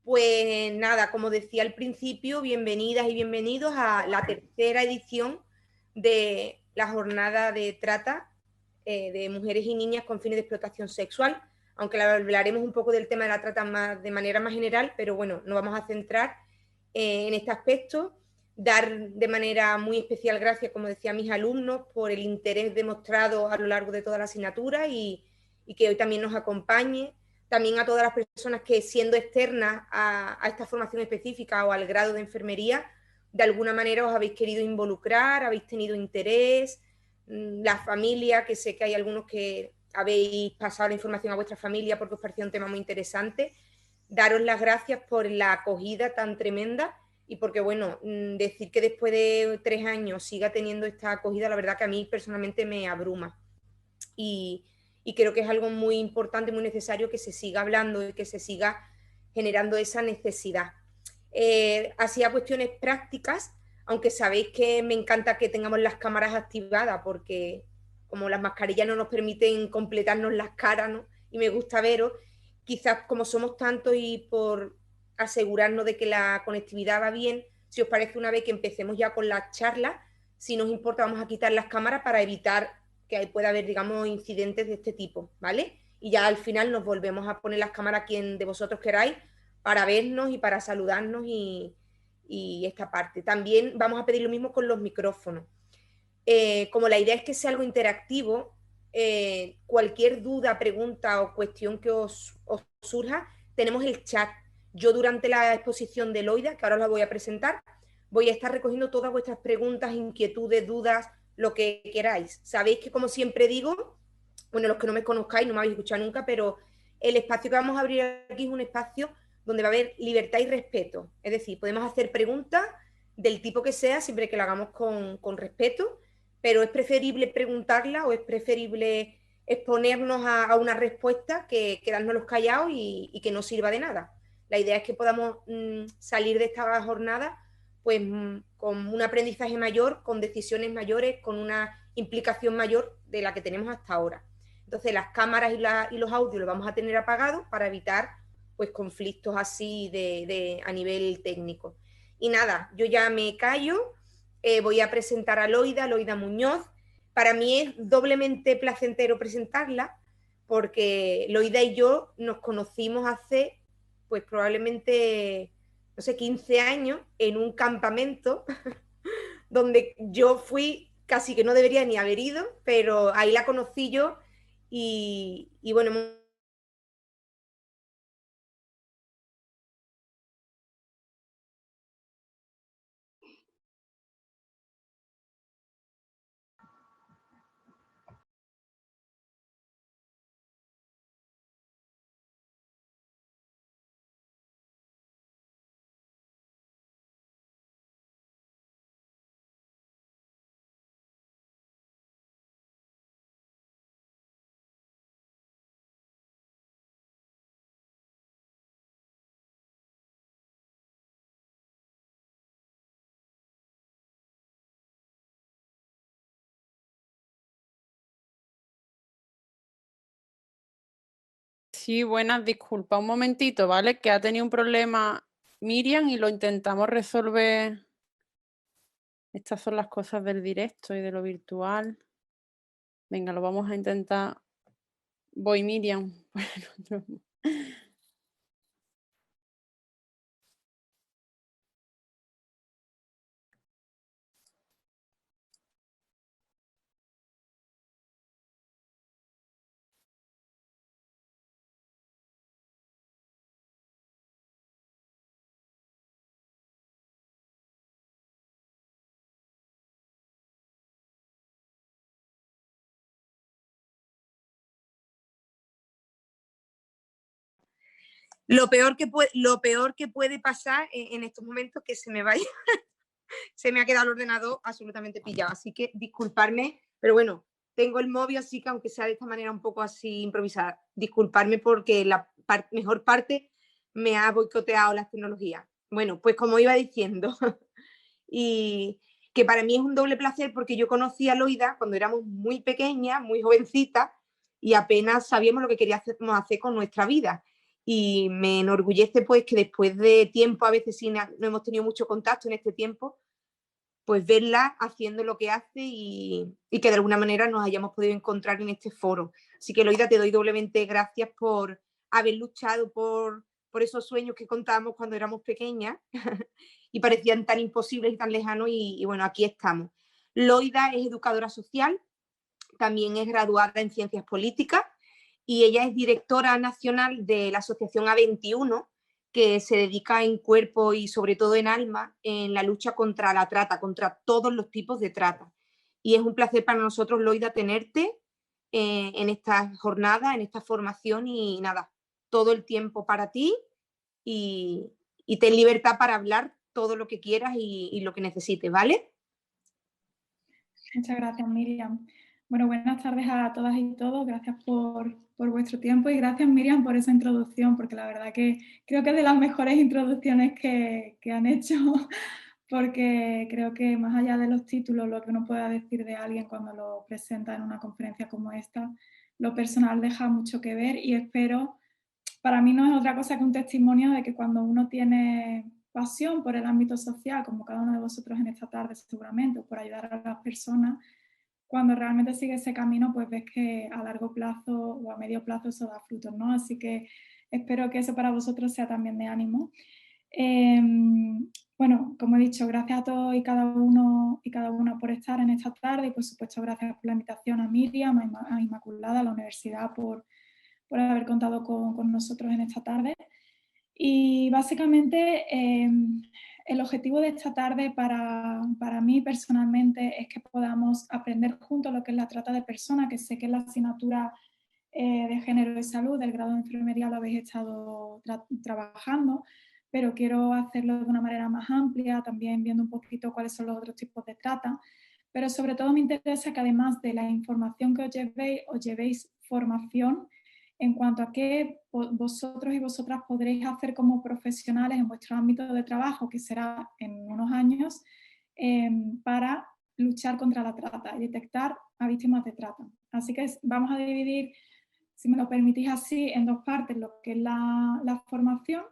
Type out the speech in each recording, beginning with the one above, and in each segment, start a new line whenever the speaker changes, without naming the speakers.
Pues nada, como decía al principio, bienvenidas y bienvenidos a la tercera edición de la jornada de trata de mujeres y niñas con fines de explotación sexual, aunque hablaremos un poco del tema de la trata de manera más general, pero bueno, nos vamos a centrar en este aspecto. Dar de manera muy especial gracias, como decía, a mis alumnos por el interés demostrado a lo largo de toda la asignatura y que hoy también nos acompañe. También a todas las personas que, siendo externas a esta formación específica o al grado de enfermería, de alguna manera os habéis querido involucrar, habéis tenido interés, la familia, que sé que hay algunos que habéis pasado la información a vuestra familia porque os parecía un tema muy interesante. Daros las gracias por la acogida tan tremenda y porque, bueno, decir que después de 3 años siga teniendo esta acogida, la verdad que a mí personalmente me abruma. Y, y creo que es algo muy importante, muy necesario que se siga hablando y que se siga generando esa necesidad. Hacia cuestiones prácticas, aunque sabéis que me encanta que tengamos las cámaras activadas porque como las mascarillas no nos permiten completarnos las caras, ¿no? Y me gusta veros, quizás como somos tantos y por asegurarnos de que la conectividad va bien, si os parece, una vez que empecemos ya con las charlas, si nos importa vamos a quitar las cámaras para evitar que pueda haber, digamos, incidentes de este tipo, ¿vale? Y ya al final nos volvemos a poner las cámaras quien de vosotros queráis para vernos y para saludarnos y esta parte. También vamos a pedir lo mismo con los micrófonos. Como la idea es que sea algo interactivo, cualquier duda, pregunta o cuestión que os surja, tenemos el chat. Yo durante la exposición de Loida, que ahora os la voy a presentar, voy a estar recogiendo todas vuestras preguntas, inquietudes, dudas, lo que queráis. Sabéis que, como siempre digo, bueno, los que no me conozcáis, no me habéis escuchado nunca, pero el espacio que vamos a abrir aquí es un espacio donde va a haber libertad y respeto. Es decir, podemos hacer preguntas del tipo que sea, siempre que lo hagamos con respeto, pero es preferible preguntarla o es preferible exponernos a una respuesta que quedarnos los callados y que no sirva de nada. La idea es que podamos salir de esta jornada pues con un aprendizaje mayor, con decisiones mayores, con una implicación mayor de la que tenemos hasta ahora. Entonces las cámaras y los audios los vamos a tener apagados para evitar pues conflictos así a nivel técnico. Y nada, yo ya me callo, voy a presentar a Loida Muñoz. Para mí es doblemente placentero presentarla porque Loida y yo nos conocimos hace pues probablemente, no sé, 15 años en un campamento donde yo fui, casi que no debería ni haber ido, pero ahí la conocí yo y bueno,
Sí, buenas, disculpa un momentito, ¿vale? Que ha tenido un problema Miriam y lo intentamos resolver. Estas son las cosas del directo y de lo virtual. Venga, lo vamos a intentar. Voy, Miriam.
lo peor que puede pasar en estos momentos es que se me vaya, se me ha quedado el ordenador absolutamente pillado, así que disculparme, pero bueno, tengo el móvil, así que aunque sea de esta manera un poco así improvisada, disculparme porque la mejor parte me ha boicoteado las tecnologías. Bueno, pues como iba diciendo, y que para mí es un doble placer porque yo conocí a Loida cuando éramos muy pequeñas, muy jovencitas, y apenas sabíamos lo que queríamos hacer con nuestra vida. y me enorgullece pues que después de tiempo, a veces no hemos tenido mucho contacto en este tiempo, pues verla haciendo lo que hace y que de alguna manera nos hayamos podido encontrar en este foro. Así que, Loida, te doy doblemente gracias por haber luchado por esos sueños que contábamos cuando éramos pequeñas y parecían tan imposibles y tan lejanos y bueno, aquí estamos. Loida es educadora social, también es graduada en Ciencias Políticas y ella es directora nacional de la Asociación A21, que se dedica en cuerpo y sobre todo en alma en la lucha contra la trata, contra todos los tipos de trata. Y es un placer para nosotros, Loida, tenerte en esta jornada, en esta formación y nada, todo el tiempo para ti y ten libertad para hablar todo lo que quieras y lo que necesites, ¿vale?
Muchas gracias, Miriam. Bueno, buenas tardes a todas y todos. Gracias por vuestro tiempo y gracias, Miriam, por esa introducción, porque la verdad que creo que es de las mejores introducciones que han hecho, porque creo que más allá de los títulos, lo que uno pueda decir de alguien cuando lo presenta en una conferencia como esta, lo personal deja mucho que ver y espero, para mí no es otra cosa que un testimonio de que cuando uno tiene pasión por el ámbito social, como cada uno de vosotros en esta tarde seguramente, o por ayudar a las personas, cuando realmente sigue ese camino, pues ves que a largo plazo o a medio plazo eso da frutos, ¿no? Así que espero que eso para vosotros sea también de ánimo. Bueno, como he dicho, gracias a todos y cada uno y cada una por estar en esta tarde y por supuesto gracias por la invitación a Miriam, a Inmaculada, a la universidad por haber contado con nosotros en esta tarde. Y básicamente el objetivo de esta tarde para mí personalmente es que podamos aprender juntos lo que es la trata de personas, que sé que es la asignatura de género y salud del grado de enfermería lo habéis estado trabajando, pero quiero hacerlo de una manera más amplia, también viendo un poquito cuáles son los otros tipos de trata, pero sobre todo me interesa que además de la información que os llevéis formación en cuanto a qué vosotros y vosotras podréis hacer como profesionales en vuestro ámbito de trabajo, que será en unos años, para luchar contra la trata y detectar a víctimas de trata. Así que vamos a dividir, si me lo permitís así, en dos partes lo que es la formación.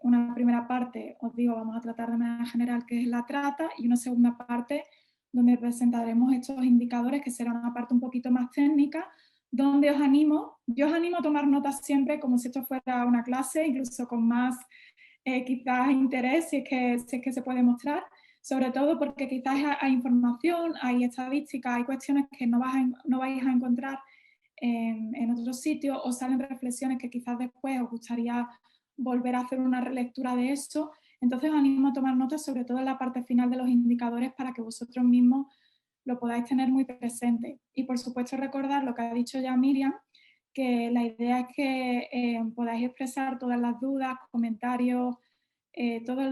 Una primera parte, os digo, vamos a tratar de manera general qué es la trata y una segunda parte donde presentaremos estos indicadores que será una parte un poquito más técnica, donde yo os animo a tomar notas siempre como si esto fuera una clase, incluso con más quizás interés, si es que se puede mostrar, sobre todo porque quizás hay información, hay estadísticas, hay cuestiones que no vais a encontrar en otros sitios o salen reflexiones que quizás después os gustaría volver a hacer una relectura de eso. Entonces os animo a tomar notas, sobre todo en la parte final de los indicadores, para que vosotros mismos lo podáis tener muy presente. Y por supuesto recordar lo que ha dicho ya Miriam, que la idea es que podáis expresar todas las dudas, comentarios, todo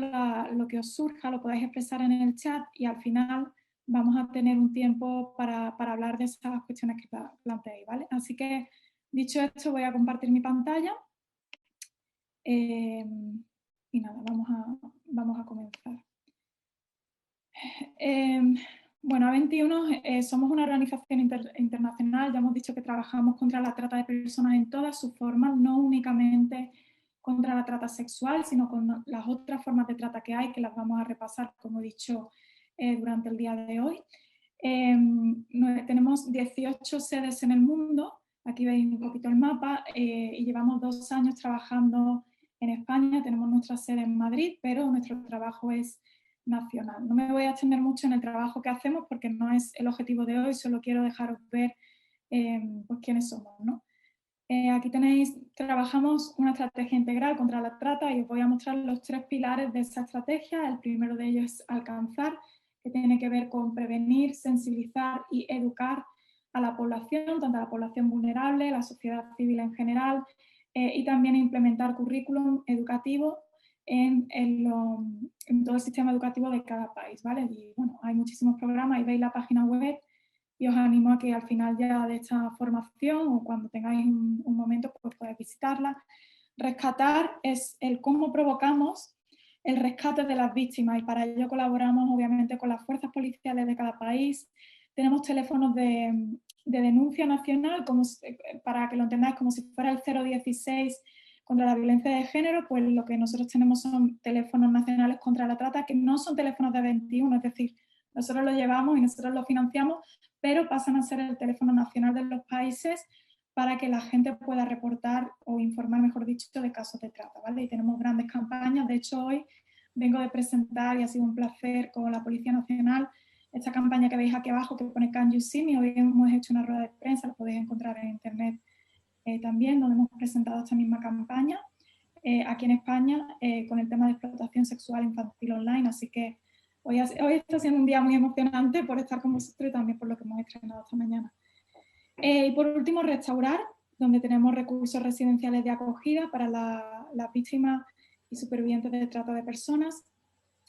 lo que os surja, lo podáis expresar en el chat y al final vamos a tener un tiempo para hablar de esas cuestiones que planteéis, ¿vale? Así que, dicho esto, voy a compartir mi pantalla. Y nada, vamos a comenzar. Bueno, A21 somos una organización internacional, ya hemos dicho que trabajamos contra la trata de personas en todas sus formas, no únicamente contra la trata sexual, sino con las otras formas de trata que hay, que las vamos a repasar, como he dicho, durante el día de hoy. Tenemos 18 sedes en el mundo, aquí veis un poquito el mapa, y llevamos 2 años trabajando en España, tenemos nuestra sede en Madrid, pero nuestro trabajo es nacional. No me voy a extender mucho en el trabajo que hacemos porque no es el objetivo de hoy, solo quiero dejaros ver pues quiénes somos, ¿no? Aquí trabajamos una estrategia integral contra la trata y os voy a mostrar los 3 pilares de esa estrategia. El primero de ellos es alcanzar, que tiene que ver con prevenir, sensibilizar y educar a la población, tanto a la población vulnerable, la sociedad civil en general, y también implementar currículum educativo en todo el sistema educativo de cada país, ¿vale? Y bueno, hay muchísimos programas y veis la página web y os animo a que al final ya de esta formación o cuando tengáis un momento pues podáis visitarla. Rescatar es el cómo provocamos el rescate de las víctimas y para ello colaboramos obviamente con las fuerzas policiales de cada país. Tenemos teléfonos de denuncia nacional, para que lo entendáis, como si fuera el 016 contra la violencia de género, pues lo que nosotros tenemos son teléfonos nacionales contra la trata, que no son teléfonos de 21, es decir, nosotros los llevamos y nosotros los financiamos, pero pasan a ser el teléfono nacional de los países para que la gente pueda reportar o informar, mejor dicho, de casos de trata, ¿vale? Y tenemos grandes campañas. De hecho, hoy vengo de presentar, y ha sido un placer, con la Policía Nacional, esta campaña que veis aquí abajo que pone Can You See Me. Hoy hemos hecho una rueda de prensa, la podéis encontrar en internet también, donde hemos presentado esta misma campaña aquí en España con el tema de explotación sexual infantil online. Así que hoy está siendo un día muy emocionante por estar con vosotros y también por lo que hemos estrenado esta mañana. Y por último, Restaurar, donde tenemos recursos residenciales de acogida para las víctimas y supervivientes de trata de personas,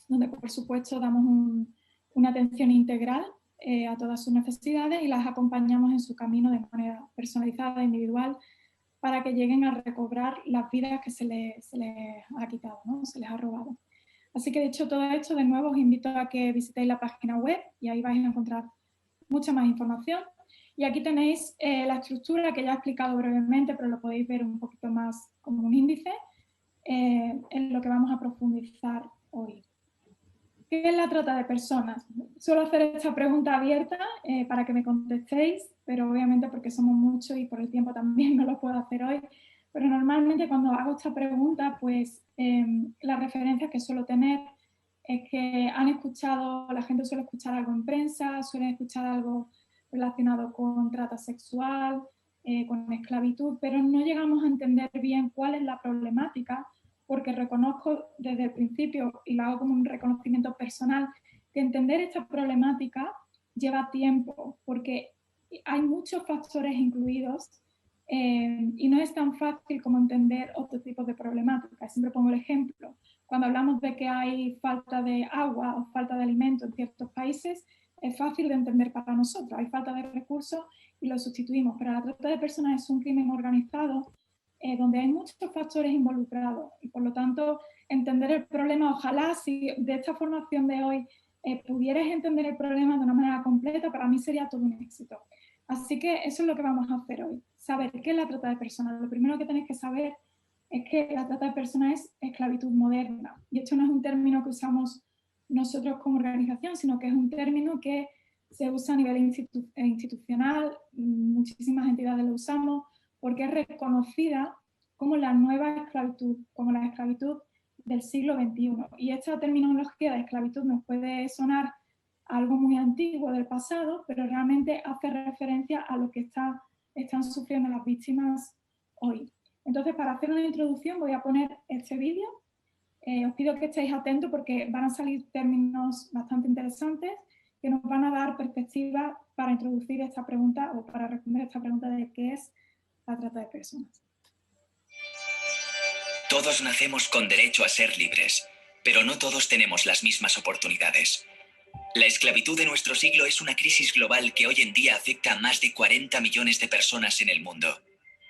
donde por supuesto damos una atención integral a todas sus necesidades y las acompañamos en su camino de manera personalizada, individual, para que lleguen a recobrar las vidas que se les ha quitado, ¿no? Se les ha robado. Así que, dicho todo esto, de nuevo os invito a que visitéis la página web y ahí vais a encontrar mucha más información. Y aquí tenéis la estructura que ya he explicado brevemente, pero lo podéis ver un poquito más como un índice en lo que vamos a profundizar hoy. ¿Qué es la trata de personas? Suelo hacer esta pregunta abierta para que me contestéis, pero obviamente porque somos muchos y por el tiempo también no lo puedo hacer hoy. Pero normalmente cuando hago esta pregunta, pues la referencia que suelo tener es que la gente suele escuchar algo en prensa, suele escuchar algo relacionado con trata sexual, con esclavitud, pero no llegamos a entender bien cuál es la problemática, porque reconozco desde el principio, y lo hago como un reconocimiento personal, que entender esta problemática lleva tiempo, porque hay muchos factores incluidos y no es tan fácil como entender otro tipo de problemáticas. Siempre pongo el ejemplo. Cuando hablamos de que hay falta de agua o falta de alimento en ciertos países, es fácil de entender para nosotros. Hay falta de recursos y lo sustituimos, pero la trata de personas es un crimen organizado donde hay muchos factores involucrados y por lo tanto entender el problema, ojalá si de esta formación de hoy pudieras entender el problema de una manera completa, para mí sería todo un éxito. Así que eso es lo que vamos a hacer hoy, saber qué es la trata de personas. Lo primero que tenéis que saber es que la trata de personas es esclavitud moderna, y esto no es un término que usamos nosotros como organización, sino que es un término que se usa a nivel institucional, muchísimas entidades lo usamos, porque es reconocida como la nueva esclavitud, como la esclavitud del siglo XXI. Y esta terminología de esclavitud nos puede sonar algo muy antiguo del pasado, pero realmente hace referencia a lo que están sufriendo las víctimas hoy. Entonces, para hacer una introducción voy a poner este vídeo. Os pido que estéis atentos porque van a salir términos bastante interesantes que nos van a dar perspectiva para introducir esta pregunta o para responder esta pregunta de qué es la trata de personas.
Todos nacemos con derecho a ser libres, pero no todos tenemos las mismas oportunidades. La esclavitud de nuestro siglo es una crisis global que hoy en día afecta a más de 40 millones de personas en el mundo.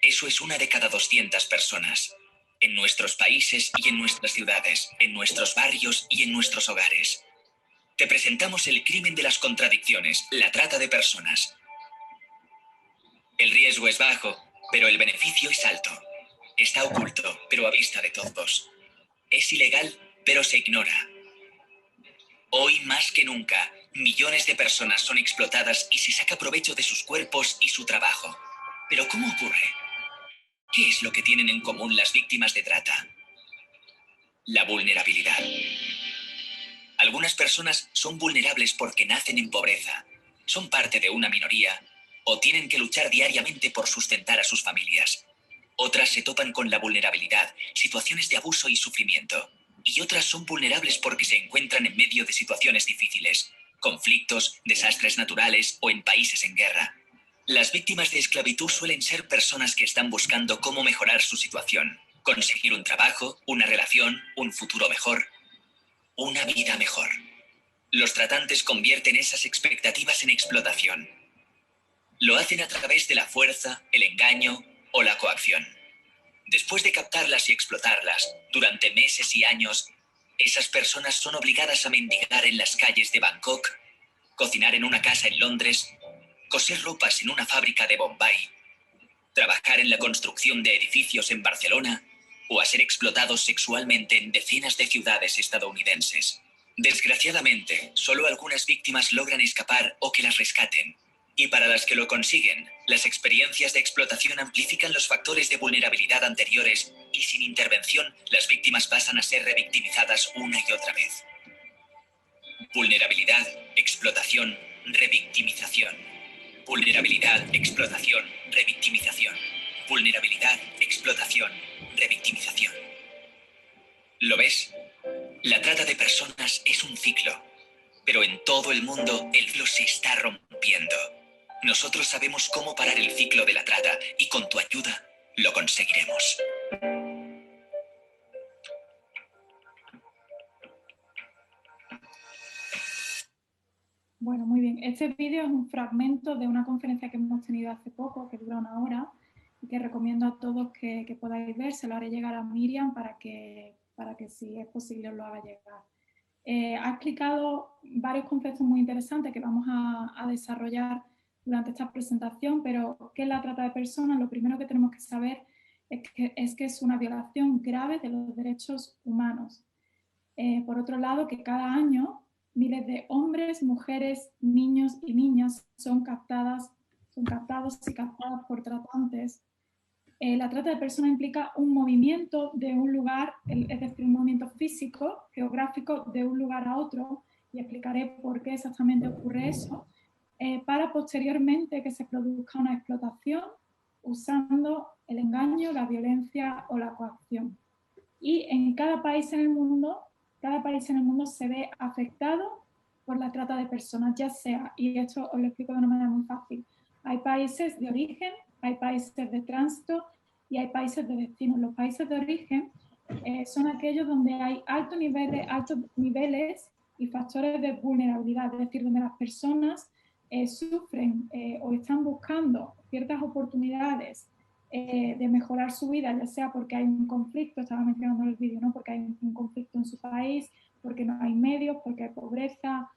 Eso es 1 de cada 200 personas. En nuestros países y en nuestras ciudades, en nuestros barrios y en nuestros hogares. Te presentamos el crimen de las contradicciones, la trata de personas. El riesgo es bajo, pero el beneficio es alto. Está oculto, pero a vista de todos. Es ilegal, pero se ignora. Hoy más que nunca, millones de personas son explotadas y se saca provecho de sus cuerpos y su trabajo. ¿Pero cómo ocurre? ¿Qué es lo que tienen en común las víctimas de trata? La vulnerabilidad. Algunas personas son vulnerables porque nacen en pobreza, son parte de una minoría o tienen que luchar diariamente por sustentar a sus familias. Otras se topan con la vulnerabilidad, situaciones de abuso y sufrimiento. Y otras son vulnerables porque se encuentran en medio de situaciones difíciles, conflictos, desastres naturales o en países en guerra. Las víctimas de esclavitud suelen ser personas que están buscando cómo mejorar su situación, conseguir un trabajo, una relación, un futuro mejor, una vida mejor. Los tratantes convierten esas expectativas en explotación. Lo hacen a través de la fuerza, el engaño o la coacción. Después de captarlas y explotarlas, durante meses y años, esas personas son obligadas a mendigar en las calles de Bangkok, cocinar en una casa en Londres, coser ropas en una fábrica de Bombay, trabajar en la construcción de edificios en Barcelona o a ser explotados sexualmente en decenas de ciudades estadounidenses. Desgraciadamente, solo algunas víctimas logran escapar o que las rescaten. Y para las que lo consiguen, las experiencias de explotación amplifican los factores de vulnerabilidad anteriores y sin intervención, las víctimas pasan a ser revictimizadas una y otra vez. Vulnerabilidad, explotación, revictimización. Vulnerabilidad, explotación, revictimización. Vulnerabilidad, explotación, revictimización. ¿Lo ves? La trata de personas es un ciclo, pero en todo el mundo el ciclo se está rompiendo. Nosotros sabemos cómo parar el ciclo de la trata y con tu ayuda lo conseguiremos.
Bueno, muy bien. Este vídeo es un fragmento de una conferencia que hemos tenido hace poco, que dura 1 hora, y que recomiendo a todos que podáis ver. Se lo haré llegar a Miriam para que si es posible os lo haga llegar. Ha explicado varios conceptos muy interesantes que vamos a desarrollar durante esta presentación, pero ¿qué es la trata de personas? Lo primero que tenemos que saber es que es una violación grave de los derechos humanos. Por otro lado, que cada año miles de hombres, mujeres, niños y niñas son captados y captadas por tratantes. La trata de personas implica un movimiento de un lugar, es decir, un movimiento físico, geográfico, de un lugar a otro, y explicaré por qué exactamente ocurre eso, para posteriormente que se produzca una explotación usando el engaño, la violencia o la coacción. Y en cada país en el mundo se ve afectado por la trata de personas, ya sea, y esto os lo explico de una manera muy fácil, hay países de origen, hay países de tránsito y hay países de destino. Los países de origen son aquellos donde hay altos niveles y factores de vulnerabilidad, es decir, donde las personas sufren o están buscando ciertas oportunidades de mejorar su vida, ya sea porque hay un conflicto, estaba mencionando en el vídeo, ¿no? Porque hay un conflicto en su país, porque no hay medios, porque hay pobreza,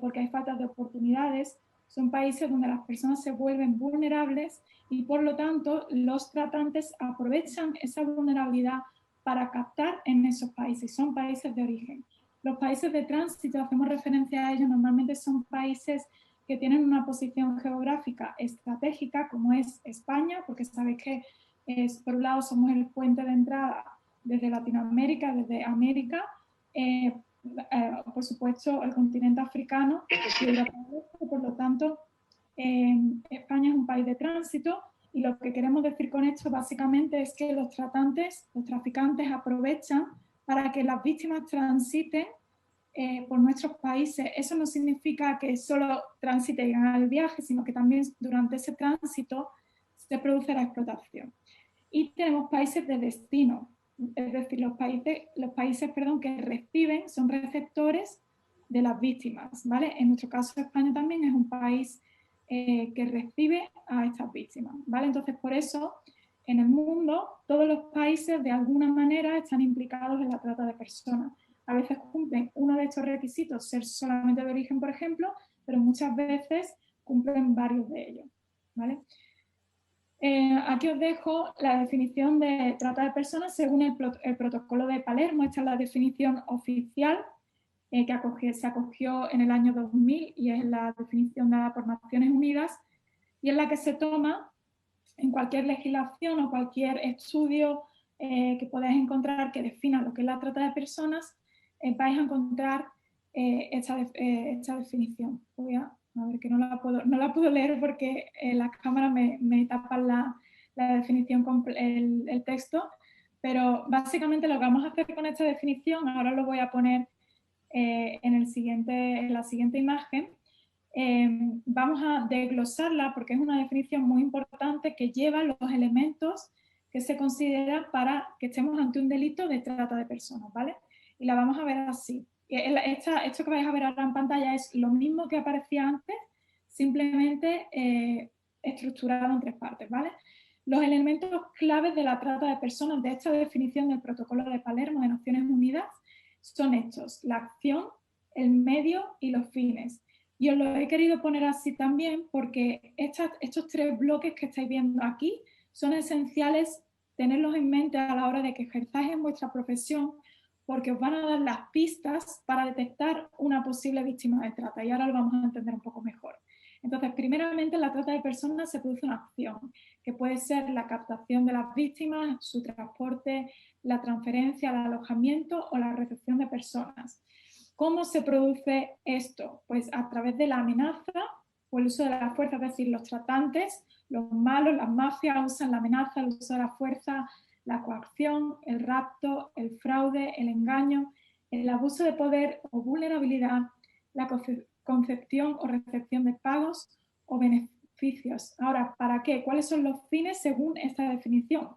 porque hay falta de oportunidades. Son países donde las personas se vuelven vulnerables y por lo tanto los tratantes aprovechan esa vulnerabilidad para captar en esos países. Son países de origen. Los países de tránsito, hacemos referencia a ellos, normalmente son países que tienen una posición geográfica estratégica, como es España, porque sabéis que por un lado somos el puente de entrada desde Latinoamérica, desde América, por supuesto el continente africano y Europa, por lo tanto España es un país de tránsito y lo que queremos decir con esto básicamente es que los traficantes aprovechan para que las víctimas transiten por nuestros países. Eso no significa que solo transiten al viaje, sino que también durante ese tránsito se produce la explotación. Y tenemos países de destino, es decir, los países que reciben, son receptores de las víctimas, ¿vale? En nuestro caso España también es un país que recibe a estas víctimas, ¿vale? Entonces por eso en el mundo todos los países de alguna manera están implicados en la trata de personas. A veces cumplen uno de estos requisitos, ser solamente de origen, por ejemplo, pero muchas veces cumplen varios de ellos, ¿vale? Aquí os dejo la definición de trata de personas según el protocolo de Palermo. Esta es la definición oficial que se acogió en el año 2000 y es la definición dada por Naciones Unidas y es la que se toma en cualquier legislación o cualquier estudio que podáis encontrar que defina lo que es la trata de personas, vais a encontrar esta definición. Voy a ver que no la puedo leer porque las cámaras me tapan la definición, el texto, pero básicamente lo que vamos a hacer con esta definición, ahora lo voy a poner en la siguiente imagen, vamos a desglosarla porque es una definición muy importante que lleva los elementos que se consideran para que estemos ante un delito de trata de personas, ¿vale? Y la vamos a ver así. Esto que vais a ver ahora en pantalla es lo mismo que aparecía antes, simplemente estructurado en 3 partes, ¿vale? Los elementos claves de la trata de personas de esta definición del Protocolo de Palermo de Naciones Unidas son estos: la acción, el medio y los fines. Y os lo he querido poner así también porque estos 3 bloques que estáis viendo aquí son esenciales tenerlos en mente a la hora de que ejerzáis en vuestra profesión, porque os van a dar las pistas para detectar una posible víctima de trata, y ahora lo vamos a entender un poco mejor. Entonces, primeramente, en la trata de personas se produce una acción, que puede ser la captación de las víctimas, su transporte, la transferencia, el alojamiento o la recepción de personas. ¿Cómo se produce esto? Pues a través de la amenaza o el uso de la fuerza, es decir, los tratantes, los malos, las mafias usan la amenaza, el uso de la fuerza, la coacción, el rapto, el fraude, el engaño, el abuso de poder o vulnerabilidad, la concepción o recepción de pagos o beneficios. Ahora, ¿para qué? ¿Cuáles son los fines según esta definición?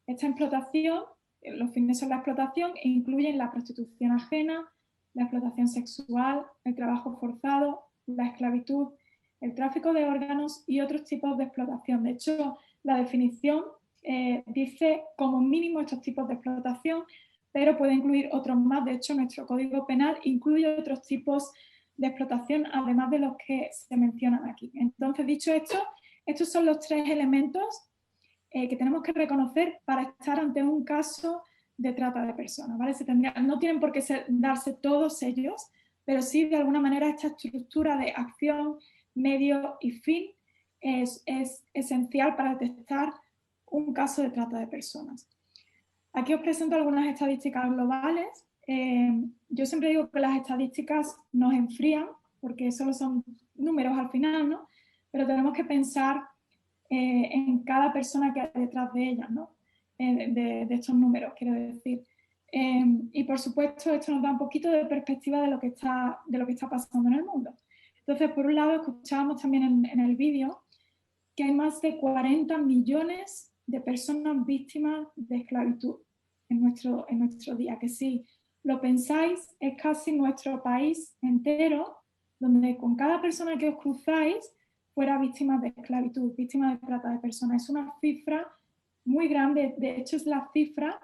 Esta explotación, los fines son la explotación e incluyen la prostitución ajena, la explotación sexual, el trabajo forzado, la esclavitud, el tráfico de órganos y otros tipos de explotación. De hecho, la definición dice como mínimo estos tipos de explotación, pero puede incluir otros más. De hecho, nuestro Código Penal incluye otros tipos de explotación, además de los que se mencionan aquí. Entonces, dicho esto, estos son los tres elementos que tenemos que reconocer para estar ante un caso de trata de personas, ¿vale? No tienen por qué darse todos ellos, pero sí de alguna manera esta estructura de acción, medio y fin es esencial para detectar un caso de trata de personas. Aquí os presento algunas estadísticas globales. Yo siempre digo que las estadísticas nos enfrían porque solo son números al final, ¿no? Pero tenemos que pensar en cada persona que hay detrás de ellas, ¿no? De estos números, quiero decir. Y por supuesto, esto nos da un poquito de perspectiva de lo que está pasando en el mundo. Entonces, por un lado, escuchábamos también en el vídeo que hay más de 40 millones de personas víctimas de esclavitud en nuestro día, que si lo pensáis, es casi nuestro país entero, donde con cada persona que os cruzáis fuera víctima de esclavitud, víctima de trata de personas. Es una cifra muy grande, de hecho es la cifra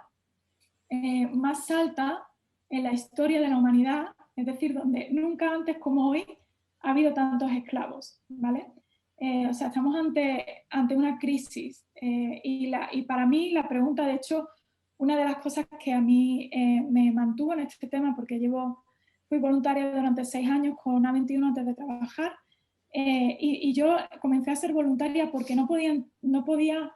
más alta en la historia de la humanidad, es decir, donde nunca antes como hoy ha habido tantos esclavos, ¿vale? O sea, estamos ante una crisis y para mí la pregunta, de hecho, una de las cosas que a mí me mantuvo en este tema, porque fui voluntaria durante 6 años con A21 antes de trabajar, y yo comencé a ser voluntaria porque no podía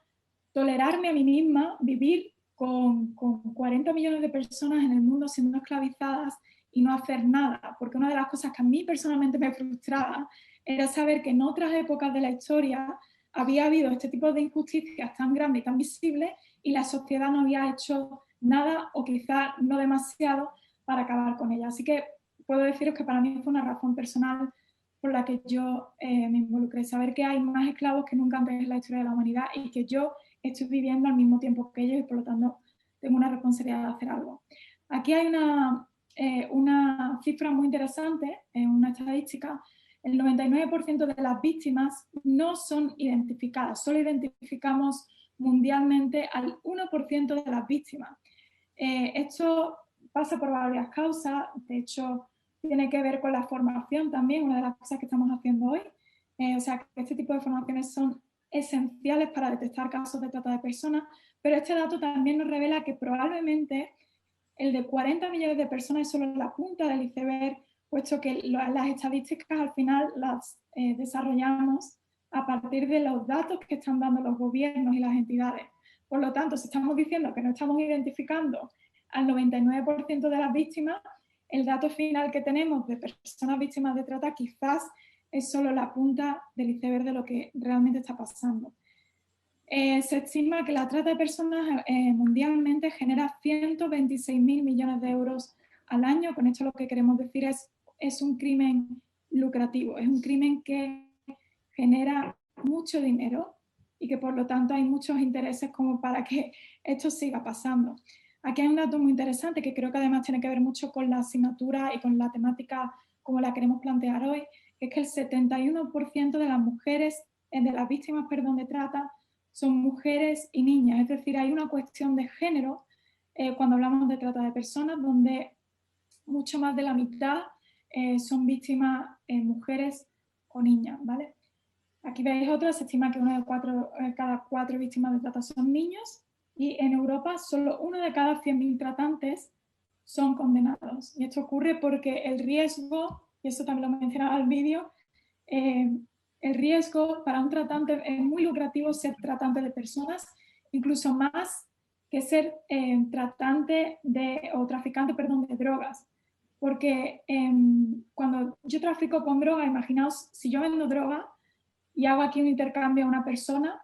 tolerarme a mí misma vivir con 40 millones de personas en el mundo siendo esclavizadas y no hacer nada, porque una de las cosas que a mí personalmente me frustraba era saber que en otras épocas de la historia había habido este tipo de injusticias tan grandes y tan visibles y la sociedad no había hecho nada o quizá no demasiado para acabar con ellas. Así que puedo deciros que para mí fue una razón personal por la que yo me involucré, saber que hay más esclavos que nunca antes en la historia de la humanidad y que yo estoy viviendo al mismo tiempo que ellos y por lo tanto tengo una responsabilidad de hacer algo. Aquí hay una cifra muy interesante, una estadística. El 99% de las víctimas no son identificadas, solo identificamos mundialmente al 1% de las víctimas. Esto pasa por varias causas, de hecho tiene que ver con la formación también, una de las cosas que estamos haciendo hoy. O sea, que este tipo de formaciones son esenciales para detectar casos de trata de personas, pero este dato también nos revela que probablemente el de 40 millones de personas es solo la punta del iceberg, puesto que las estadísticas al final las desarrollamos a partir de los datos que están dando los gobiernos y las entidades. Por lo tanto, si estamos diciendo que no estamos identificando al 99% de las víctimas, el dato final que tenemos de personas víctimas de trata quizás es solo la punta del iceberg de lo que realmente está pasando. Se estima que la trata de personas mundialmente genera 126.000 millones de euros al año. Con esto lo que queremos decir es un crimen lucrativo, es un crimen que genera mucho dinero y que por lo tanto hay muchos intereses como para que esto siga pasando. Aquí hay un dato muy interesante que creo que además tiene que ver mucho con la asignatura y con la temática como la queremos plantear hoy, que es que el 71% de las mujeres, de las víctimas, de trata, son mujeres y niñas. Es decir, hay una cuestión de género cuando hablamos de trata de personas, donde mucho más de la mitad son víctimas mujeres o niñas, ¿vale? Aquí veis otra, se estima que una de cada 4 víctimas de trata son niños y en Europa solo 1 de cada 100.000 tratantes son condenados. Y esto ocurre porque el riesgo, y eso también lo mencionaba el vídeo, el riesgo para un tratante es muy lucrativo ser tratante de personas, incluso más que ser tratante o traficante, perdón, de drogas. Porque cuando yo trafico con droga, imaginaos, si yo vendo droga y hago aquí un intercambio a una persona,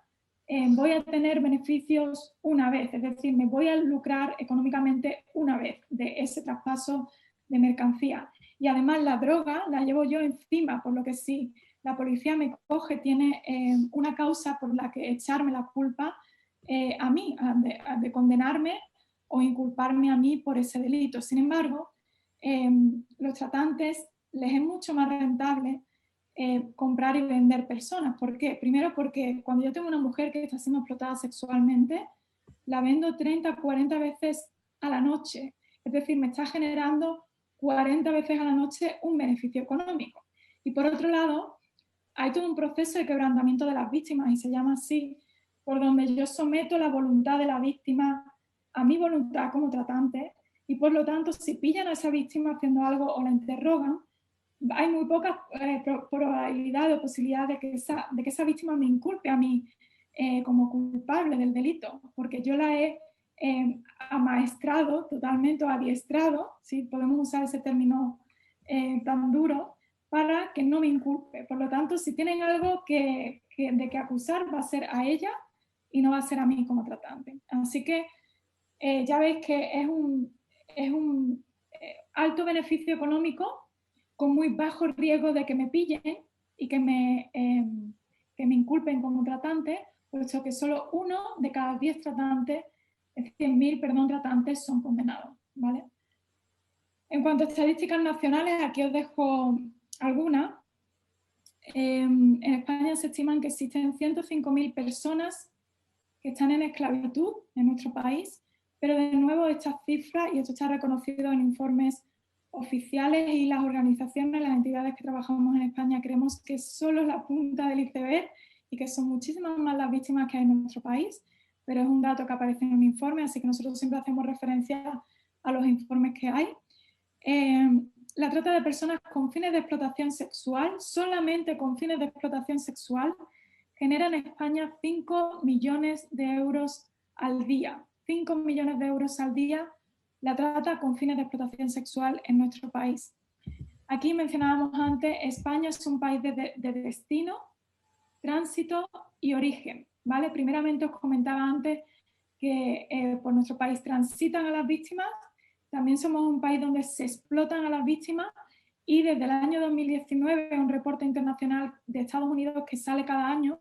voy a tener beneficios una vez, es decir, me voy a lucrar económicamente una vez de ese traspaso de mercancía. Y además la droga la llevo yo encima, por lo que si la policía me coge, tiene una causa por la que echarme la culpa a mí, de condenarme o inculparme a mí por ese delito. Sin embargo, los tratantes les es mucho más rentable comprar y vender personas. ¿Por qué? Primero porque cuando yo tengo una mujer que está siendo explotada sexualmente, la vendo 30, 40 veces a la noche. Es decir, me está generando 40 veces a la noche un beneficio económico. Y por otro lado, hay todo un proceso de quebrantamiento de las víctimas, y se llama así, por donde yo someto la voluntad de la víctima a mi voluntad como tratante, y por lo tanto, si pillan a esa víctima haciendo algo o la interrogan, hay muy pocas probabilidades o posibilidades de que esa víctima me inculpe a mí como culpable del delito, porque yo la he amaestrado totalmente o adiestrado, si podemos usar ese término tan duro, para que no me inculpe. Por lo tanto, si tienen algo de que acusar, va a ser a ella y no va a ser a mí como tratante. Así que ya veis que es un alto beneficio económico con muy bajo riesgo de que me pillen y que me inculpen como tratante, puesto que solo 1 de cada 10 tratantes, 100.000, perdón, tratantes son condenados, ¿vale? En cuanto a estadísticas nacionales, aquí os dejo algunas. En España se estiman que existen 105.000 personas que están en esclavitud en nuestro país, pero de nuevo estas cifras, y esto está reconocido en informes oficiales y las organizaciones, las entidades que trabajamos en España, creemos que solo es la punta del iceberg y que son muchísimas más las víctimas que hay en nuestro país, pero es un dato que aparece en un informe, así que nosotros siempre hacemos referencia a los informes que hay. La trata de personas con fines de explotación sexual, solamente con fines de explotación sexual, genera en España 5 millones de euros al día. 5 millones de euros al día la trata con fines de explotación sexual en nuestro país. Aquí mencionábamos antes, España es un país de destino, tránsito y origen, ¿vale? Primeramente os comentaba antes que por nuestro país transitan a las víctimas, también somos un país donde se explotan a las víctimas, y desde el año 2019, un reporte internacional de Estados Unidos que sale cada año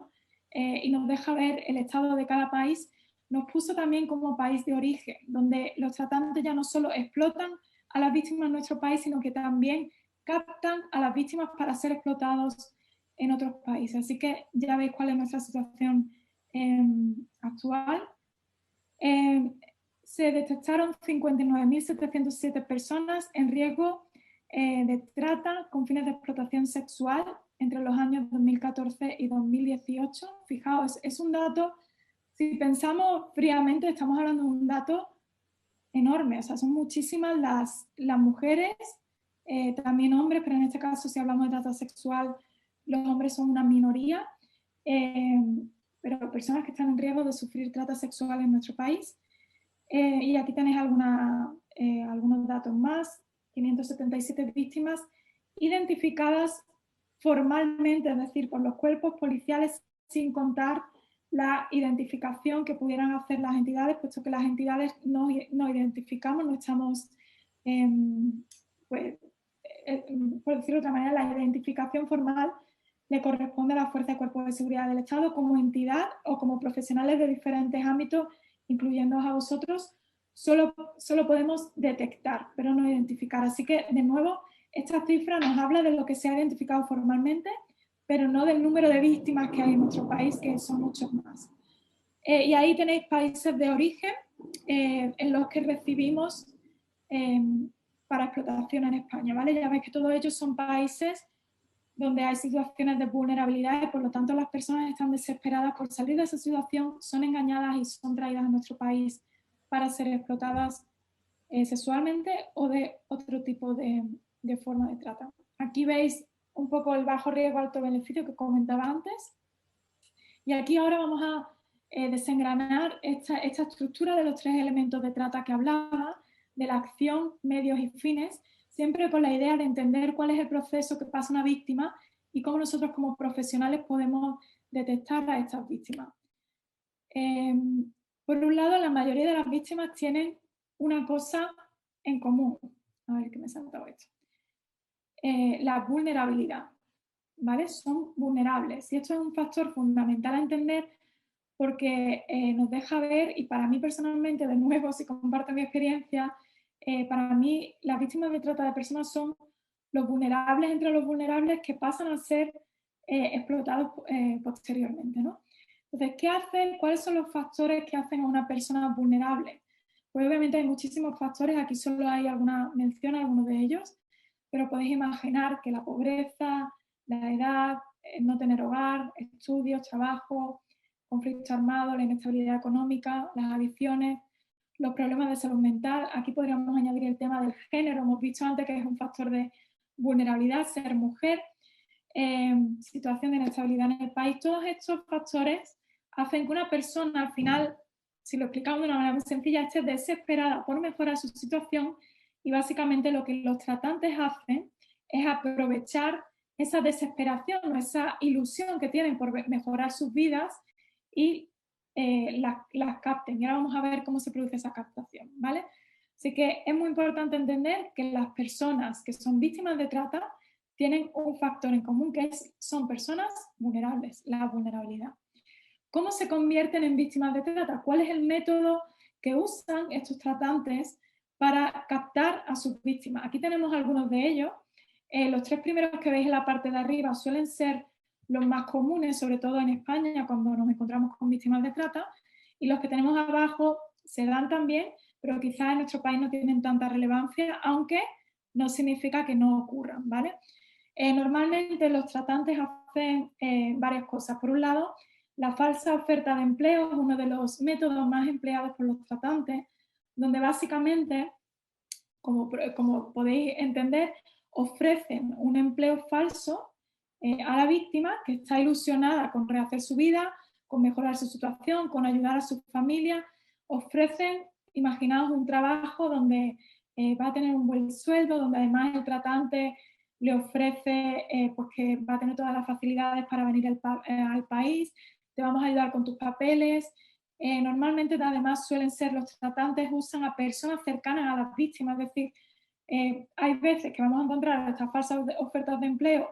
y nos deja ver el estado de cada país, nos puso también como país de origen, donde los tratantes ya no solo explotan a las víctimas en nuestro país, sino que también captan a las víctimas para ser explotados en otros países. Así que ya veis cuál es nuestra situación actual. Se detectaron 59.707 personas en riesgo de trata con fines de explotación sexual entre los años 2014 y 2018. Fijaos, es un dato, si pensamos fríamente, estamos hablando de un dato enorme, o sea, son muchísimas las mujeres, también hombres, pero en este caso si hablamos de trata sexual, los hombres son una minoría, pero personas que están en riesgo de sufrir trata sexual en nuestro país. Y aquí tenéis algunos datos más, 577 víctimas identificadas formalmente, es decir, por los cuerpos policiales, sin contar la identificación que pudieran hacer las entidades, puesto que las entidades no identificamos, no estamos, pues, por decirlo de otra manera, la identificación formal le corresponde a la Fuerza de Cuerpos de Seguridad del Estado como entidad o como profesionales de diferentes ámbitos, incluyéndoos a vosotros. Solo podemos detectar, pero no identificar. Así que, de nuevo, esta cifra nos habla de lo que se ha identificado formalmente, pero no del número de víctimas que hay en nuestro país, que son muchos más. Y ahí tenéis países de origen en los que recibimos para explotación en España, ¿vale? Ya veis que todos ellos son países donde hay situaciones de vulnerabilidad y por lo tanto las personas están desesperadas por salir de esa situación, son engañadas y son traídas a nuestro país para ser explotadas sexualmente o de otro tipo de forma de trata. Aquí veis un poco el bajo riesgo, alto beneficio que comentaba antes. Y aquí ahora vamos a desengranar esta estructura de los 3 elementos de trata que hablaba, de la acción, medios y fines, siempre con la idea de entender cuál es el proceso que pasa una víctima y cómo nosotros como profesionales podemos detectar a estas víctimas. Por un lado, la mayoría de las víctimas tienen una cosa en común. A ver, que me he saltado esto. La vulnerabilidad, ¿vale? Son vulnerables y esto es un factor fundamental a entender porque nos deja ver, y para mí personalmente, de nuevo, si comparto mi experiencia, para mí las víctimas de trata de personas son los vulnerables entre los vulnerables que pasan a ser explotados posteriormente, ¿no? Entonces, ¿qué hacen? ¿Cuáles son los factores que hacen a una persona vulnerable? Pues obviamente hay muchísimos factores, aquí solo hay alguna mención a algunos de ellos, pero podéis imaginar que la pobreza, la edad, no tener hogar, estudios, trabajo, conflicto armado, la inestabilidad económica, las adicciones, los problemas de salud mental. Aquí podríamos añadir el tema del género, hemos visto antes que es un factor de vulnerabilidad, ser mujer, situación de inestabilidad en el país. Todos estos factores hacen que una persona al final, si lo explicamos de una manera muy sencilla, esté desesperada por mejorar su situación y básicamente lo que los tratantes hacen es aprovechar esa desesperación o esa ilusión que tienen por mejorar sus vidas y las capten. Y ahora vamos a ver cómo se produce esa captación, ¿vale? Así que es muy importante entender que las personas que son víctimas de trata tienen un factor en común que son personas vulnerables, la vulnerabilidad. ¿Cómo se convierten en víctimas de trata? ¿Cuál es el método que usan estos tratantes para captar a sus víctimas? Aquí tenemos algunos de ellos. Los 3 primeros que veis en la parte de arriba suelen ser los más comunes, sobre todo en España, cuando nos encontramos con víctimas de trata, y los que tenemos abajo se dan también, pero quizás en nuestro país no tienen tanta relevancia, aunque no significa que no ocurran, ¿vale? Normalmente los tratantes hacen varias cosas. Por un lado, la falsa oferta de empleo es uno de los métodos más empleados por los tratantes, donde básicamente, como podéis entender, ofrecen un empleo falso a la víctima que está ilusionada con rehacer su vida, con mejorar su situación, con ayudar a su familia. Ofrecen, imaginaos, un trabajo donde va a tener un buen sueldo, donde además el tratante le ofrece pues que va a tener todas las facilidades para venir al país, te vamos a ayudar con tus papeles. Normalmente además suelen ser, los tratantes usan a personas cercanas a las víctimas, es decir, hay veces que vamos a encontrar estas falsas ofertas de empleo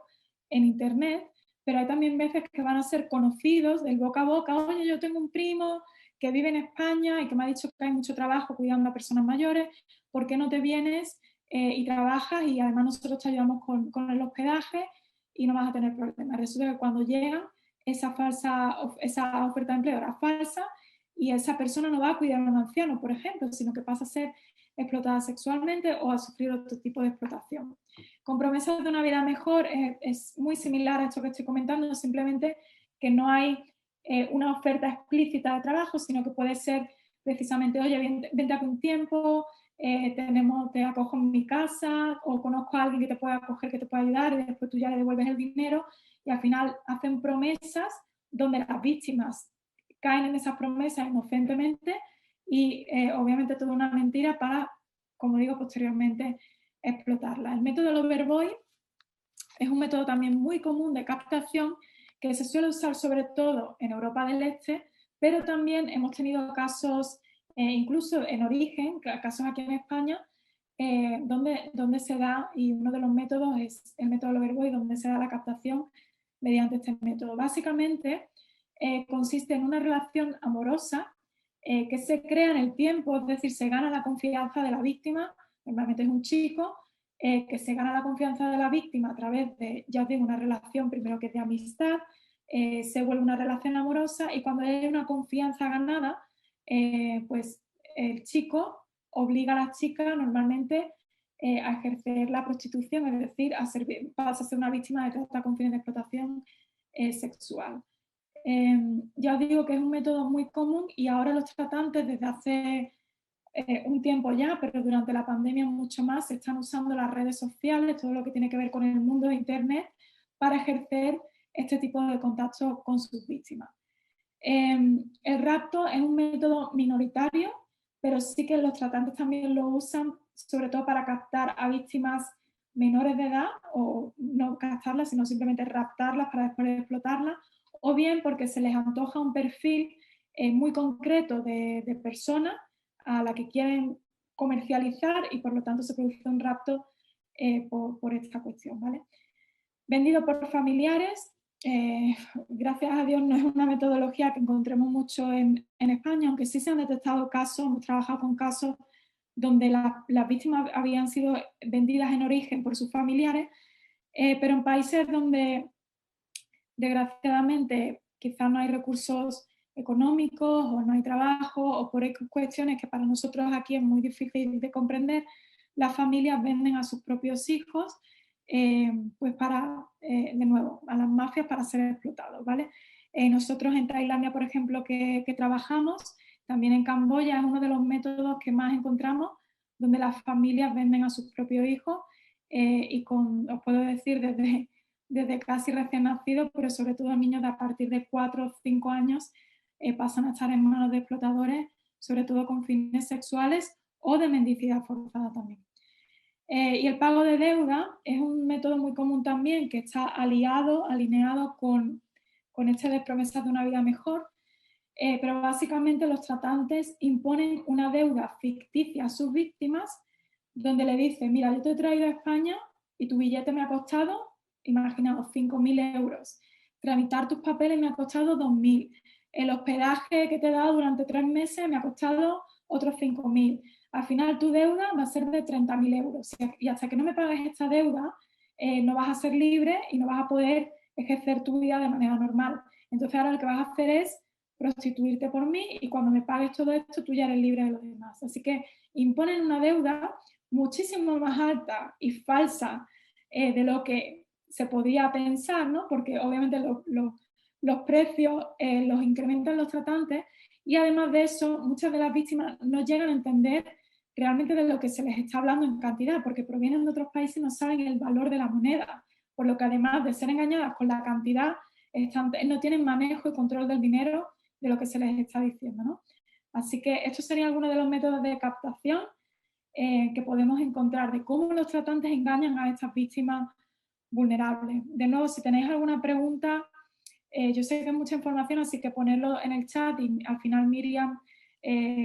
en internet, pero hay también veces que van a ser conocidos del boca a boca. Oye, yo tengo un primo que vive en España y que me ha dicho que hay mucho trabajo cuidando a personas mayores, ¿por qué no te vienes y trabajas y además nosotros te ayudamos con el hospedaje y no vas a tener problemas? Resulta que cuando llegan, esa oferta de empleo era falsa y esa persona no va a cuidar a un anciano, por ejemplo, sino que pasa a ser explotada sexualmente o a sufrir otro tipo de explotación. Con promesas de una vida mejor es muy similar a esto que estoy comentando, simplemente que no hay una oferta explícita de trabajo, sino que puede ser precisamente, oye, vente aquí un tiempo, te acojo en mi casa o conozco a alguien que te pueda acoger, que te pueda ayudar y después tú ya le devuelves el dinero y al final hacen promesas donde las víctimas caen en esas promesas inocentemente y obviamente toda una mentira para, como digo, posteriormente explotarla. El método Loverboy es un método también muy común de captación que se suele usar sobre todo en Europa del Este, pero también hemos tenido casos, incluso en origen, casos aquí en España, donde se da, y uno de los métodos es el método Loverboy, donde se da la captación mediante este método. Básicamente consiste en una relación amorosa que se crea en el tiempo, es decir, se gana la confianza de la víctima, normalmente es un chico, que se gana la confianza de la víctima a través de, ya os digo, una relación primero que es de amistad, se vuelve una relación amorosa y cuando hay una confianza ganada, pues el chico obliga a la chica normalmente a ejercer la prostitución, es decir, pasa a ser una víctima de trata con fines de explotación sexual. Ya os digo que es un método muy común y ahora los tratantes desde hace un tiempo ya, pero durante la pandemia mucho más, se están usando las redes sociales, todo lo que tiene que ver con el mundo de Internet, para ejercer este tipo de contacto con sus víctimas. El rapto es un método minoritario, pero sí que los tratantes también lo usan, sobre todo para captar a víctimas menores de edad, o no captarlas, sino simplemente raptarlas para después explotarlas, o bien porque se les antoja un perfil muy concreto de persona a la que quieren comercializar y por lo tanto se produce un rapto por esta cuestión, ¿vale? Vendido por familiares, gracias a Dios no es una metodología que encontremos mucho en España, aunque sí se han detectado casos, hemos trabajado con casos donde las víctimas habían sido vendidas en origen por sus familiares, pero en países donde desgraciadamente quizás no hay recursos económicos o no hay trabajo o por cuestiones que para nosotros aquí es muy difícil de comprender, las familias venden a sus propios hijos pues para, de nuevo, a las mafias para ser explotados, ¿vale? Nosotros en Tailandia, por ejemplo, que trabajamos, también en Camboya es uno de los métodos que más encontramos donde las familias venden a sus propios hijos y os puedo decir desde casi recién nacidos, pero sobre todo niños de a partir de 4 o 5 años pasan a estar en manos de explotadores, sobre todo con fines sexuales o de mendicidad forzada también. Y el pago de deuda es un método muy común también que está alineado con este de promesas de una vida mejor, pero básicamente los tratantes imponen una deuda ficticia a sus víctimas donde le dicen, mira, yo te he traído a España y tu billete me ha costado, imaginaos, 5.000 euros. Tramitar tus papeles me ha costado 2.000. El hospedaje que te he dado durante 3 meses me ha costado otros 5.000. Al final tu deuda va a ser de 30.000 euros. Y hasta que no me pagues esta deuda, no vas a ser libre y no vas a poder ejercer tu vida de manera normal. Entonces ahora lo que vas a hacer es prostituirte por mí y cuando me pagues todo esto tú ya eres libre de los demás. Así que imponen una deuda muchísimo más alta y falsa de lo que se podía pensar, ¿no? Porque obviamente los precios los incrementan los tratantes y además de eso muchas de las víctimas no llegan a entender realmente de lo que se les está hablando en cantidad, porque provienen de otros países y no saben el valor de la moneda, por lo que además de ser engañadas con la cantidad, no tienen manejo y control del dinero de lo que se les está diciendo, ¿no? Así que estos serían algunos de los métodos de captación que podemos encontrar de cómo los tratantes engañan a estas víctimas vulnerables. De nuevo, si tenéis alguna pregunta, yo sé que es mucha información, así que ponerlo en el chat y al final Miriam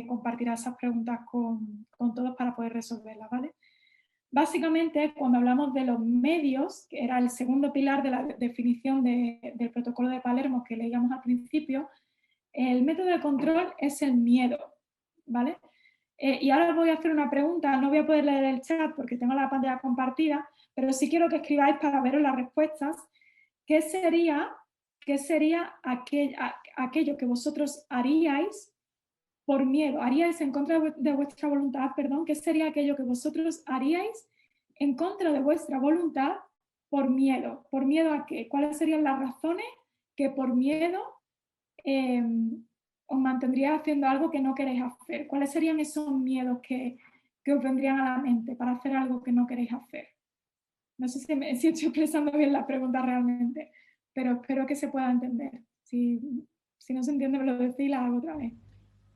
compartirá esas preguntas con todos para poder resolverlas, ¿vale? Básicamente, cuando hablamos de los medios, que era el segundo pilar de la definición del protocolo de Palermo que leíamos al principio, el método de control es el miedo, ¿vale? Y ahora os voy a hacer una pregunta, no voy a poder leer el chat porque tengo la pantalla compartida, pero sí quiero que escribáis para veros las respuestas. ¿Qué sería aquello que vosotros haríais por miedo? ¿Haríais en contra de vuestra voluntad, perdón? ¿Qué sería aquello que vosotros haríais en contra de vuestra voluntad por miedo? ¿Por miedo a qué? ¿Cuáles serían las razones que por miedo os mantendría haciendo algo que no queréis hacer? ¿Cuáles serían esos miedos que os vendrían a la mente para hacer algo que no queréis hacer? No sé si estoy expresando bien la pregunta realmente, pero espero que se pueda entender. Si no se entiende, me lo decís y la hago otra vez.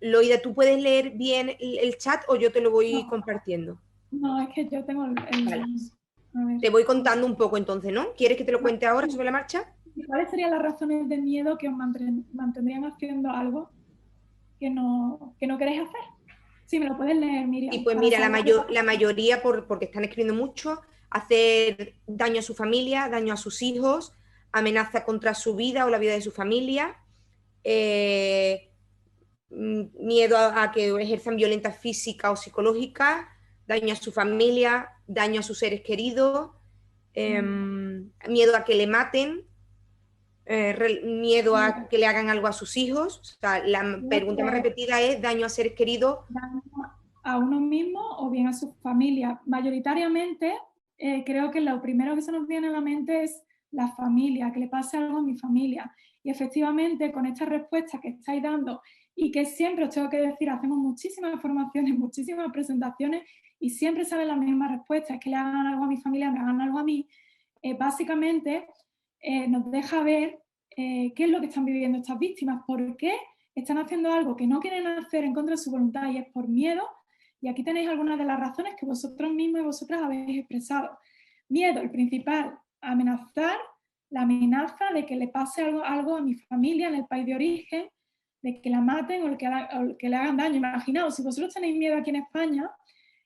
Loida, ¿tú puedes leer bien el chat o yo te lo voy compartiendo?
No, es que yo tengo
Vale. Te voy contando un poco entonces, ¿no? ¿Quieres que te lo cuente ahora sobre la marcha?
¿Cuáles serían las razones de miedo que os mantendrían haciendo algo que no queréis hacer? Sí, me lo puedes leer, Miriam.
Y pues mira, la mayoría, porque están escribiendo mucho, hacer daño a su familia, daño a sus hijos, amenaza contra su vida o la vida de su familia, miedo a que ejerzan violencia física o psicológica, daño a su familia, daño a sus seres queridos, miedo a que le maten, miedo a que le hagan algo a sus hijos. O sea, la pregunta más repetida es daño a seres queridos
a uno mismo o bien a su familia. Mayoritariamente, creo que lo primero que se nos viene a la mente es la familia, que le pase algo a mi familia. Y efectivamente, con esta respuesta que estáis dando, y que siempre os tengo que decir, hacemos muchísimas formaciones, muchísimas presentaciones, y siempre sale la misma respuesta, es que le hagan algo a mi familia, me hagan algo a mí. Básicamente, nos deja ver qué es lo que están viviendo estas víctimas, por qué están haciendo algo que no quieren hacer en contra de su voluntad y es por miedo. Y aquí tenéis algunas de las razones que vosotros mismos y vosotras habéis expresado. Miedo, el principal, amenazar, la amenaza de que le pase algo a mi familia en el país de origen, de que la maten o que le hagan daño. Imaginaos, si vosotros tenéis miedo aquí en España,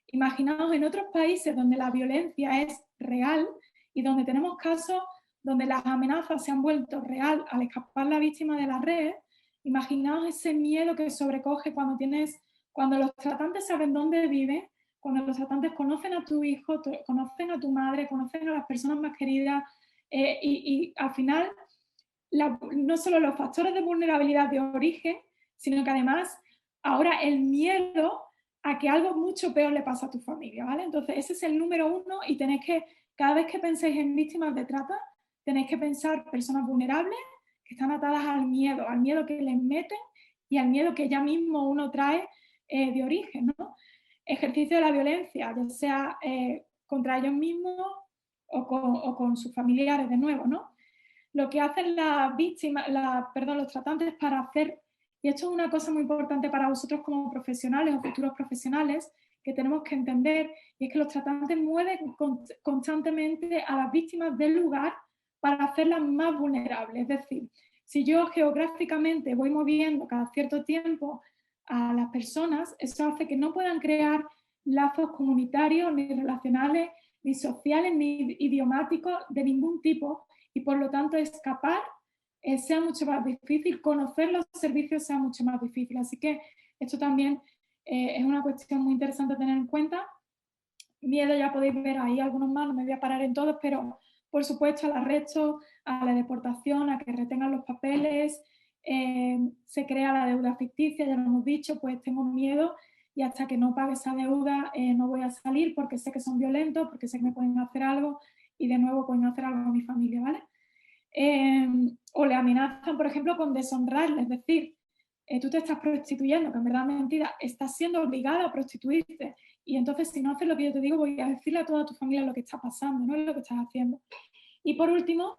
imaginaos en otros países donde la violencia es real y donde tenemos casos donde las amenazas se han vuelto real al escapar la víctima de las redes. Imaginaos ese miedo que sobrecoge cuando los tratantes saben dónde vive, cuando los tratantes conocen a tu hijo, conocen a tu madre, conocen a las personas más queridas, y al final no solo los factores de vulnerabilidad de origen, sino que además ahora el miedo a que algo mucho peor le pasa a tu familia, ¿vale? Entonces ese es el número uno y tenéis que, cada vez que penséis en víctimas de trata, tenéis que pensar personas vulnerables que están atadas al miedo que les meten y al miedo que ya mismo uno trae de origen, ¿no? Ejercicio de la violencia, ya sea contra ellos mismos o con sus familiares de nuevo, ¿no? Lo que hacen las víctimas, los tratantes para hacer, y esto es una cosa muy importante para vosotros como profesionales o futuros profesionales, que tenemos que entender, y es que los tratantes mueven constantemente a las víctimas del lugar para hacerlas más vulnerables. Es decir, si yo geográficamente voy moviendo cada cierto tiempo a las personas, eso hace que no puedan crear lazos comunitarios, ni relacionales, ni sociales, ni idiomáticos de ningún tipo, y por lo tanto escapar sea mucho más difícil, conocer los servicios sea mucho más difícil. Así que esto también es una cuestión muy interesante a tener en cuenta. Miedo, ya podéis ver ahí algunos más, no me voy a parar en todos, pero por supuesto al arresto, a la deportación, a que retengan los papeles, se crea la deuda ficticia, ya lo hemos dicho, pues tengo miedo y hasta que no pague esa deuda no voy a salir porque sé que son violentos, porque sé que me pueden hacer algo y de nuevo pueden hacer algo a mi familia, ¿vale? O le amenazan, por ejemplo, con deshonrarle, es decir, tú te estás prostituyendo, que en verdad es mentira, estás siendo obligada a prostituirte y entonces si no haces lo que yo te digo voy a decirle a toda tu familia lo que está pasando, no es lo que estás haciendo. Y por último,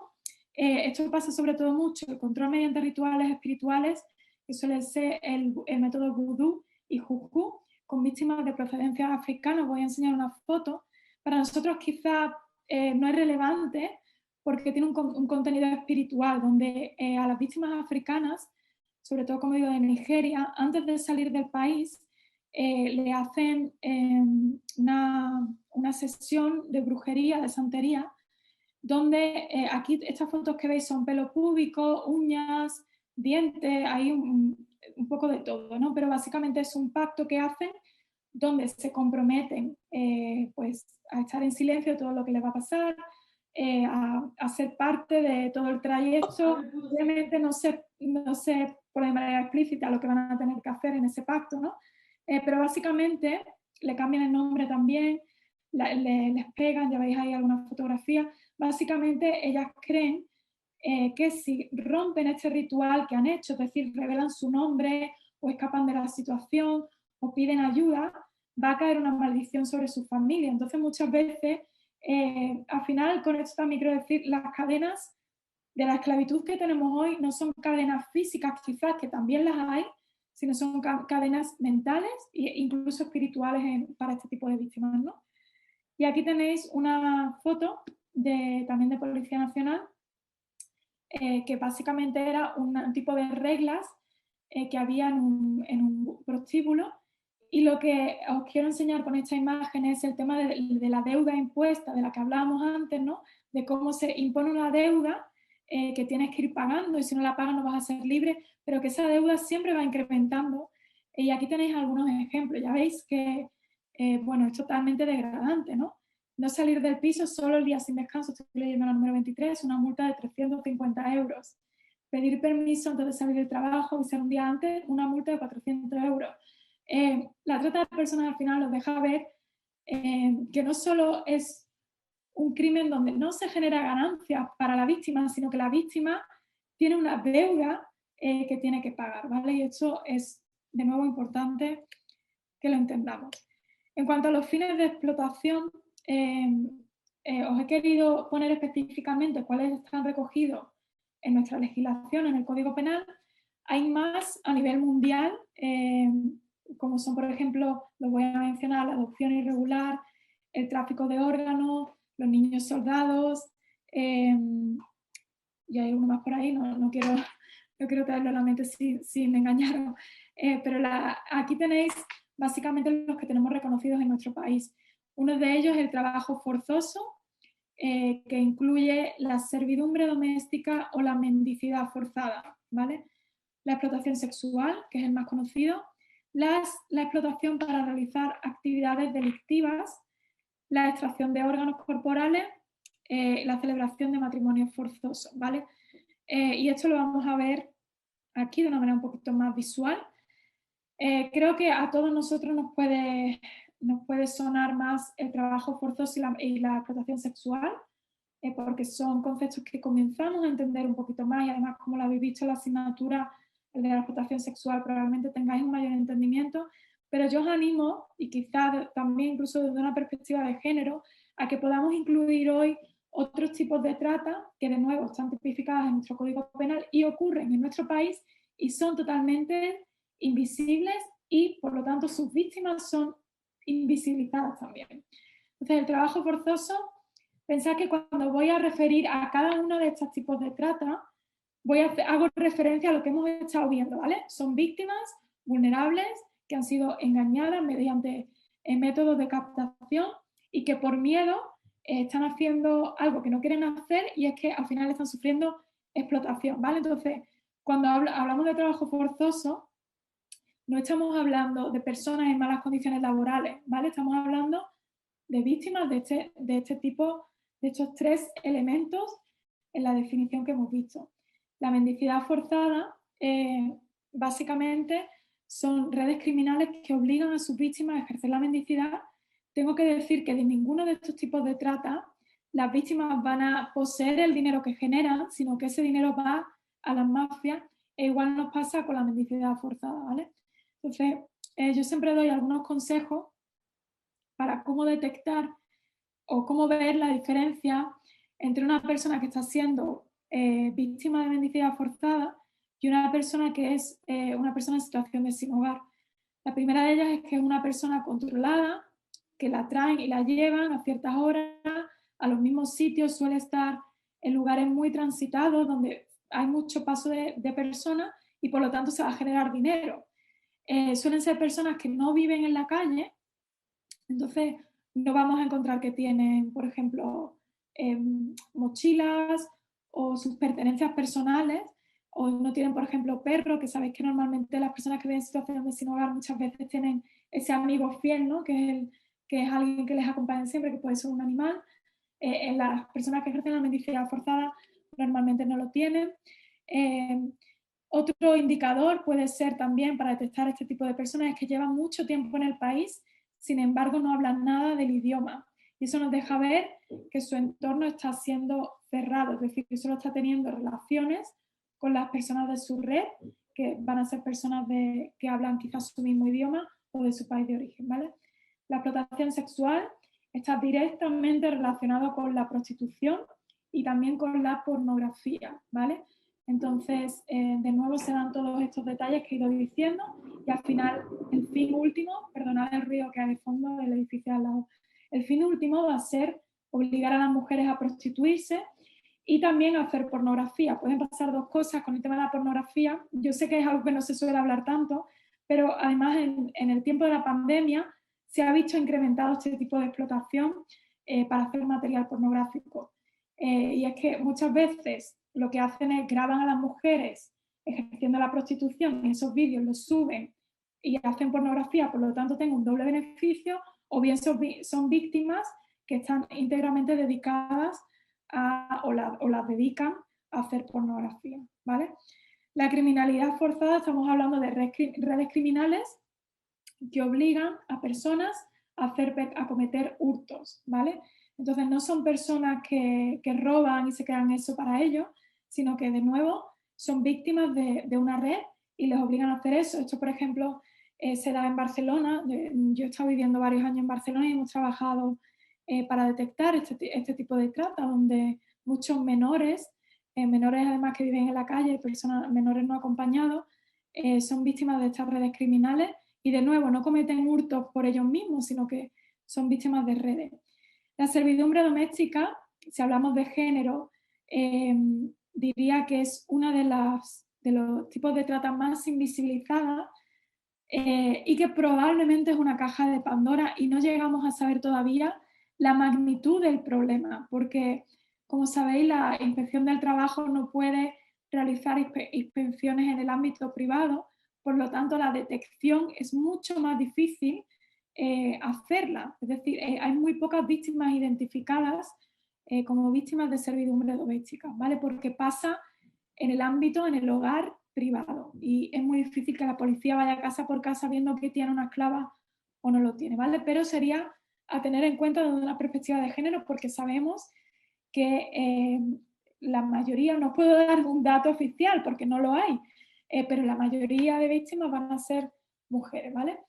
esto pasa sobre todo mucho, el control mediante rituales espirituales, que suele ser el método vudú y juju, con víctimas de procedencia africana. Os voy a enseñar una foto. Para nosotros quizá no es relevante porque tiene un contenido espiritual donde a las víctimas africanas, sobre todo como digo de Nigeria, antes de salir del país le hacen una sesión de brujería, de santería, donde aquí estas fotos que veis son pelo púbico, uñas, dientes, hay un poco de todo, ¿no? Pero básicamente es un pacto que hacen donde se comprometen pues, a estar en silencio de todo lo que les va a pasar, a ser parte de todo el trayecto. Obviamente no sé por de manera explícita lo que van a tener que hacer en ese pacto, ¿no? Pero básicamente le cambian el nombre también, les pegan, ya veis ahí alguna fotografía. Básicamente ellas creen que si rompen este ritual que han hecho, es decir, revelan su nombre o escapan de la situación o piden ayuda, va a caer una maldición sobre su familia. Entonces muchas veces, al final, con esto también quiero decir, las cadenas de la esclavitud que tenemos hoy no son cadenas físicas quizás, que también las hay, sino son cadenas mentales e incluso espirituales para este tipo de víctimas, ¿no? Y aquí tenéis una foto también de Policía Nacional, que básicamente era un tipo de reglas que había en un prostíbulo. Y lo que os quiero enseñar con esta imagen es el tema de la deuda impuesta, de la que hablábamos antes, ¿no? De cómo se impone una deuda que tienes que ir pagando y si no la pagas no vas a ser libre, pero que esa deuda siempre va incrementando. Y aquí tenéis algunos ejemplos. Ya veis que, bueno, es totalmente degradante, ¿no? No salir del piso solo el día sin descanso, estoy leyendo la número 23, una multa de 350 euros. Pedir permiso antes de salir del trabajo, avisar un día antes, una multa de 400 euros. La trata de personas al final nos deja ver que no solo es un crimen donde no se genera ganancias para la víctima, sino que la víctima tiene una deuda que tiene que pagar, ¿vale? Y esto es, de nuevo, importante que lo entendamos. En cuanto a los fines de explotación, os he querido poner específicamente cuáles están recogidos en nuestra legislación, en el Código Penal. Hay más a nivel mundial, como son, por ejemplo, los voy a mencionar, la adopción irregular, el tráfico de órganos, los niños soldados, y hay uno más por ahí, no quiero traerlo a la mente sin engañaros, pero aquí tenéis básicamente los que tenemos reconocidos en nuestro país. Uno de ellos es el trabajo forzoso, que incluye la servidumbre doméstica o la mendicidad forzada, ¿vale? La explotación sexual, que es el más conocido, la explotación para realizar actividades delictivas, la extracción de órganos corporales, la celebración de matrimonios forzosos, ¿vale? Y esto lo vamos a ver aquí de una manera un poquito más visual. Creo que a todos nosotros nos puede sonar más el trabajo forzoso y la explotación sexual, porque son conceptos que comenzamos a entender un poquito más, y además, como lo habéis visto en la asignatura, el de la explotación sexual, probablemente tengáis un mayor entendimiento, pero yo os animo, y quizás también incluso desde una perspectiva de género, a que podamos incluir hoy otros tipos de trata que, de nuevo, están tipificadas en nuestro Código Penal y ocurren en nuestro país y son totalmente invisibles, y por lo tanto sus víctimas son invisibilizadas también. Entonces, el trabajo forzoso, pensad que cuando voy a referir a cada uno de estos tipos de trata, hago referencia a lo que hemos estado viendo, ¿vale? Son víctimas vulnerables que han sido engañadas mediante métodos de captación y que por miedo están haciendo algo que no quieren hacer, y es que al final están sufriendo explotación, ¿vale? Entonces, cuando hablamos de trabajo forzoso, no estamos hablando de personas en malas condiciones laborales, ¿vale? Estamos hablando de víctimas de este tipo, de estos tres elementos en la definición que hemos visto. La mendicidad forzada, básicamente, son redes criminales que obligan a sus víctimas a ejercer la mendicidad. Tengo que decir que de ninguno de estos tipos de trata las víctimas van a poseer el dinero que generan, sino que ese dinero va a las mafias, e igual nos pasa con la mendicidad forzada, ¿vale? Entonces, yo siempre doy algunos consejos para cómo detectar o cómo ver la diferencia entre una persona que está siendo víctima de mendicidad forzada y una persona que es una persona en situación de sin hogar. La primera de ellas es que es una persona controlada, que la traen y la llevan a ciertas horas, a los mismos sitios, suele estar en lugares muy transitados donde hay mucho paso de personas, y por lo tanto se va a generar dinero. Suelen ser personas que no viven en la calle, entonces no vamos a encontrar que tienen, por ejemplo, mochilas o sus pertenencias personales, o no tienen, por ejemplo, perros, que sabéis que normalmente las personas que viven en situaciones de sin hogar muchas veces tienen ese amigo fiel, ¿no? que es alguien que les acompaña siempre, que puede ser un animal. En las personas que ejercen la mendicidad forzada normalmente no lo tienen. Otro indicador puede ser también para detectar este tipo de personas es que llevan mucho tiempo en el país, sin embargo no hablan nada del idioma, y eso nos deja ver que su entorno está siendo cerrado, es decir, que solo está teniendo relaciones con las personas de su red, que van a ser personas que hablan quizás su mismo idioma o de su país de origen, ¿vale? La explotación sexual está directamente relacionado con la prostitución y también con la pornografía, ¿vale? Entonces, de nuevo se dan todos estos detalles que he ido diciendo, y al final, el fin último, perdonad el ruido que hay de fondo del edificio al lado, el fin último va a ser obligar a las mujeres a prostituirse y también a hacer pornografía. Pueden pasar dos cosas con el tema de la pornografía. Yo sé que es algo que no se suele hablar tanto, pero además en el tiempo de la pandemia se ha visto incrementado este tipo de explotación para hacer material pornográfico. Y es que muchas veces lo que hacen es graban a las mujeres ejerciendo la prostitución, y esos vídeos los suben y hacen pornografía, por lo tanto tengo un doble beneficio, o bien son víctimas que están íntegramente dedicadas o las dedican a hacer pornografía, ¿vale? La criminalidad forzada, estamos hablando de redes criminales que obligan a personas a cometer hurtos, ¿vale? Entonces no son personas que roban y se quedan eso para ellos, sino que de nuevo son víctimas de una red y les obligan a hacer eso. Esto, por ejemplo, se da en Barcelona. Yo he estado viviendo varios años en Barcelona y hemos trabajado para detectar este tipo de trata, donde muchos menores además que viven en la calle, personas menores no acompañados, son víctimas de estas redes criminales y de nuevo no cometen hurtos por ellos mismos, sino que son víctimas de redes. La servidumbre doméstica, si hablamos de género, diría que es una de los tipos de trata más invisibilizadas y que probablemente es una caja de Pandora y no llegamos a saber todavía la magnitud del problema, porque como sabéis la Inspección del Trabajo no puede realizar inspecciones en el ámbito privado, por lo tanto la detección es mucho más difícil hacerla, es decir, hay muy pocas víctimas identificadas como víctimas de servidumbre doméstica, ¿vale? Porque pasa en el ámbito, en el hogar privado y es muy difícil que la policía vaya casa por casa viendo que tiene una esclava o no lo tiene, ¿vale? Pero sería a tener en cuenta desde una perspectiva de género porque sabemos que la mayoría, no puedo dar un dato oficial porque no lo hay, pero la mayoría de víctimas van a ser mujeres, ¿vale?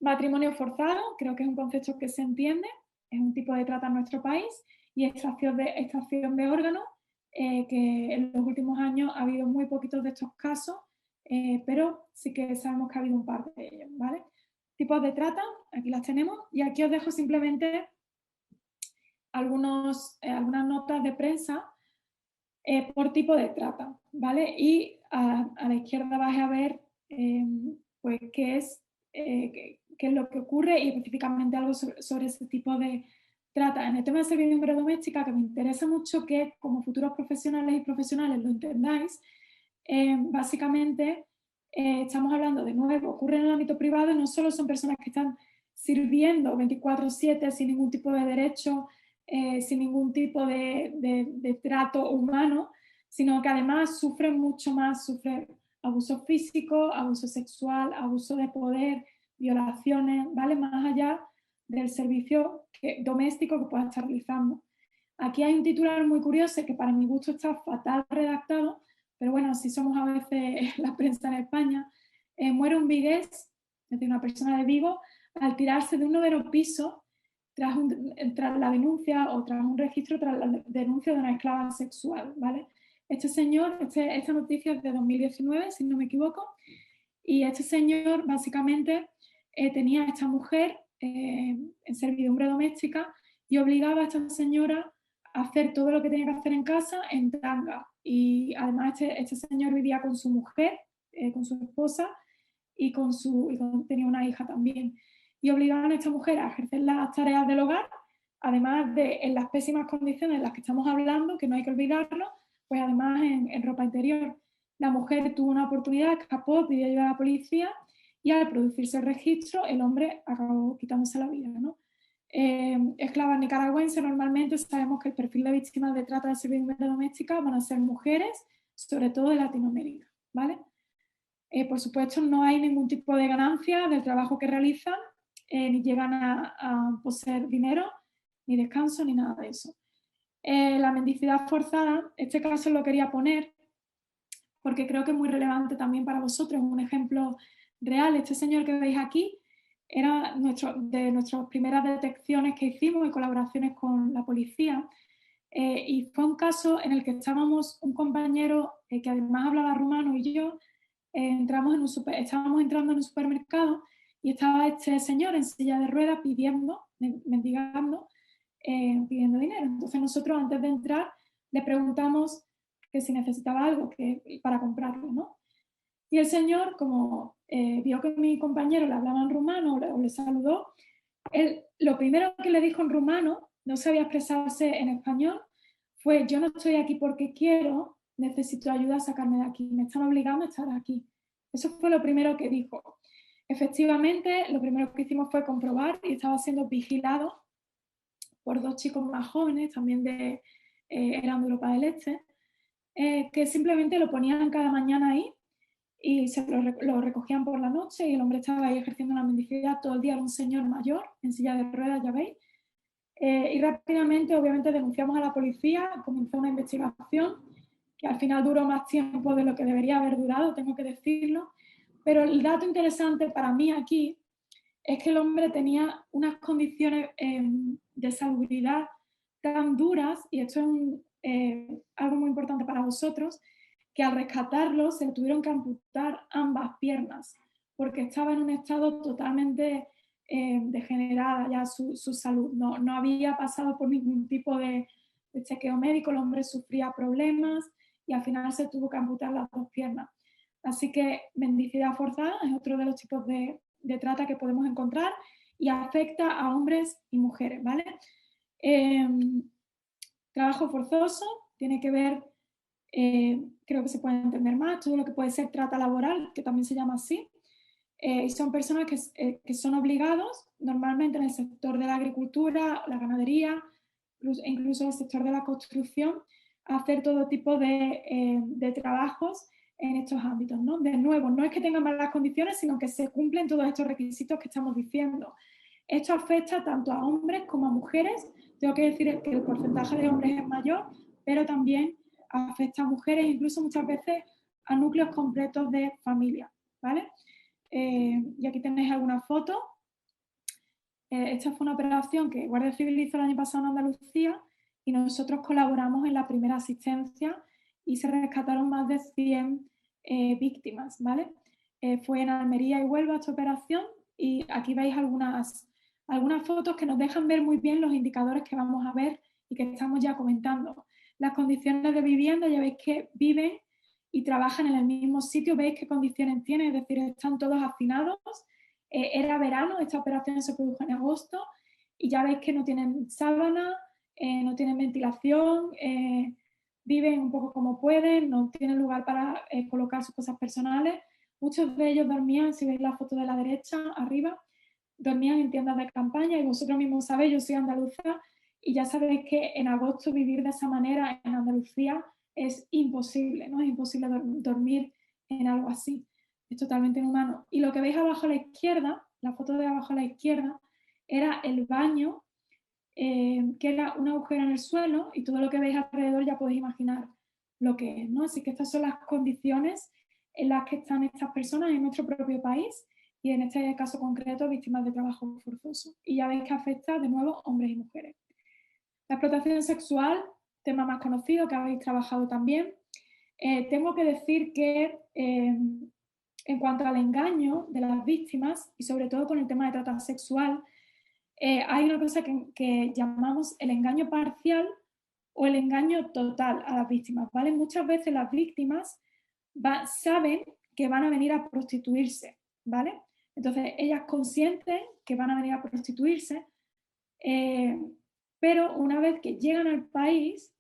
Matrimonio forzado, creo que es un concepto que se entiende, es un tipo de trata en nuestro país, y extracción de órganos, que en los últimos años ha habido muy poquitos de estos casos, pero sí que sabemos que ha habido un par de ellos, ¿vale? Tipos de trata, aquí las tenemos, y aquí os dejo simplemente algunas notas de prensa por tipo de trata, ¿vale? Y a la izquierda vais a ver pues qué es lo que ocurre y específicamente algo sobre ese tipo de trata. En el tema de servidumbre doméstica, que me interesa mucho que como futuros profesionales y profesionales lo entendáis, básicamente estamos hablando de nuevo, ocurre en el ámbito privado y no solo son personas que están sirviendo 24/7 sin ningún tipo de derecho, sin ningún tipo de trato humano, sino que además sufren mucho más, sufren abuso físico, abuso sexual, abuso de poder, violaciones, ¿vale? Más allá del servicio doméstico que pueda estar realizando. Aquí hay un titular muy curioso que para mi gusto está fatal redactado, pero bueno, así somos a veces la prensa en España. Muere un vigués, es decir, una persona de Vigo, al tirarse de un noveno piso tras la denuncia o tras un registro tras la denuncia de una esclava sexual, ¿vale? Este señor, esta noticia es de 2019, si no me equivoco, y este señor básicamente tenía a esta mujer en servidumbre doméstica y obligaba a esta señora a hacer todo lo que tenía que hacer en casa en tanga. Y además este señor vivía con su mujer, con su esposa, y tenía una hija también. Y obligaban a esta mujer a ejercer las tareas del hogar, además de en las pésimas condiciones en las que estamos hablando, que no hay que olvidarlo, pues además en ropa interior. La mujer tuvo una oportunidad, escapó, pidió ayuda a la policía y al producirse el registro el hombre acabó quitándose la vida, ¿no? Esclavas nicaragüenses, normalmente sabemos que el perfil de víctimas de trata de servidumbre doméstica van a ser mujeres, sobre todo de Latinoamérica, ¿vale? Por supuesto, no hay ningún tipo de ganancia del trabajo que realizan, ni llegan a poseer dinero, ni descanso, ni nada de eso. La mendicidad forzada, este caso lo quería poner porque creo que es muy relevante también para vosotros, un ejemplo real. Este señor que veis aquí era de nuestras primeras detecciones que hicimos y colaboraciones con la policía, y fue un caso en el que estábamos un compañero que además hablaba rumano y yo, estábamos entrando en un supermercado y estaba este señor en silla de ruedas mendigando, pidiendo dinero. Entonces nosotros antes de entrar le preguntamos que si necesitaba algo para comprarlo, ¿no? Y el señor, como vio que mi compañero le hablaba en rumano o le saludó, él lo primero que le dijo en rumano, no sabía expresarse en español, fue: yo no estoy aquí porque quiero, necesito ayuda a sacarme de aquí, me están obligando a estar aquí. Eso fue lo primero que dijo. Efectivamente, lo primero que hicimos fue comprobar y estaba siendo vigilado por dos chicos más jóvenes, también eran de Europa del Este, que simplemente lo ponían cada mañana ahí y lo recogían por la noche y el hombre estaba ahí ejerciendo una mendicidad todo el día, era un señor mayor en silla de ruedas, ya veis. Y rápidamente, obviamente, denunciamos a la policía, comenzó una investigación que al final duró más tiempo de lo que debería haber durado, tengo que decirlo. Pero el dato interesante para mí aquí es que el hombre tenía unas condiciones de salubridad tan duras, y esto es algo muy importante para vosotros, que al rescatarlo se le tuvieron que amputar ambas piernas, porque estaba en un estado totalmente degenerada ya su salud. No había pasado por ningún tipo de chequeo médico, el hombre sufría problemas y al final se tuvo que amputar las dos piernas. Así que mendicidad forzada es otro de los tipos de trata que podemos encontrar y afecta a hombres y mujeres, ¿vale? Trabajo forzoso tiene que ver, creo que se puede entender más, todo lo que puede ser trata laboral, que también se llama así, y son personas que son obligados, normalmente en el sector de la agricultura, la ganadería, incluso en el sector de la construcción, a hacer todo tipo de trabajos en estos ámbitos, ¿no? De nuevo, no es que tengan malas condiciones, sino que se cumplen todos estos requisitos que estamos diciendo. Esto afecta tanto a hombres como a mujeres. Tengo que decir que el porcentaje de hombres es mayor, pero también afecta a mujeres, incluso muchas veces a núcleos completos de familia, ¿vale? Y aquí tenéis alguna foto. Esta fue una operación que Guardia Civil hizo el año pasado en Andalucía y nosotros colaboramos en la primera asistencia y se rescataron más de 100 víctimas, ¿vale? Fue en Almería y Huelva esta operación y aquí veis algunas fotos que nos dejan ver muy bien los indicadores que vamos a ver y que estamos ya comentando. Las condiciones de vivienda, ya veis que viven y trabajan en el mismo sitio, veis qué condiciones tienen, es decir, están todos hacinados. Era verano, esta operación se produjo en agosto y ya veis que no tienen sábana, no tienen ventilación, viven un poco como pueden, no tienen lugar para colocar sus cosas personales. Muchos de ellos dormían, si veis la foto de la derecha arriba, dormían en tiendas de campaña y vosotros mismos sabéis, yo soy andaluza y ya sabéis que en agosto vivir de esa manera en Andalucía es imposible, ¿no? Es imposible dormir en algo así. Es totalmente inhumano. Y lo que veis abajo a la izquierda, la foto de abajo a la izquierda, era el baño, que era un agujero en el suelo y todo lo que veis alrededor ya podéis imaginar lo que es, ¿no? Así que estas son las condiciones en las que están estas personas en nuestro propio país y en este caso concreto víctimas de trabajo forzoso. Y ya veis que afecta de nuevo hombres y mujeres. La explotación sexual, tema más conocido que habéis trabajado también. Tengo que decir que en cuanto al engaño de las víctimas y sobre todo con el tema de trata sexual, hay una cosa que llamamos el engaño parcial o el engaño total a las víctimas, ¿vale? Muchas veces las víctimas saben que van a venir a prostituirse, ¿vale? Entonces ellas consienten que van a venir a prostituirse, pero una vez que llegan al país,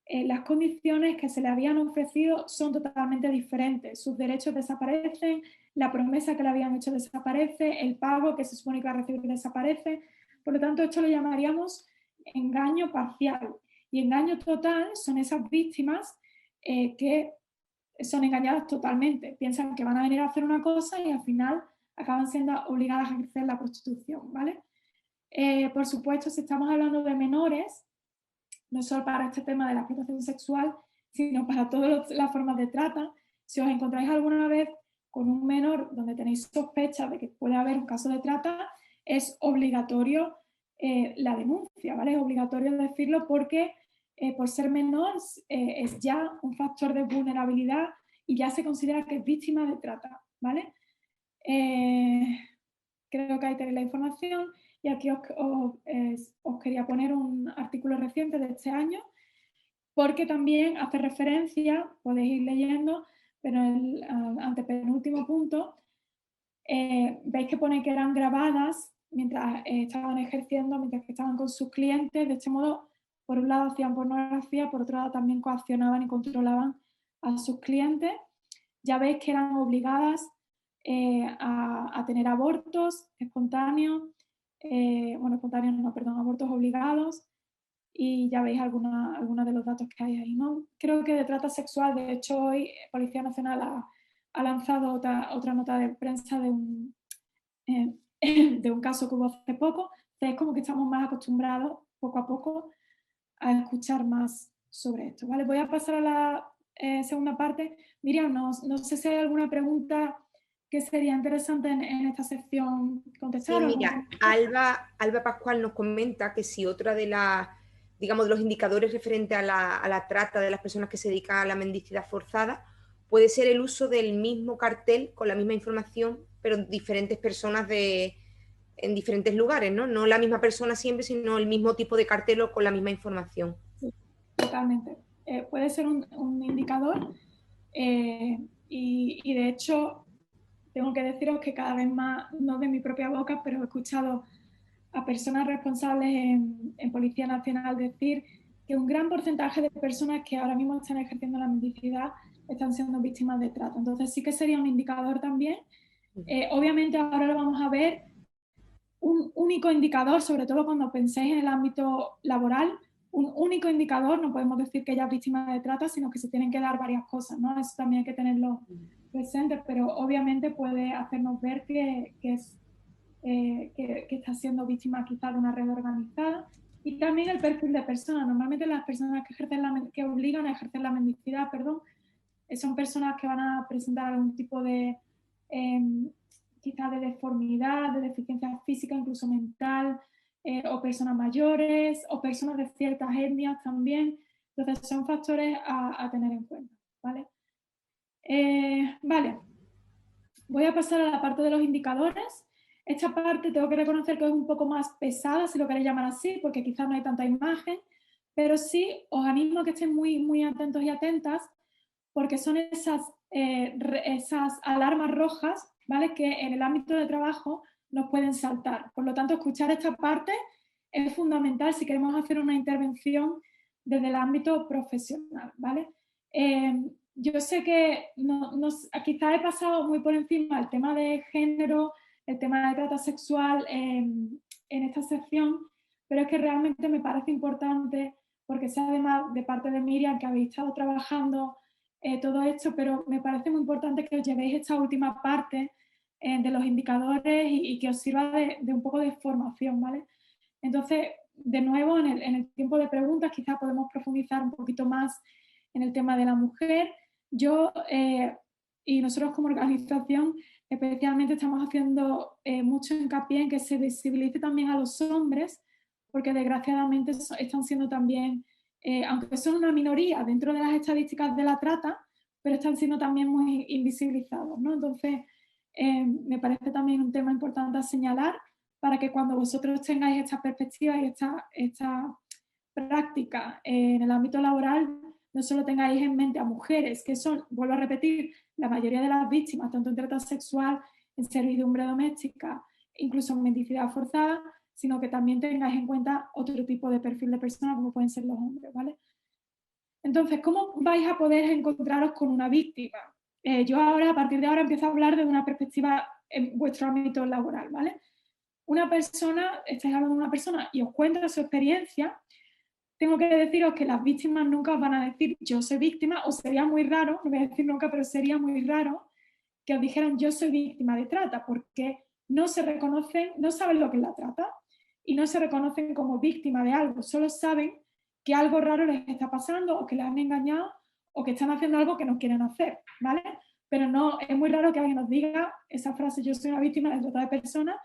las condiciones que se le habían ofrecido son totalmente diferentes. Sus derechos desaparecen, la promesa que le habían hecho desaparece, el pago que se supone que va a recibir desaparece. Por lo tanto, esto lo llamaríamos engaño parcial. Y engaño total son esas víctimas que son engañadas totalmente. Piensan que van a venir a hacer una cosa y al final acaban siendo obligadas a ejercer la prostitución, ¿vale? Por supuesto, si estamos hablando de menores, no solo para este tema de la explotación sexual, sino para todas las formas de trata. Si os encontráis alguna vez con un menor donde tenéis sospecha de que puede haber un caso de trata, es obligatorio la denuncia, ¿vale? Es obligatorio decirlo porque por ser menor es ya un factor de vulnerabilidad y ya se considera que es víctima de trata, ¿vale? Creo que ahí tenéis la información. Y aquí os quería poner un artículo reciente de este año, porque también hace referencia, podéis ir leyendo, pero en el antepenúltimo punto, veis que pone que eran grabadas mientras estaban ejerciendo, mientras que estaban con sus clientes. De este modo, por un lado hacían pornografía, por otro lado también coaccionaban y controlaban a sus clientes. Ya veis que eran obligadas a tener abortos espontáneos, espontáneos no, perdón, abortos obligados, y ya veis algunos de los datos que hay ahí, ¿no? Creo que de trata sexual, de hecho hoy Policía Nacional ha lanzado otra nota de prensa de un caso que hubo hace poco. Entonces es como que estamos más acostumbrados poco a poco a escuchar más sobre esto, ¿vale? Voy a pasar a la segunda parte. Miriam, no sé si hay alguna pregunta que sería interesante en esta sección contestar.
Sí, mira, Alba Pascual nos comenta que si otra de digamos, de los indicadores referentes a la trata de las personas que se dedican a la mendicidad forzada puede ser el uso del mismo cartel con la misma información, pero diferentes personas en diferentes lugares, ¿no? No la misma persona siempre, sino el mismo tipo de cartel o con la misma información.
Sí, totalmente. Puede ser un indicador y de hecho tengo que deciros que cada vez más, no de mi propia boca, pero he escuchado a personas responsables en Policía Nacional decir que un gran porcentaje de personas que ahora mismo están ejerciendo la mendicidad están siendo víctimas de trata. Entonces sí que sería un indicador también. Obviamente ahora lo vamos a ver. Un único indicador, sobre todo cuando penséis en el ámbito laboral, un único indicador, no podemos decir que ella es víctima de trata, sino que se tienen que dar varias cosas, ¿no? Eso también hay que tenerlo presente, pero obviamente puede hacernos ver que está siendo víctima quizá de una red organizada. Y también el perfil de persona. Normalmente las personas que obligan a ejercer la mendicidad, son personas que van a presentar algún tipo de quizás de deformidad, de deficiencia física, incluso mental, o personas mayores, o personas de ciertas etnias también. Entonces son factores a tener en cuenta, ¿vale? Vale, voy a pasar a la parte de los indicadores. Esta parte tengo que reconocer que es un poco más pesada, si lo queréis llamar así, porque quizás no hay tanta imagen, pero sí os animo a que estén muy, muy atentos y atentas, porque son esas alarmas rojas, ¿vale?, que en el ámbito de trabajo nos pueden saltar. Por lo tanto, escuchar esta parte es fundamental si queremos hacer una intervención desde el ámbito profesional, ¿vale? Yo sé que quizás he pasado muy por encima el tema de género, el tema de trata sexual en esta sección, pero es que realmente me parece importante, porque sé además de parte de Miriam que habéis estado trabajando todo esto, pero me parece muy importante que os llevéis esta última parte de los indicadores y que os sirva de un poco de formación, ¿vale? Entonces, de nuevo, en el tiempo de preguntas quizás podemos profundizar un poquito más en el tema de la mujer. Yo y nosotros como organización especialmente estamos haciendo mucho hincapié en que se visibilice también a los hombres, porque desgraciadamente están siendo también, aunque son una minoría dentro de las estadísticas de la trata, pero están siendo también muy invisibilizados, ¿no? Entonces, me parece también un tema importante a señalar para que cuando vosotros tengáis esta perspectiva y esta práctica en el ámbito laboral, no solo tengáis en mente a mujeres, que son, vuelvo a repetir, la mayoría de las víctimas, tanto en trata sexual, en servidumbre doméstica, incluso en mendicidad forzada, sino que también tengáis en cuenta otro tipo de perfil de personas como pueden ser los hombres, ¿vale? Entonces, ¿cómo vais a poder encontraros con una víctima? Yo ahora, a partir de ahora, empiezo a hablar de una perspectiva en vuestro ámbito laboral, ¿vale? Una persona, estáis hablando de una persona y os cuenta su experiencia. Tengo que deciros que las víctimas nunca os van a decir yo soy víctima, o sería muy raro, no voy a decir nunca, pero sería muy raro que os dijeran yo soy víctima de trata, porque no se reconocen, no saben lo que es la trata y no se reconocen como víctima de algo, solo saben que algo raro les está pasando o que les han engañado o que están haciendo algo que no quieren hacer, ¿vale? Pero no, es muy raro que alguien nos diga esa frase yo soy una víctima de trata de personas.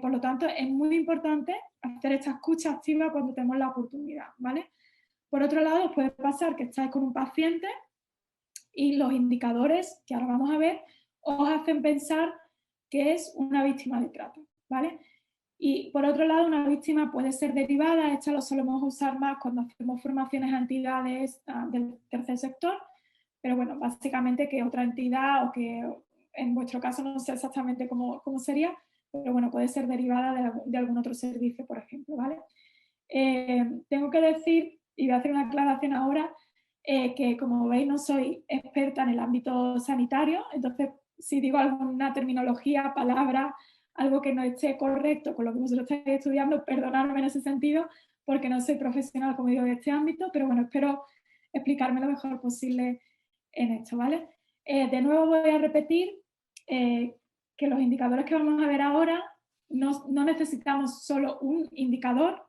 Por lo tanto, es muy importante hacer esta escucha activa cuando tenemos la oportunidad, ¿vale? Por otro lado, os puede pasar que estáis con un paciente y los indicadores, que ahora vamos a ver, os hacen pensar que es una víctima de trata, ¿vale? Y por otro lado, una víctima puede ser derivada, esta lo solemos usar más cuando hacemos formaciones a entidades del tercer sector, pero bueno, básicamente que otra entidad o que en vuestro caso no sé exactamente cómo sería, pero bueno, puede ser derivada de algún otro servicio, por ejemplo, ¿vale? Tengo que decir, y voy a hacer una aclaración ahora, que como veis no soy experta en el ámbito sanitario, entonces si digo alguna terminología, palabra, algo que no esté correcto con lo que vosotros estáis estudiando, perdonadme en ese sentido, porque no soy profesional, como digo, de este ámbito, pero bueno, espero explicarme lo mejor posible en esto, ¿vale? De nuevo voy a repetir que los indicadores que vamos a ver ahora no necesitamos solo un indicador,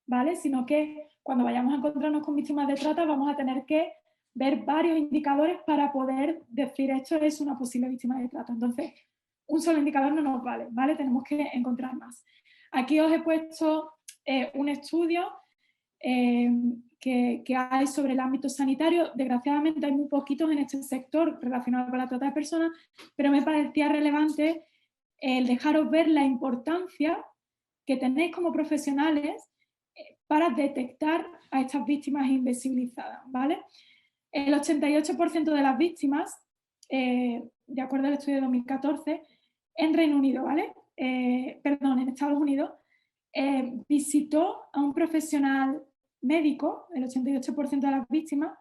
¿vale? Sino que cuando vayamos a encontrarnos con víctimas de trata vamos a tener que ver varios indicadores para poder decir esto es una posible víctima de trata. Entonces, un solo indicador no nos vale, ¿vale? Tenemos que encontrar más. Aquí os he puesto un estudio que hay sobre el ámbito sanitario. Desgraciadamente hay muy poquitos en este sector relacionados con la trata de personas, pero me parecía relevante el dejaros ver la importancia que tenéis como profesionales para detectar a estas víctimas invisibilizadas, ¿vale? El 88% de las víctimas, de acuerdo al estudio de 2014, en Reino Unido, ¿vale? Perdón, en Estados Unidos, visitó a un profesional médico, el 88% de las víctimas,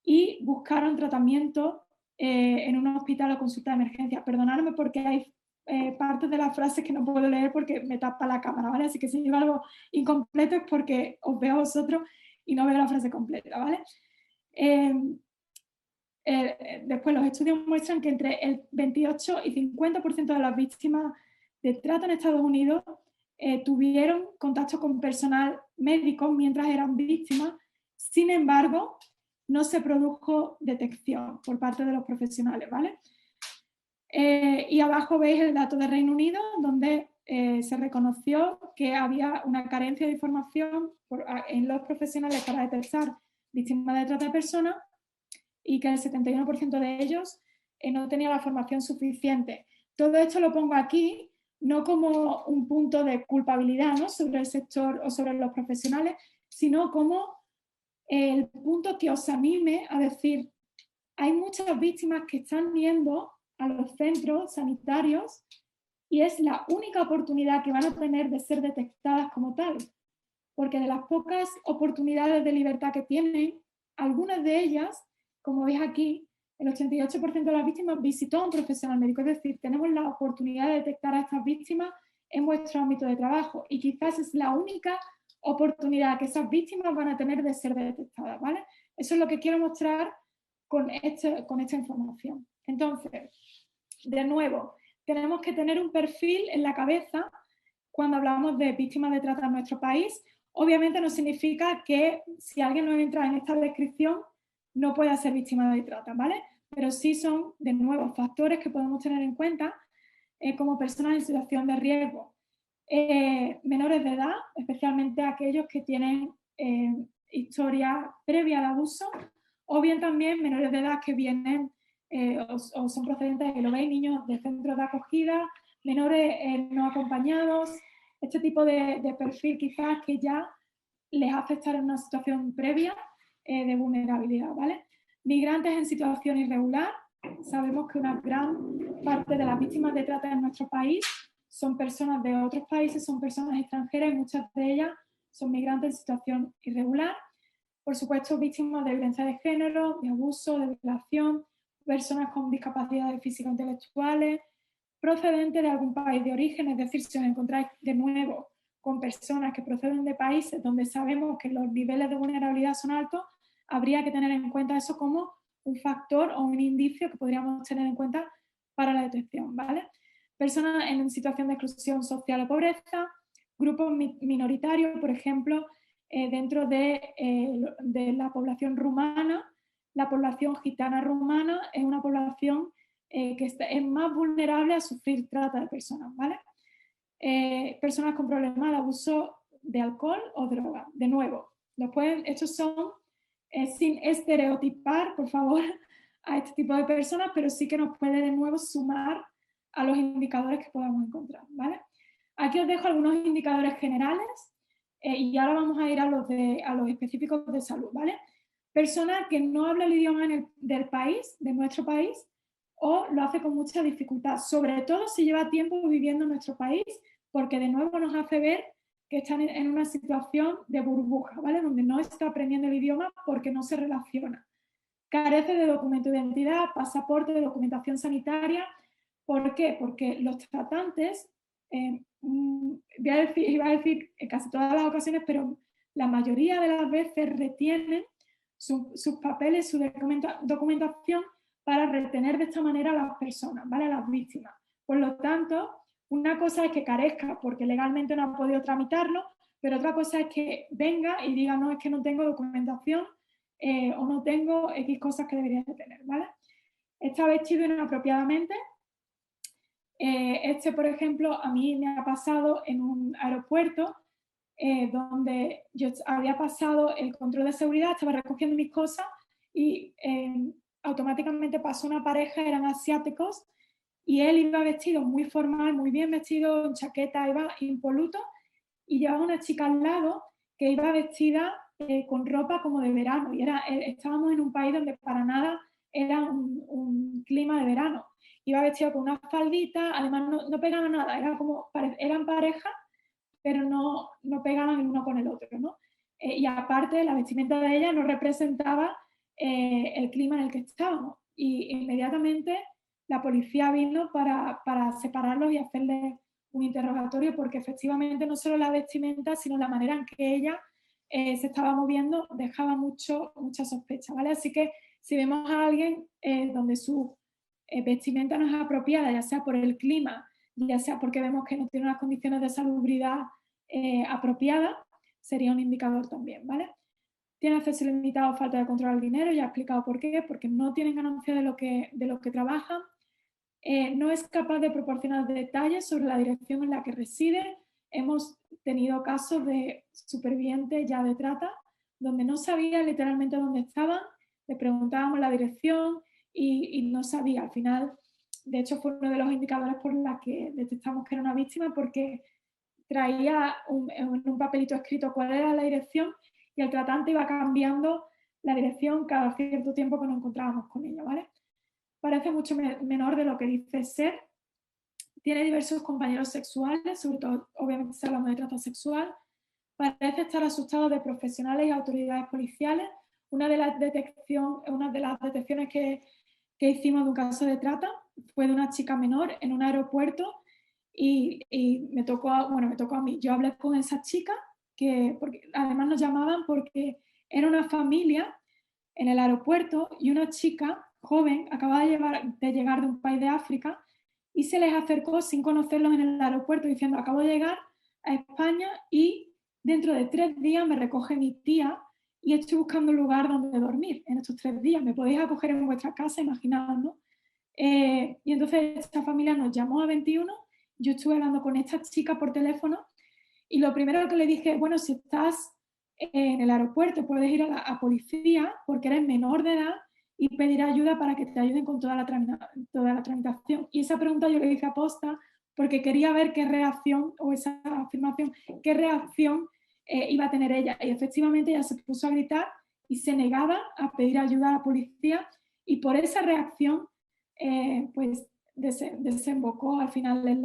y buscaron tratamiento en un hospital o consulta de emergencia. Perdonadme porque hay partes de las frases que no puedo leer porque me tapa la cámara, ¿vale? Así que si digo algo incompleto es porque os veo a vosotros y no veo la frase completa, ¿vale? Después los estudios muestran que entre el 28 y 50% de las víctimas de trata en Estados Unidos tuvieron contacto con personal médico mientras eran víctimas. Sin embargo, no se produjo detección por parte de los profesionales, ¿vale? Y abajo veis el dato de Reino Unido, donde se reconoció que había una carencia de información en los profesionales para detectar víctimas de trata de personas y que el 71% de ellos no tenía la formación suficiente. Todo esto lo pongo aquí no como un punto de culpabilidad, ¿no?, sobre el sector o sobre los profesionales, sino como el punto que os anime a decir, hay muchas víctimas que están yendo a los centros sanitarios y es la única oportunidad que van a tener de ser detectadas como tal, porque de las pocas oportunidades de libertad que tienen, algunas de ellas, como veis aquí, el 88% de las víctimas visitó a un profesional médico, es decir, tenemos la oportunidad de detectar a estas víctimas en vuestro ámbito de trabajo y quizás es la única oportunidad que esas víctimas van a tener de ser detectadas, ¿vale? Eso es lo que quiero mostrar con esta información. Entonces, de nuevo, tenemos que tener un perfil en la cabeza cuando hablamos de víctimas de trata en nuestro país. Obviamente no significa que si alguien no entra en esta descripción no pueda ser víctima de trata, ¿vale? Pero sí son, de nuevo, factores que podemos tener en cuenta como personas en situación de riesgo. Menores de edad, especialmente aquellos que tienen historia previa al abuso, o bien también menores de edad que vienen o son procedentes, lo veis, niños de centros de acogida, menores no acompañados, este tipo de perfil quizás que ya les hace estar en una situación previa de vulnerabilidad, ¿vale? Migrantes en situación irregular, sabemos que una gran parte de las víctimas de trata en nuestro país son personas de otros países, son personas extranjeras y muchas de ellas son migrantes en situación irregular. Por supuesto, víctimas de violencia de género, de abuso, de violación, personas con discapacidades físico-intelectuales, procedentes de algún país de origen, es decir, si os encontráis de nuevo con personas que proceden de países donde sabemos que los niveles de vulnerabilidad son altos, habría que tener en cuenta eso como un factor o un indicio que podríamos tener en cuenta para la detección, ¿vale? Personas en situación de exclusión social o pobreza, grupos minoritarios, por ejemplo, dentro de la población rumana, la población gitana rumana es una población que es más vulnerable a sufrir trata de personas, ¿vale? Personas con problemas de abuso de alcohol o droga. De nuevo, estos son sin estereotipar, por favor, a este tipo de personas, pero sí que nos puede de nuevo sumar a los indicadores que podamos encontrar, ¿vale? Aquí os dejo algunos indicadores generales y ahora vamos a ir a los específicos de salud, ¿vale? Persona que no habla el idioma del país, de nuestro país, o lo hace con mucha dificultad, sobre todo si lleva tiempo viviendo en nuestro país, porque de nuevo nos hace ver que están en una situación de burbuja, ¿vale? Donde no está aprendiendo el idioma porque no se relaciona. Carece de documento de identidad, pasaporte, documentación sanitaria. ¿Por qué? Porque los tratantes, iba a decir en casi todas las ocasiones, pero la mayoría de las veces retienen sus papeles, su documentación, para retener de esta manera a las personas, ¿vale? A las víctimas. Por lo tanto, una cosa es que carezca porque legalmente no ha podido tramitarlo, pero otra cosa es que venga y diga, no, es que no tengo documentación o no tengo X cosas que debería de tener, ¿vale? Está vestido inapropiadamente. Por ejemplo, a mí me ha pasado en un aeropuerto donde yo había pasado el control de seguridad, estaba recogiendo mis cosas y automáticamente pasó una pareja, eran asiáticos, y él iba vestido muy formal, muy bien vestido, en chaqueta, iba impoluto, y llevaba una chica al lado que iba vestida con ropa como de verano, y estábamos en un país donde para nada era un clima de verano. Iba vestido con una faldita, además no pegaba nada, eran pareja, pero no pegaban el uno con el otro, ¿no? Y aparte, la vestimenta de ella no representaba el clima en el que estábamos. Y inmediatamente la policía vino para separarlos y hacerles un interrogatorio, porque efectivamente no solo la vestimenta, sino la manera en que ella se estaba moviendo dejaba mucha sospecha, ¿vale? Así que si vemos a alguien donde su vestimenta no es apropiada, ya sea por el clima, ya sea porque vemos que no tiene unas condiciones de salubridad apropiadas, sería un indicador también, ¿vale? Tiene acceso limitado, falta de control al dinero, ya he explicado por qué, porque no tienen ganancia de lo que trabajan. No es capaz de proporcionar detalles sobre la dirección en la que reside. Hemos tenido casos de supervivientes ya de trata, donde no sabían literalmente dónde estaban, le preguntábamos la dirección y no sabía. Al final, de hecho, fue uno de los indicadores por los que detectamos que era una víctima, porque traía en un papelito escrito cuál era la dirección y el tratante iba cambiando la dirección cada cierto tiempo que nos encontrábamos con ella, ¿vale? Parece mucho menor de lo que dice ser. Tiene diversos compañeros sexuales, sobre todo, obviamente, si hablamos de trata sexual. Parece estar asustado de profesionales y autoridades policiales. Una de las detecciones que hicimos de un caso de trata fue de una chica menor en un aeropuerto y me tocó a mí. Yo hablé con esa chica, porque además nos llamaban porque era una familia en el aeropuerto y una chica joven acaba de llegar de un país de África y se les acercó sin conocerlos en el aeropuerto diciendo: acabo de llegar a España y dentro de 3 días me recoge mi tía y estoy buscando un lugar donde dormir en estos 3 días, ¿me podéis acoger en vuestra casa? Imaginaos, ¿no? Y entonces esta familia nos llamó a 21, yo estuve hablando con esta chica por teléfono y lo primero que le dije: bueno, si estás en el aeropuerto puedes ir a policía porque eres menor de edad y pedir ayuda para que te ayuden con toda la tramitación. Y esa pregunta yo le hice aposta porque quería ver qué reacción, o esa afirmación, qué reacción iba a tener ella. Y efectivamente ella se puso a gritar y se negaba a pedir ayuda a la policía, y por esa reacción pues desembocó al final en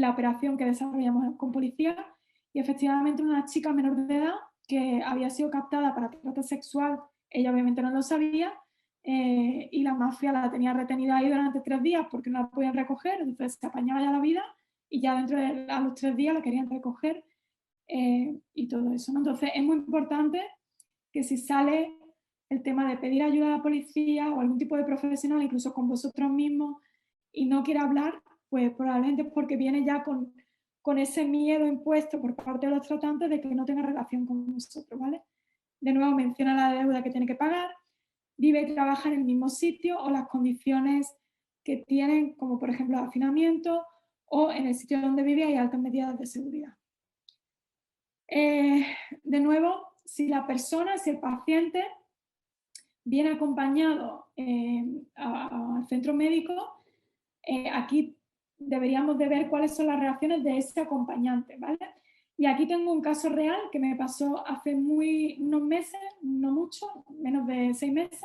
la operación que desarrollamos con policía. Y efectivamente una chica menor de edad que había sido captada para trata sexual, ella obviamente no lo sabía, y la mafia la tenía retenida ahí durante 3 días porque no la podían recoger, entonces se apañaba ya la vida y ya a los 3 días la querían recoger y todo eso, ¿no? Entonces es muy importante que si sale el tema de pedir ayuda a la policía o algún tipo de profesional, incluso con vosotros mismos, y no quiere hablar, pues probablemente es porque viene ya con ese miedo impuesto por parte de los tratantes de que no tenga relación con nosotros, ¿vale? De nuevo menciona la deuda que tiene que pagar, vive y trabaja en el mismo sitio o las condiciones que tienen, como por ejemplo hacinamiento, o en el sitio donde vive hay altas medidas de seguridad. De nuevo, si el paciente viene acompañado al centro médico, aquí deberíamos de ver cuáles son las reacciones de ese acompañante, ¿vale? Y aquí tengo un caso real que me pasó hace unos meses, no mucho, menos de 6 meses,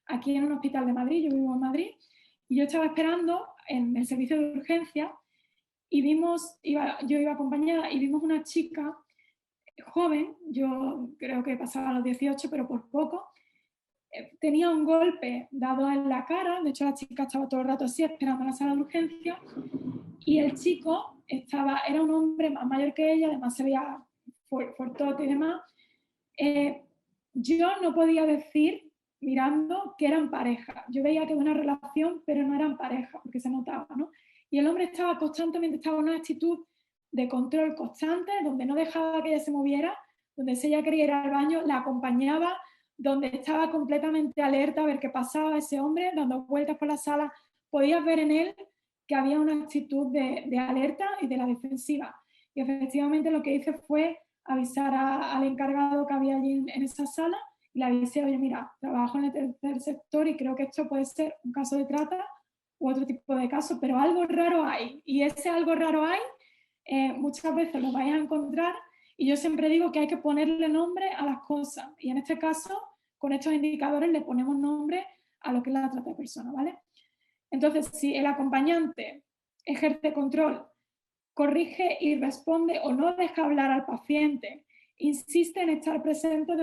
aquí en un hospital de Madrid. Yo vivo en Madrid y yo estaba esperando en el servicio de urgencia y yo iba acompañada y vimos una chica joven, yo creo que pasaba los 18, pero por poco. Tenía un golpe dado en la cara, de hecho la chica estaba todo el rato así esperando en la sala de urgencia, y el chico era un hombre más mayor que ella, además se veía fuertote y demás. Yo no podía decir mirando que eran pareja. Yo veía que había una relación, pero no eran pareja, porque se notaba, ¿no? Y el hombre estaba en una actitud de control constante, donde no dejaba que ella se moviera, donde si ella quería ir al baño, la acompañaba, donde estaba completamente alerta a ver qué pasaba ese hombre, dando vueltas por la sala. Podías ver en él que había una actitud de alerta y de la defensiva. Y efectivamente lo que hice fue avisar al encargado que había allí en esa sala, y le avisé, oye, mira, trabajo en el tercer sector y creo que esto puede ser un caso de trata u otro tipo de caso, pero algo raro hay. Y ese algo raro hay, muchas veces lo vais a encontrar, y yo siempre digo que hay que ponerle nombre a las cosas. Y en este caso, con estos indicadores le ponemos nombre a lo que es la trata de personas, ¿vale? Entonces, si el acompañante ejerce control, corrige y responde o no deja hablar al paciente, insiste en estar presente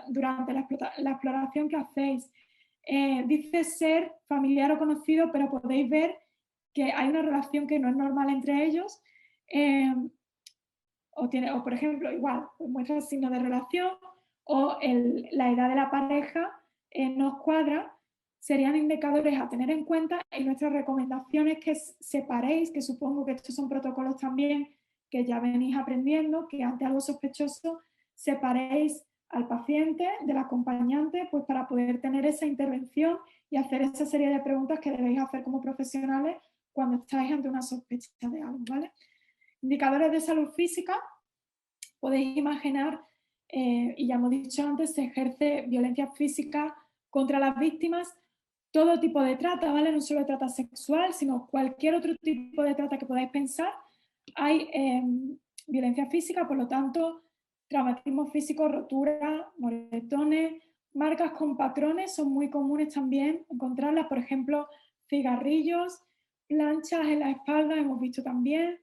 durante la exploración que hacéis, dice ser familiar o conocido, pero podéis ver que hay una relación que no es normal entre ellos, o por ejemplo, igual, pues muestra signos de relación, o la edad de la pareja no os cuadra, serían indicadores a tener en cuenta. Y nuestras recomendaciones que separéis, que supongo que estos son protocolos también que ya venís aprendiendo, que ante algo sospechoso separéis al paciente del acompañante, pues para poder tener esa intervención y hacer esa serie de preguntas que debéis hacer como profesionales cuando estáis ante una sospecha de algo, ¿vale? Indicadores de salud física, podéis imaginar, y ya hemos dicho antes, se ejerce violencia física contra las víctimas, todo tipo de trata, ¿vale? No solo trata sexual, sino cualquier otro tipo de trata que podáis pensar. Hay violencia física, por lo tanto, traumatismo físico, rotura, moretones, marcas con patrones son muy comunes también encontrarlas, por ejemplo, cigarrillos, planchas en la espalda, hemos visto también,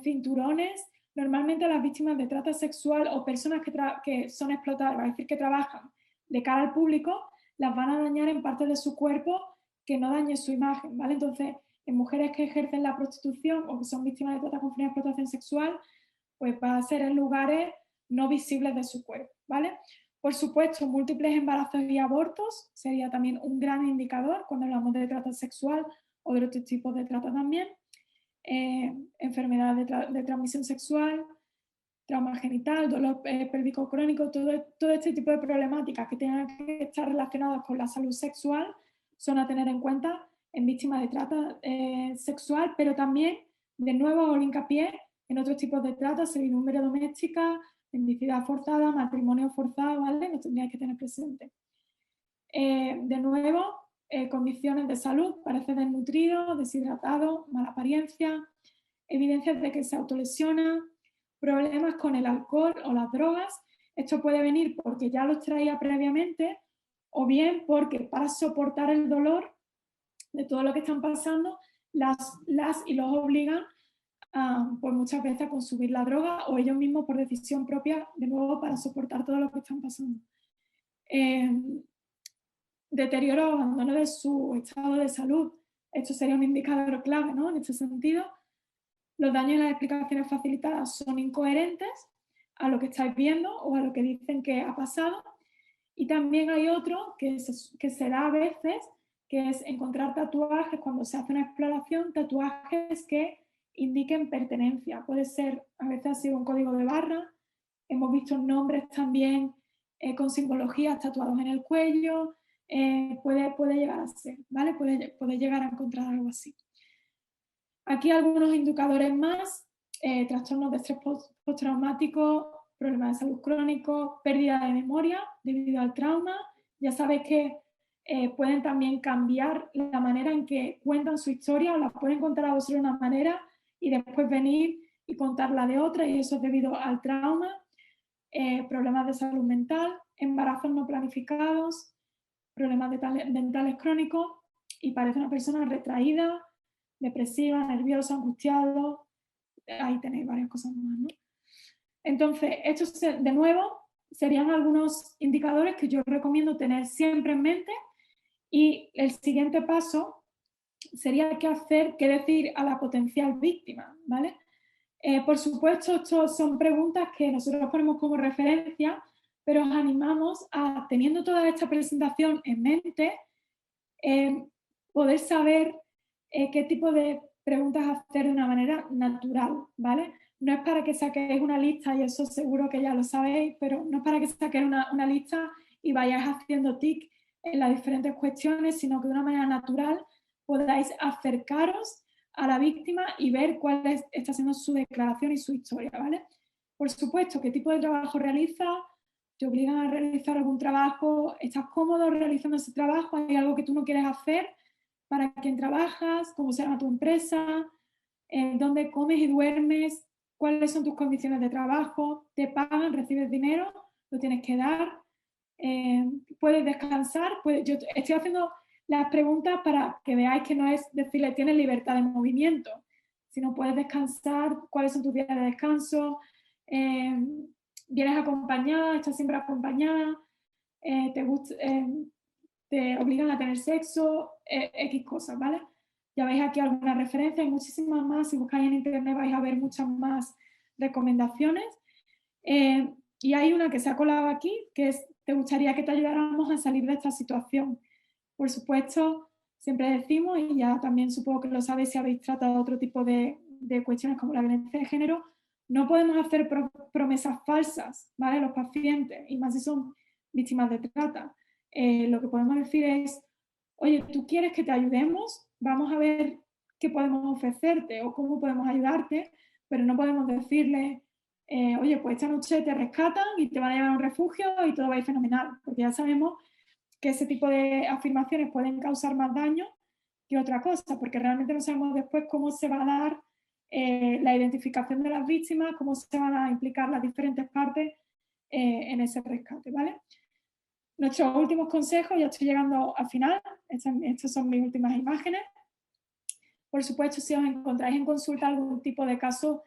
cinturones. Normalmente las víctimas de trata sexual o personas que son explotadas, es decir, que trabajan de cara al público, las van a dañar en partes de su cuerpo que no dañe su imagen, ¿vale? Entonces, en mujeres que ejercen la prostitución o que son víctimas de trata con fines de explotación sexual, pues va a ser en lugares no visibles de su cuerpo, ¿vale? Por supuesto, múltiples embarazos y abortos sería también un gran indicador cuando hablamos de trata sexual o de otros tipos de trata también. Enfermedades de transmisión sexual, trauma genital, dolor pélvico crónico, todo este tipo de problemáticas que tengan que estar relacionadas con la salud sexual son a tener en cuenta en víctimas de trata sexual, pero también, de nuevo, hago hincapié en otros tipos de trata, servidumbre doméstica, mendicidad forzada, matrimonio forzado, ¿vale? Lo tendríais que tener presente. De nuevo, condiciones de salud, parece desnutrido, deshidratado, mala apariencia, evidencias de que se autolesiona, problemas con el alcohol o las drogas. Esto puede venir porque ya los traía previamente, o bien porque para soportar el dolor de todo lo que están pasando, las y los obligan pues muchas veces a consumir la droga, o ellos mismos por decisión propia, de nuevo, para soportar todo lo que están pasando. Deterioro o abandono de su estado de salud. Esto sería un indicador clave, ¿no? En este sentido, los daños y las explicaciones facilitadas son incoherentes a lo que estáis viendo o a lo que dicen que ha pasado. Y también hay otro que se da a veces, que es encontrar tatuajes cuando se hace una exploración, tatuajes que indiquen pertenencia. Puede ser, a veces ha sido un código de barra, hemos visto nombres también con simbologías tatuados en el cuello, puede llegar a ser, ¿vale? Puede llegar a encontrar algo así. Aquí algunos indicadores más, trastornos de estrés postraumático, problemas de salud crónico, pérdida de memoria debido al trauma. Ya sabéis que pueden también cambiar la manera en que cuentan su historia, o la pueden contar a vosotros de una manera y después venir y contarla de otra, y eso es debido al trauma. Problemas de salud mental, embarazos no planificados, problemas dentales crónicos, y parece una persona retraída, depresiva, nerviosa, angustiado. Ahí tenéis varias cosas más, ¿no? Entonces, estos de nuevo serían algunos indicadores que yo recomiendo tener siempre en mente, y el siguiente paso sería qué decir a la potencial víctima, ¿vale? Por supuesto, estas son preguntas que nosotros ponemos como referencia, pero os animamos a, teniendo toda esta presentación en mente, poder saber qué tipo de preguntas hacer de una manera natural, ¿vale? No es para que saquéis una lista, y eso seguro que ya lo sabéis, pero no es para que saquéis una lista y vayáis haciendo tic en las diferentes cuestiones, sino que de una manera natural podáis acercaros a la víctima y ver cuál está siendo su declaración y su historia, ¿vale? Por supuesto, qué tipo de trabajo realiza, te obligan a realizar algún trabajo, estás cómodo realizando ese trabajo, hay algo que tú no quieres hacer, para quién trabajas, cómo se llama tu empresa, dónde comes y duermes, cuáles son tus condiciones de trabajo, te pagan, recibes dinero, lo tienes que dar, puedes descansar, yo estoy haciendo las preguntas para que veáis que no es decirle tienes libertad de movimiento, sino puedes descansar, cuáles son tus días de descanso, vienes acompañada, estás siempre acompañada, te obligan a tener sexo, X cosas, ¿vale? Ya veis aquí algunas referencias, hay muchísimas más, si buscáis en internet vais a ver muchas más recomendaciones. Y hay una que se ha colado aquí, que es, te gustaría que te ayudáramos a salir de esta situación. Por supuesto, siempre decimos, y ya también supongo que lo sabéis si habéis tratado otro tipo de cuestiones como la violencia de género, no podemos hacer promesas falsas, ¿vale? Los pacientes, y más si son víctimas de trata. Lo que podemos decir es, oye, ¿tú quieres que te ayudemos? Vamos a ver qué podemos ofrecerte o cómo podemos ayudarte, pero no podemos decirle, oye, pues esta noche te rescatan y te van a llevar a un refugio y todo va a ir fenomenal, porque ya sabemos que ese tipo de afirmaciones pueden causar más daño que otra cosa, porque realmente no sabemos después cómo se va a dar la identificación de las víctimas, cómo se van a implicar las diferentes partes en ese rescate, ¿vale? Nuestros últimos consejos, ya estoy llegando al final, estas son mis últimas imágenes. Por supuesto, si os encontráis en consulta algún tipo de caso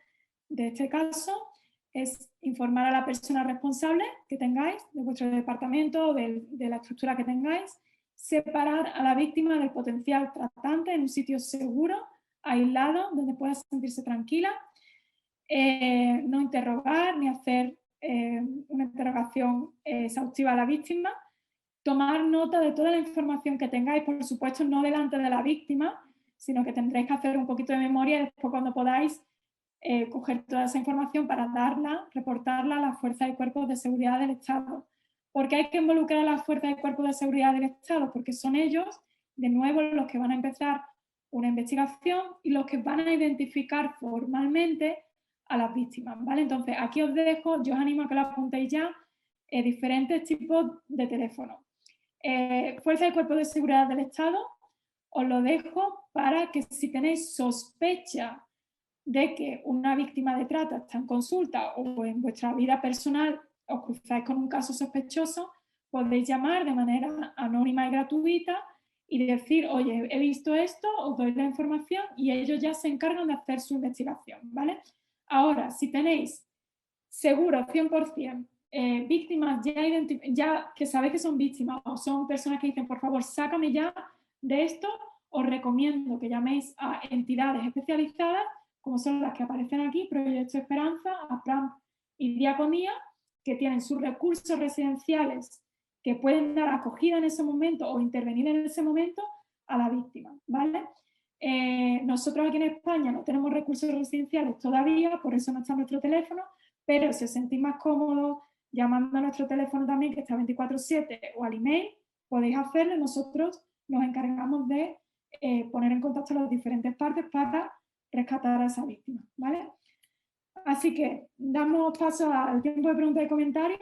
de este caso, es informar a la persona responsable que tengáis, de vuestro departamento, de la estructura que tengáis, separar a la víctima del potencial tratante en un sitio seguro, aislado, donde pueda sentirse tranquila, no interrogar ni hacer una interrogación exhaustiva a la víctima, tomar nota de toda la información que tengáis, por supuesto no delante de la víctima, sino que tendréis que hacer un poquito de memoria y después cuando podáis coger toda esa información para darla, reportarla a las fuerzas y cuerpos de seguridad del Estado. ¿Por qué hay que involucrar a las fuerzas y cuerpos de seguridad del Estado? Porque son ellos, de nuevo, los que van a empezar una investigación y los que van a identificar formalmente a las víctimas, ¿vale? Entonces, aquí os dejo, yo os animo a que lo apuntéis ya, diferentes tipos de teléfono. Fuerza y Cuerpos de Seguridad del Estado, os lo dejo para que si tenéis sospecha de que una víctima de trata está en consulta o en vuestra vida personal os cruzáis con un caso sospechoso, podéis llamar de manera anónima y gratuita y decir, oye, he visto esto, os doy la información y ellos ya se encargan de hacer su investigación, ¿vale? Ahora, si tenéis seguro 100% víctimas ya que sabéis que son víctimas o son personas que dicen, por favor, sácame ya de esto, os recomiendo que llaméis a entidades especializadas como son las que aparecen aquí, Proyecto Esperanza, APRAM y Diaconía, que tienen sus recursos residenciales que pueden dar acogida en ese momento o intervenir en ese momento a la víctima, ¿vale? Nosotros aquí en España no tenemos recursos residenciales todavía, por eso no está nuestro teléfono, pero si os sentís más cómodos llamando a nuestro teléfono también, que está 24/7, o al email, podéis hacerlo y nosotros nos encargamos de poner en contacto a las diferentes partes para rescatar a esa víctima, ¿vale? Así que damos paso al tiempo de preguntas y comentarios.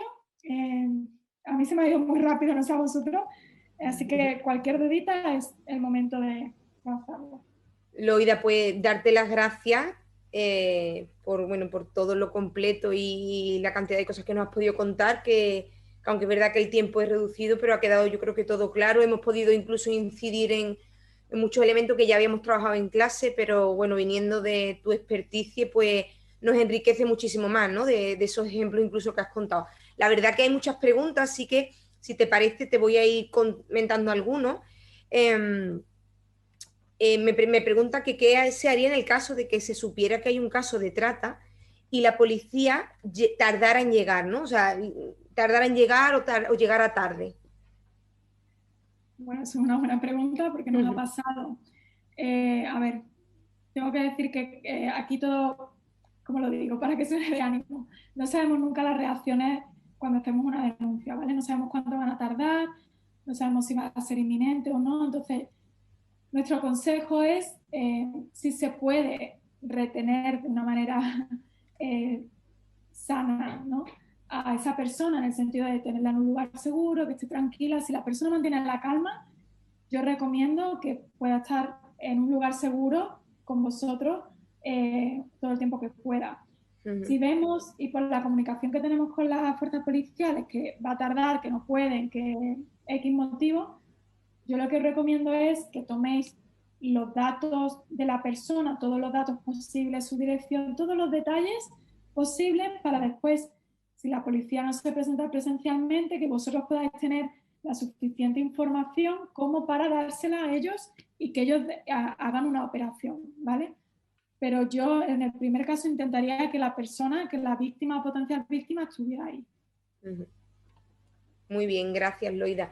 A mí se me ha ido muy rápido, no sé a vosotros, así que cualquier dudita es el momento de lanzarlo.
Loida, pues darte las gracias por todo lo completo y la cantidad de cosas que nos has podido contar, que aunque es verdad que el tiempo es reducido, pero ha quedado yo creo que todo claro. Hemos podido incluso incidir en muchos elementos que ya habíamos trabajado en clase, pero bueno, viniendo de tu experticia, pues nos enriquece muchísimo más, ¿no? De esos ejemplos incluso que has contado. La verdad que hay muchas preguntas, así que si te parece te voy a ir comentando algunos. Me pregunta que qué se haría en el caso de que se supiera que hay un caso de trata y la policía tardara en llegar, ¿no? O sea, ¿Tardar en llegar o llegar a tarde?
Bueno, es una buena pregunta porque nos ha pasado. A ver, tengo que decir que aquí todo, como lo digo, para que suene de ánimo, no sabemos nunca las reacciones cuando hacemos una denuncia, ¿vale? No sabemos cuánto van a tardar, no sabemos si va a ser inminente o no. Entonces, nuestro consejo es, si se puede retener de una manera sana, ¿no?, a esa persona, en el sentido de tenerla en un lugar seguro, que esté tranquila. Si la persona mantiene la calma, yo recomiendo que pueda estar en un lugar seguro con vosotros todo el tiempo que pueda. Si vemos, y por la comunicación que tenemos con las fuerzas policiales, que va a tardar, que no pueden, que X motivo, yo lo que os recomiendo es que toméis los datos de la persona, todos los datos posibles, su dirección, todos los detalles posibles, para después, si la policía no se presenta presencialmente, que vosotros podáis tener la suficiente información como para dársela a ellos y que ellos hagan una operación, ¿vale? Pero yo en el primer caso intentaría que la persona, que la víctima, potencial víctima, estuviera ahí.
Muy bien, gracias, Loida.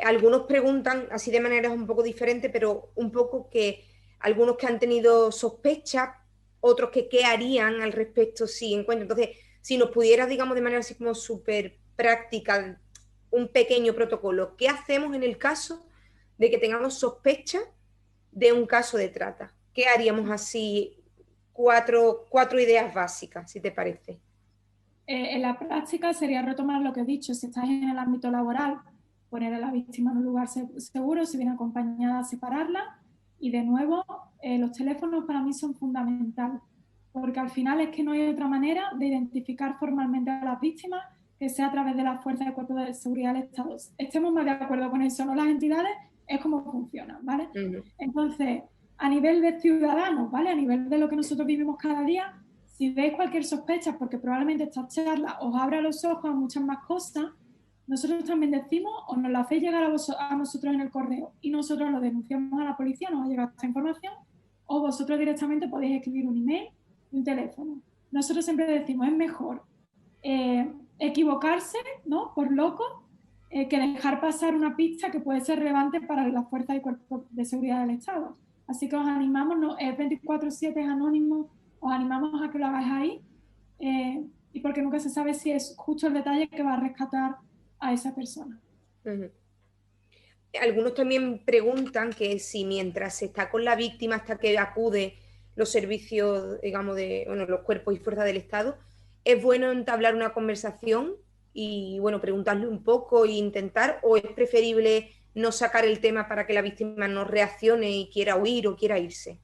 Algunos preguntan, así de manera un poco diferente, pero un poco que algunos que han tenido sospechas, otros que qué harían al respecto si encuentran. Entonces, si nos pudieras, digamos, de manera así como súper práctica, un pequeño protocolo, ¿qué hacemos en el caso de que tengamos sospecha de un caso de trata? ¿Qué haríamos así? Cuatro ideas básicas, si te parece.
En la práctica sería retomar lo que he dicho. Si estáis en el ámbito laboral, poner a la víctima en un lugar seguro, si viene acompañada, separarla. Y de nuevo, los teléfonos para mí son fundamentales, porque al final es que no hay otra manera de identificar formalmente a las víctimas que sea a través de las fuerzas de cuerpo de seguridad del Estado. Estemos más de acuerdo con eso, no las entidades, es como funcionan, ¿vale? Entonces, a nivel de ciudadanos, ¿vale? A nivel de lo que nosotros vivimos cada día, si veis cualquier sospecha, porque probablemente esta charla os abra los ojos a muchas más cosas, nosotros también decimos, o nos la hacéis llegar a nosotros en el correo y nosotros lo denunciamos a la policía, nos ha llegado esta información, o vosotros directamente podéis escribir un email, un teléfono. Nosotros siempre decimos, es mejor equivocarse, ¿no?, por loco, que dejar pasar una pista que puede ser relevante para las fuerzas y cuerpos de seguridad del Estado. Así que os animamos, no, es 24/7, es anónimo, os animamos a que lo hagáis ahí, y porque nunca se sabe si es justo el detalle que va a rescatar a esa persona.
Algunos también preguntan que si mientras se está con la víctima hasta que acude los servicios, digamos, de los cuerpos y fuerzas del Estado, es bueno entablar una conversación y, bueno, preguntarle un poco e intentar, o es preferible no sacar el tema para que la víctima no reaccione y quiera huir o quiera irse.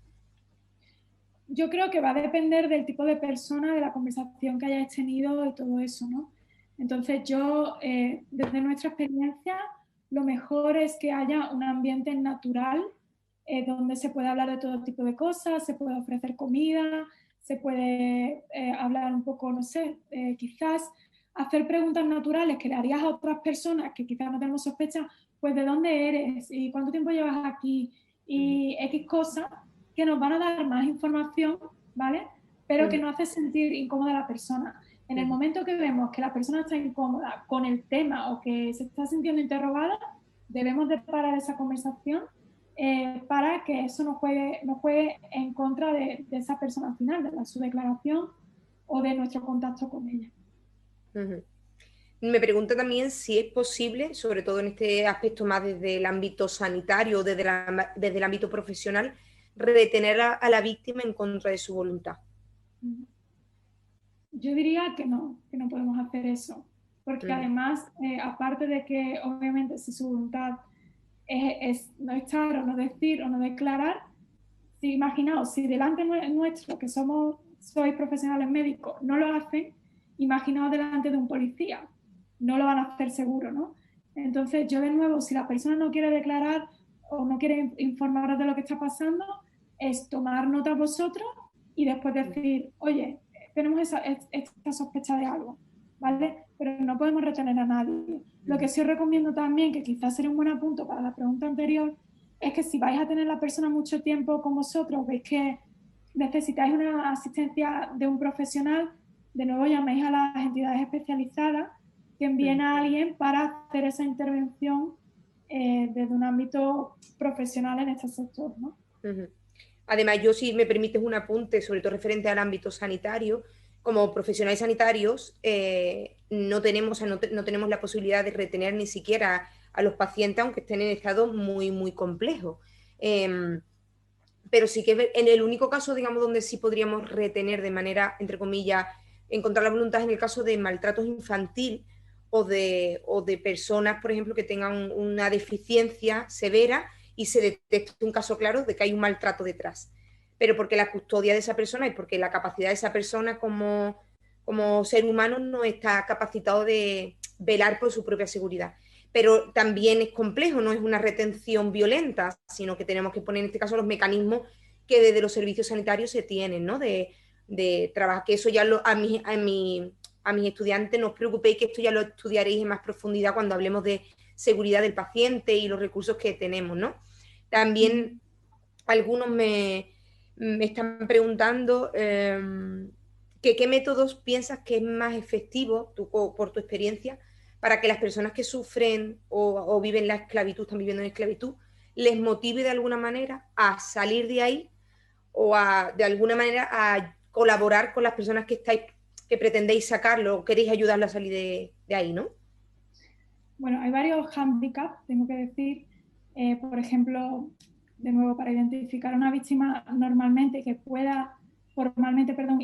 Yo creo que va a depender del tipo de persona, de la conversación que hayáis tenido y todo eso, ¿no? Entonces yo, desde nuestra experiencia, lo mejor es que haya un ambiente natural donde se puede hablar de todo tipo de cosas, se puede ofrecer comida, se puede hablar un poco, no sé, quizás hacer preguntas naturales que le harías a otras personas que quizás no tenemos sospecha, pues de dónde eres y cuánto tiempo llevas aquí y X cosas, que nos van a dar más información, ¿vale? Pero que no hace sentir incómoda a la persona. En el momento que vemos que la persona está incómoda con el tema o que se está sintiendo interrogada, debemos de parar esa conversación para que eso no juegue en contra de esa persona al final, de su declaración o de nuestro contacto con ella.
Me pregunta también si es posible, sobre todo en este aspecto más desde el ámbito sanitario o desde el ámbito profesional, retener a la víctima en contra de su voluntad.
Yo diría que no podemos hacer eso, porque además, aparte de que obviamente si su voluntad es no estar o no decir o no declarar, si imaginaos, si delante nuestro, que sois profesionales médicos, no lo hacen, imaginaos delante de un policía, no lo van a hacer seguro, ¿no? Entonces yo de nuevo, si la persona no quiere declarar o no quiere informaros de lo que está pasando, es tomar nota vosotros y después decir, oye, tenemos esta sospecha de algo, ¿vale? Pero no podemos retener a nadie. Lo que sí os recomiendo también, que quizás sería un buen punto para la pregunta anterior, es que si vais a tener la persona mucho tiempo con vosotros, veis que necesitáis una asistencia de un profesional, de nuevo llaméis a las entidades especializadas que envíen a alguien para hacer esa intervención desde un ámbito profesional en este sector, ¿no?
Además, yo, si me permites un apunte, sobre todo referente al ámbito sanitario, como profesionales sanitarios no tenemos la posibilidad de retener ni siquiera a los pacientes, aunque estén en estado muy, muy complejo. Pero sí que en el único caso, digamos, donde sí podríamos retener de manera, entre comillas, encontrar la voluntad en el caso de maltratos infantil o de personas, por ejemplo, que tengan una deficiencia severa y se detecte un caso claro de que hay un maltrato detrás. Pero porque la custodia de esa persona y porque la capacidad de esa persona como ser humano no está capacitado de velar por su propia seguridad. Pero también es complejo, no es una retención violenta, sino que tenemos que poner en este caso los mecanismos que desde los servicios sanitarios se tienen, ¿no? De trabajar, que eso ya a mis estudiantes no os preocupéis, que esto ya lo estudiaréis en más profundidad cuando hablemos de seguridad del paciente y los recursos que tenemos, ¿no? También algunos me están preguntando qué métodos piensas que es más efectivo, tú, por tu experiencia, para que las personas que sufren o viven la esclavitud, están viviendo en esclavitud, les motive de alguna manera a salir de ahí o de alguna manera a colaborar con las personas que pretendéis sacarlo o queréis ayudarlo a salir de ahí, ¿no?
Bueno, hay varios hándicaps, tengo que decir. Por ejemplo, de nuevo, para identificar a una víctima formalmente, y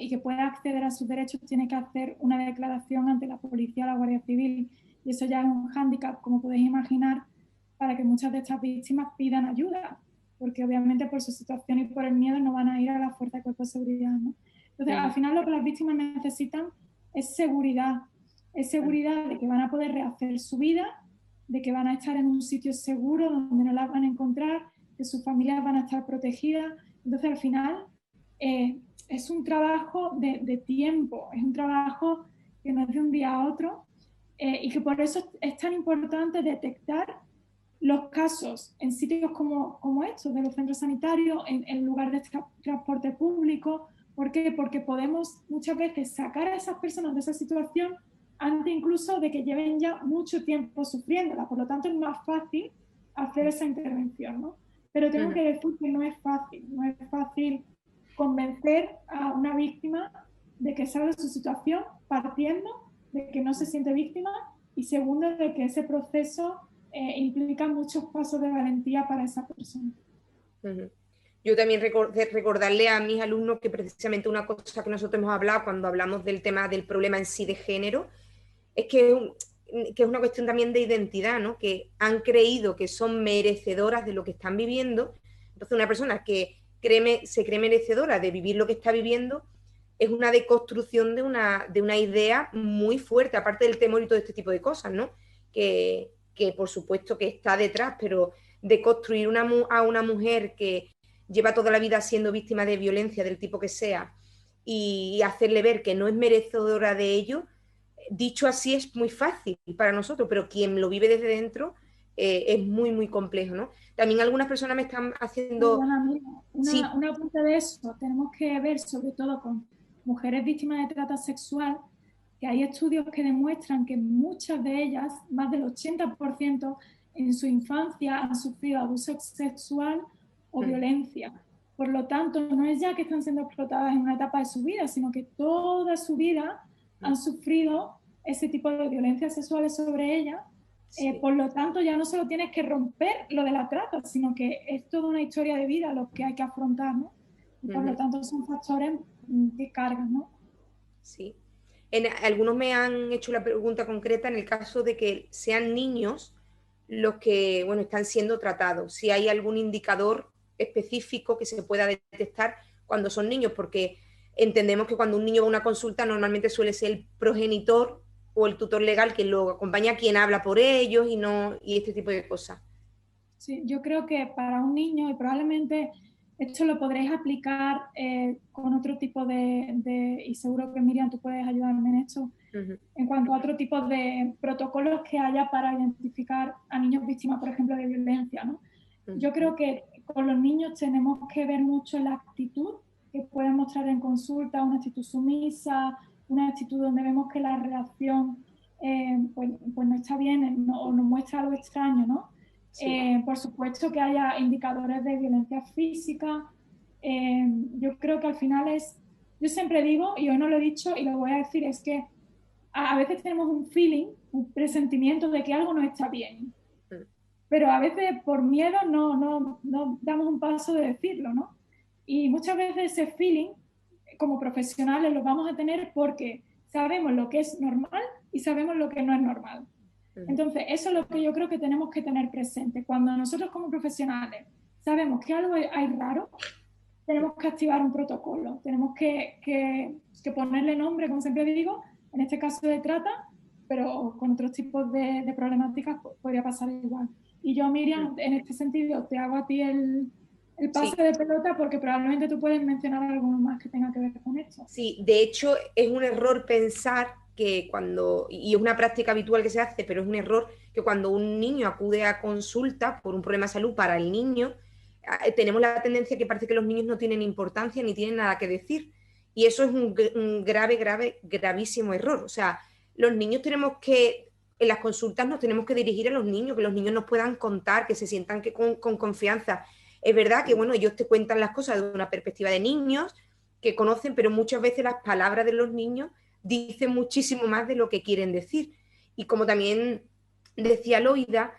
que pueda acceder a sus derechos, tiene que hacer una declaración ante la policía o la Guardia Civil. Y eso ya es un hándicap, como podéis imaginar, para que muchas de estas víctimas pidan ayuda, porque obviamente por su situación y por el miedo no van a ir a la fuerza de cuerpo de seguridad, ¿no? Entonces, al final lo que las víctimas necesitan es seguridad de que van a poder rehacer su vida, de que van a estar en un sitio seguro donde no las van a encontrar, que sus familias van a estar protegidas. Entonces, al final, es un trabajo de tiempo, es un trabajo que no es de un día a otro, y que por eso es tan importante detectar los casos en sitios como estos, de los centros sanitarios, en lugar de transporte público. ¿Por qué? Porque podemos muchas veces sacar a esas personas de esa situación antes incluso de que lleven ya mucho tiempo sufriéndola. Por lo tanto, es más fácil hacer esa intervención, ¿no? Pero tengo que decir que no es fácil convencer a una víctima de que sabe su situación, partiendo de que no se siente víctima, y segundo, de que ese proceso implica muchos pasos de valentía para esa persona.
Yo también recordarle a mis alumnos que precisamente una cosa que nosotros hemos hablado cuando hablamos del tema del problema en sí de género es que es una cuestión también de identidad, ¿no? Que han creído que son merecedoras de lo que están viviendo. Entonces, una persona que se cree merecedora de vivir lo que está viviendo es una deconstrucción de una idea muy fuerte, aparte del temor y todo este tipo de cosas, ¿no? Que por supuesto que está detrás, pero de construir a una mujer que lleva toda la vida siendo víctima de violencia del tipo que sea y hacerle ver que no es merecedora de ello, dicho así es muy fácil para nosotros, pero quien lo vive desde dentro es muy, muy complejo, ¿no? También algunas personas me están haciendo...
Una punta de eso tenemos que ver, sobre todo con mujeres víctimas de trata sexual, que hay estudios que demuestran que muchas de ellas, más del 80%, en su infancia han sufrido abuso sexual o violencia. Por lo tanto, no es ya que están siendo explotadas en una etapa de su vida, sino que toda su vida han sufrido ese tipo de violencias sexuales sobre ellas. Por lo tanto, ya no solo tienes que romper lo de la trata, sino que es toda una historia de vida lo que hay que afrontar, ¿no? Y por lo tanto, son factores que cargan, ¿no?
Sí. Algunos me han hecho la pregunta concreta en el caso de que sean niños los que, bueno, están siendo tratados. Si hay algún indicador específico que se pueda detectar cuando son niños, porque entendemos que cuando un niño va a una consulta normalmente suele ser el progenitor o el tutor legal que lo acompaña, quien habla por ellos y este tipo de cosas.
Sí, yo creo que para un niño, y probablemente esto lo podréis aplicar con otro tipo y seguro que Miriam, tú puedes ayudarme en esto, en cuanto a otro tipo de protocolos que haya para identificar a niños víctimas, por ejemplo, de violencia, ¿no? Yo creo que con los niños tenemos que ver mucho la actitud que pueden mostrar en consulta, una actitud sumisa, una actitud donde vemos que la reacción pues no está bien, o nos muestra algo extraño, ¿no?
Sí.
Por supuesto que haya indicadores de violencia física. Yo creo que al final yo siempre digo, y hoy no lo he dicho y lo voy a decir, es que a veces tenemos un feeling, un presentimiento de que algo no está bien, pero a veces por miedo no damos un paso de decirlo, ¿no? Y muchas veces ese feeling, como profesionales, lo vamos a tener porque sabemos lo que es normal y sabemos lo que no es normal. Entonces, eso es lo que yo creo que tenemos que tener presente. Cuando nosotros como profesionales sabemos que algo hay raro, tenemos que activar un protocolo, tenemos que ponerle nombre, como siempre digo, en este caso de trata, pero con otros tipos de problemáticas podría pasar igual. Y yo, Miriam, en este sentido, te hago a ti el pase
Sí.
de pelota porque probablemente tú puedes mencionar alguno más que tenga que ver con esto.
Sí, de hecho es un error pensar que cuando, y es una práctica habitual que se hace, pero es un error que cuando un niño acude a consulta por un problema de salud para el niño, tenemos la tendencia que parece que los niños no tienen importancia ni tienen nada que decir. Y eso es un gravísimo error. O sea, los niños tenemos que, en las consultas nos tenemos que dirigir a los niños, que los niños nos puedan contar, que se sientan con confianza. Es verdad que, bueno, ellos te cuentan las cosas de una perspectiva de niños, que conocen, pero muchas veces las palabras de los niños dicen muchísimo más de lo que quieren decir. Y como también decía Loida,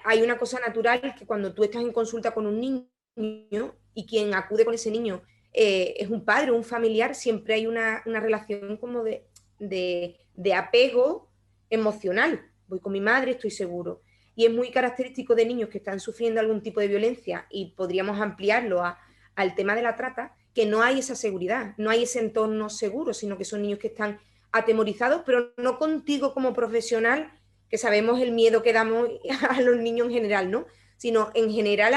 hay una cosa natural que cuando tú estás en consulta con un niño y quien acude con ese niño es un padre o un familiar, siempre hay una relación como de apego emocional. Voy con mi madre, estoy seguro. Y es muy característico de niños que están sufriendo algún tipo de violencia y podríamos ampliarlo al tema de la trata, que no hay esa seguridad, no hay ese entorno seguro, sino que son niños que están atemorizados, pero no contigo como profesional, que sabemos el miedo que damos a los niños en general, ¿no? Sino en general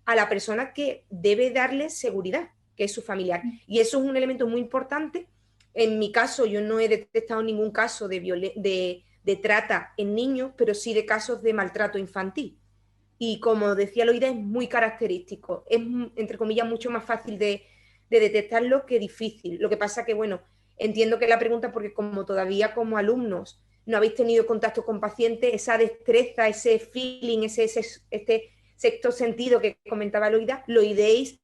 a la persona que debe darle seguridad, que es su familiar. Y eso es un elemento muy importante. En mi caso, yo no he detectado ningún caso de trata en niños, pero sí de casos de maltrato infantil. Y como decía Loida, es muy característico. Es, entre comillas, mucho más fácil de detectarlo que difícil. Lo que pasa que, bueno, entiendo que la pregunta, porque como todavía como alumnos no habéis tenido contacto con pacientes, esa destreza, ese feeling, este sexto sentido que comentaba Loida, lo iréis,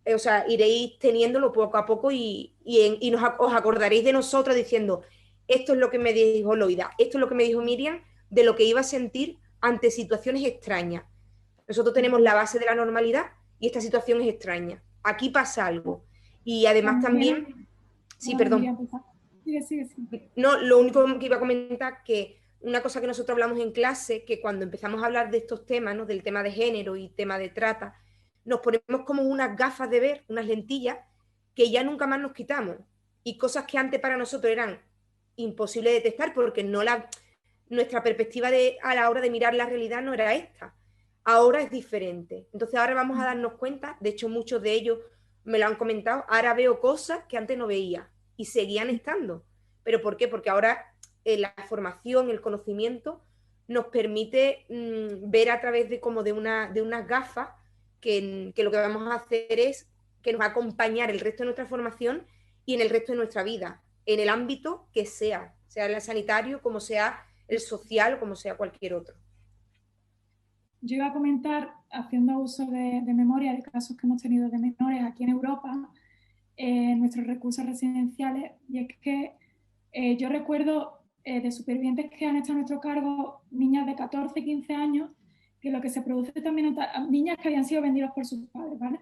o sea, iréis teniéndolo poco a poco y os acordaréis de nosotros diciendo, esto es lo que me dijo Loida, esto es lo que me dijo Miriam, de lo que iba a sentir ante situaciones extrañas. Nosotros tenemos la base de la normalidad y esta situación es extraña. Aquí pasa algo. Y además también, sí, perdón.
Sigue.
No, lo único que iba a comentar que una cosa que nosotros hablamos en clase, que cuando empezamos a hablar de estos temas, ¿no? Del tema de género y tema de trata, nos ponemos como unas gafas de ver, unas lentillas, que ya nunca más nos quitamos. Y cosas que antes para nosotros eran imposibles de detectar porque nuestra perspectiva a la hora de mirar la realidad no era esta. Ahora es diferente. Entonces ahora vamos a darnos cuenta, de hecho muchos de ellos me lo han comentado, ahora veo cosas que antes no veía y seguían estando. ¿Pero por qué? Porque ahora la formación, el conocimiento nos permite ver a través de unas gafas que lo que vamos a hacer es que nos va a acompañar el resto de nuestra formación y en el resto de nuestra vida, en el ámbito que sea el sanitario, como sea el social o como sea cualquier otro.
Yo iba a comentar, haciendo uso de memoria de casos que hemos tenido de menores aquí en Europa, nuestros recursos residenciales, y es que yo recuerdo de supervivientes que han hecho a nuestro cargo niñas de 14, 15 años, que lo que se produce también, niñas que habían sido vendidas por sus padres, ¿vale?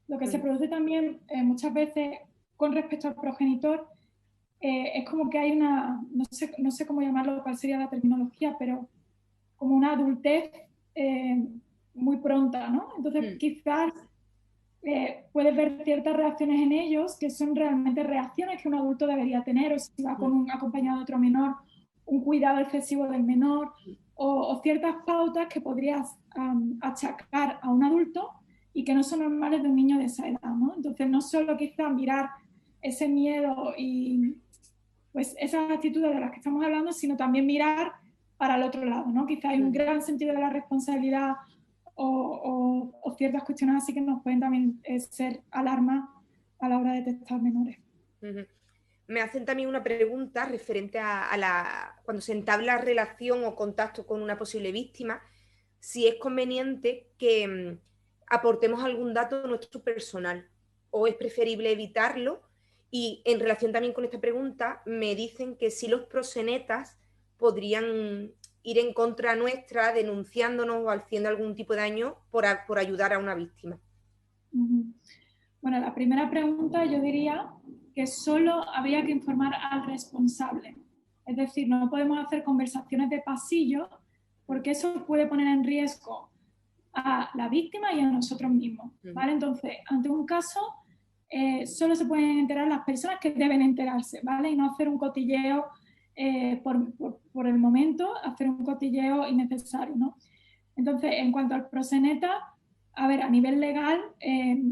Lo que se produce también muchas veces con respecto al progenitor es como que hay una, no sé cómo llamarlo, cuál sería la terminología, pero como una adultez muy pronta, ¿no? Entonces quizás puedes ver ciertas reacciones en ellos que son realmente reacciones que un adulto debería tener, o si va con acompañado de otro menor, un cuidado excesivo del menor, o ciertas pautas que podrías achacar a un adulto y que no son normales de un niño de esa edad, ¿no? Entonces no solo quizás mirar ese miedo y pues esas actitudes de las que estamos hablando, sino también mirar para el otro lado, ¿no? Quizá hay un gran sentido de la responsabilidad o ciertas cuestiones así que nos pueden también ser alarmas a la hora de detectar menores.
me hacen también una pregunta referente a cuando se entabla relación o contacto con una posible víctima, si es conveniente que aportemos algún dato nuestro personal o es preferible evitarlo. Y en relación también con esta pregunta, me dicen que si los proxenetas podrían ir en contra nuestra denunciándonos o haciendo algún tipo de daño por ayudar a una víctima.
Bueno, la primera pregunta yo diría que solo habría que informar al responsable. Es decir, no podemos hacer conversaciones de pasillo porque eso puede poner en riesgo a la víctima y a nosotros mismos, ¿vale? Entonces, ante un caso, solo se pueden enterar las personas que deben enterarse, ¿vale? Y no hacer un cotilleo por el momento, hacer un cotilleo innecesario, ¿no? Entonces, en cuanto al proxeneta, a ver, a nivel legal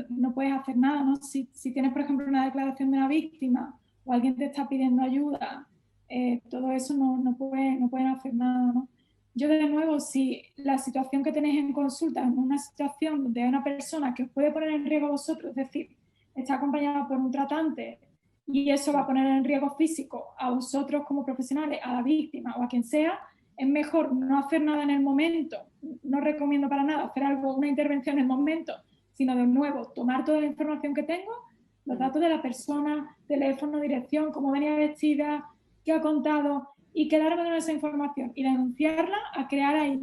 no puedes hacer nada, ¿no? Si tienes, por ejemplo, una declaración de una víctima o alguien te está pidiendo ayuda, todo eso no pueden hacer nada, ¿no? Yo, de nuevo, si la situación que tenéis en consulta es una situación donde hay una persona que os puede poner en riesgo a vosotros, es decir, está acompañada por un tratante y eso va a poner en riesgo físico a vosotros como profesionales, a la víctima o a quien sea, es mejor no hacer nada en el momento. No recomiendo para nada hacer una intervención en el momento, sino de nuevo tomar toda la información que tengo, los datos de la persona, teléfono, dirección, cómo venía vestida, qué ha contado, y quedarme con esa información y denunciarla a crear ahí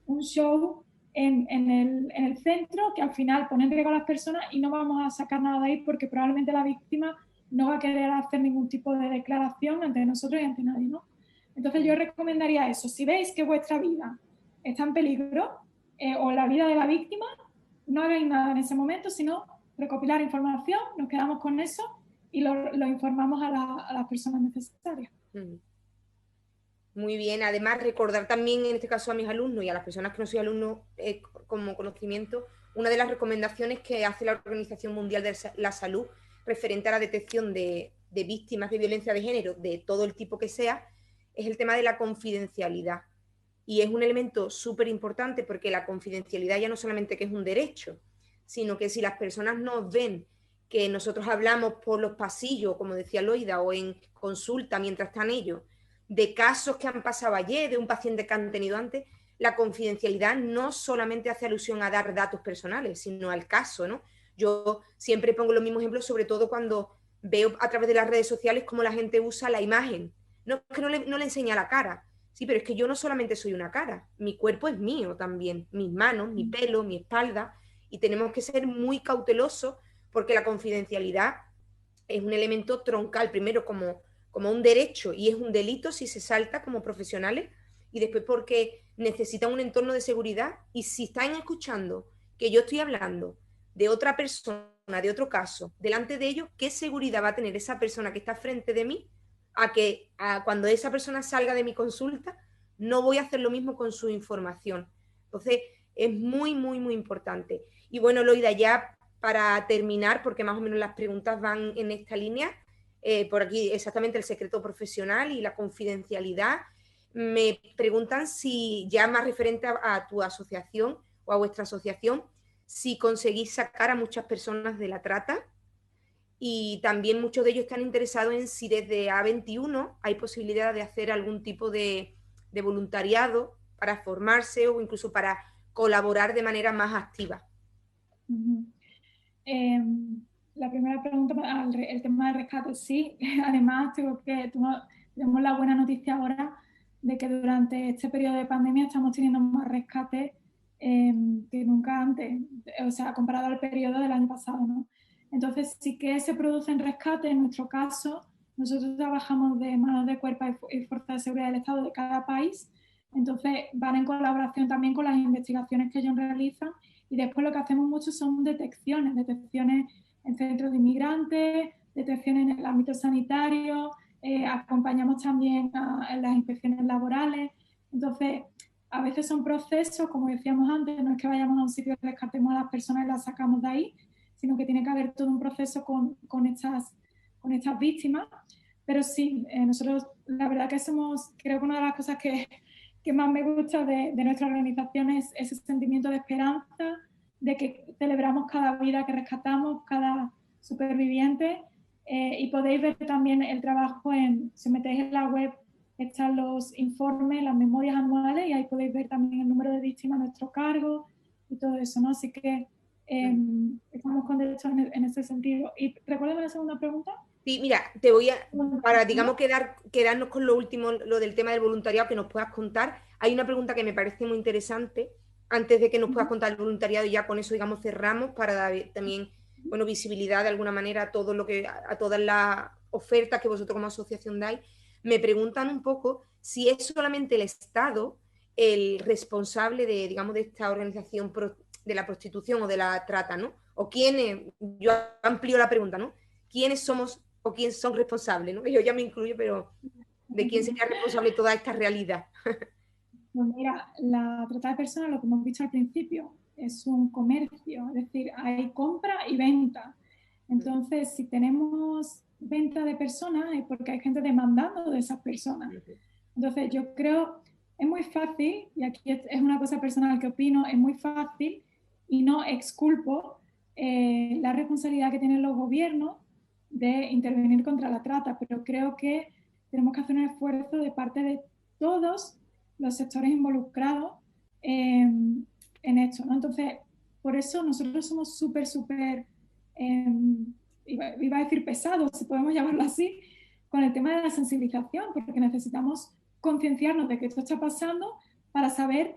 un show en el centro que al final pone en riesgo a las personas y no vamos a sacar nada de ahí porque probablemente la víctima no va a querer hacer ningún tipo de declaración ante nosotros y ante nadie, ¿no? Entonces yo recomendaría eso. Si veis que vuestra vida está en peligro o la vida de la víctima, no hagáis nada en ese momento, sino recopilar información, nos quedamos con eso y lo informamos a las personas necesarias.
Muy bien, además recordar también en este caso a mis alumnos y a las personas que no soy alumno como conocimiento, una de las recomendaciones que hace la Organización Mundial de la Salud referente a la detección de víctimas de violencia de género, de todo el tipo que sea, es el tema de la confidencialidad. Y es un elemento súper importante porque la confidencialidad ya no solamente que es un derecho, sino que si las personas nos ven que nosotros hablamos por los pasillos, como decía Loida, o en consulta mientras están ellos, de casos que han pasado ayer, de un paciente que han tenido antes, la confidencialidad no solamente hace alusión a dar datos personales, sino al caso, ¿no? Yo siempre pongo los mismos ejemplos, sobre todo cuando veo a través de las redes sociales cómo la gente usa la imagen. No es que no le enseña la cara, sí, pero es que yo no solamente soy una cara, mi cuerpo es mío también, mis manos, mi pelo, mi espalda, y tenemos que ser muy cautelosos porque la confidencialidad es un elemento troncal, primero como un derecho y es un delito si se salta como profesionales, y después porque necesitan un entorno de seguridad. Y si están escuchando que yo estoy hablando de otra persona, de otro caso, delante de ellos, ¿qué seguridad va a tener esa persona que está frente de mí a cuando esa persona salga de mi consulta? No voy a hacer lo mismo con su información. Entonces, es muy, muy, muy importante. Y bueno, Loida, ya para terminar, porque más o menos las preguntas van en esta línea, por aquí exactamente el secreto profesional y la confidencialidad. Me preguntan si, ya más referente a tu asociación o a vuestra asociación, si conseguís sacar a muchas personas de la trata, y también muchos de ellos están interesados en si desde A21 hay posibilidad de hacer algún tipo de voluntariado para formarse o incluso para colaborar de manera más activa.
La primera pregunta, el tema del rescate, sí. Además, tenemos la buena noticia ahora de que durante este periodo de pandemia estamos teniendo más rescates que nunca antes, o sea, comparado al periodo del año pasado, ¿no? Entonces, sí que se producen rescates. En nuestro caso, nosotros trabajamos de manos de cuerpo y fuerzas de seguridad del Estado de cada país, entonces van en colaboración también con las investigaciones que ellos realizan, y después lo que hacemos mucho son detecciones en centros de inmigrantes, detecciones en el ámbito sanitario, acompañamos también en las inspecciones laborales. Entonces, a veces son procesos, como decíamos antes, no es que vayamos a un sitio y rescatemos a las personas y las sacamos de ahí, sino que tiene que haber todo un proceso con estas víctimas. Pero sí, nosotros la verdad que creo que una de las cosas que más me gusta de nuestra organización es ese sentimiento de esperanza, de que celebramos cada vida que rescatamos, cada superviviente, y podéis ver también el trabajo si os metéis en la web, están los informes, las memorias anuales, y ahí podéis ver también el número de víctimas a nuestro cargo y todo eso, ¿no? Así que estamos contentos en ese sentido. Y recuérdame la segunda pregunta.
Sí, mira, para, digamos, quedarnos con lo último, lo del tema del voluntariado, que nos puedas contar. Hay una pregunta que me parece muy interesante, antes de que nos puedas contar el voluntariado, y ya con eso, digamos, cerramos, para dar también, bueno, visibilidad de alguna manera a todo a todas las ofertas que vosotros como asociación dais. Me preguntan un poco si es solamente el Estado el responsable de, digamos, de esta organización de la prostitución o de la trata, ¿no? O quiénes, yo amplío la pregunta, ¿no? ¿Quiénes somos o quién son responsables, ¿no? Yo ya me incluyo, pero ¿de quién sería responsable toda esta realidad?
Pues mira, la trata de personas, lo que hemos dicho al principio, es un comercio, es decir, hay compra y venta. Entonces, si tenemos venta de personas es porque hay gente demandando de esas personas. Entonces, yo creo, es muy fácil, y aquí es una cosa personal que opino, es muy fácil, y no exculpo la responsabilidad que tienen los gobiernos de intervenir contra la trata, pero creo que tenemos que hacer un esfuerzo de parte de todos los sectores involucrados en esto, ¿no? Entonces, por eso nosotros somos súper, iba a decir pesados, si podemos llamarlo así, con el tema de la sensibilización, porque necesitamos concienciarnos de que esto está pasando para saber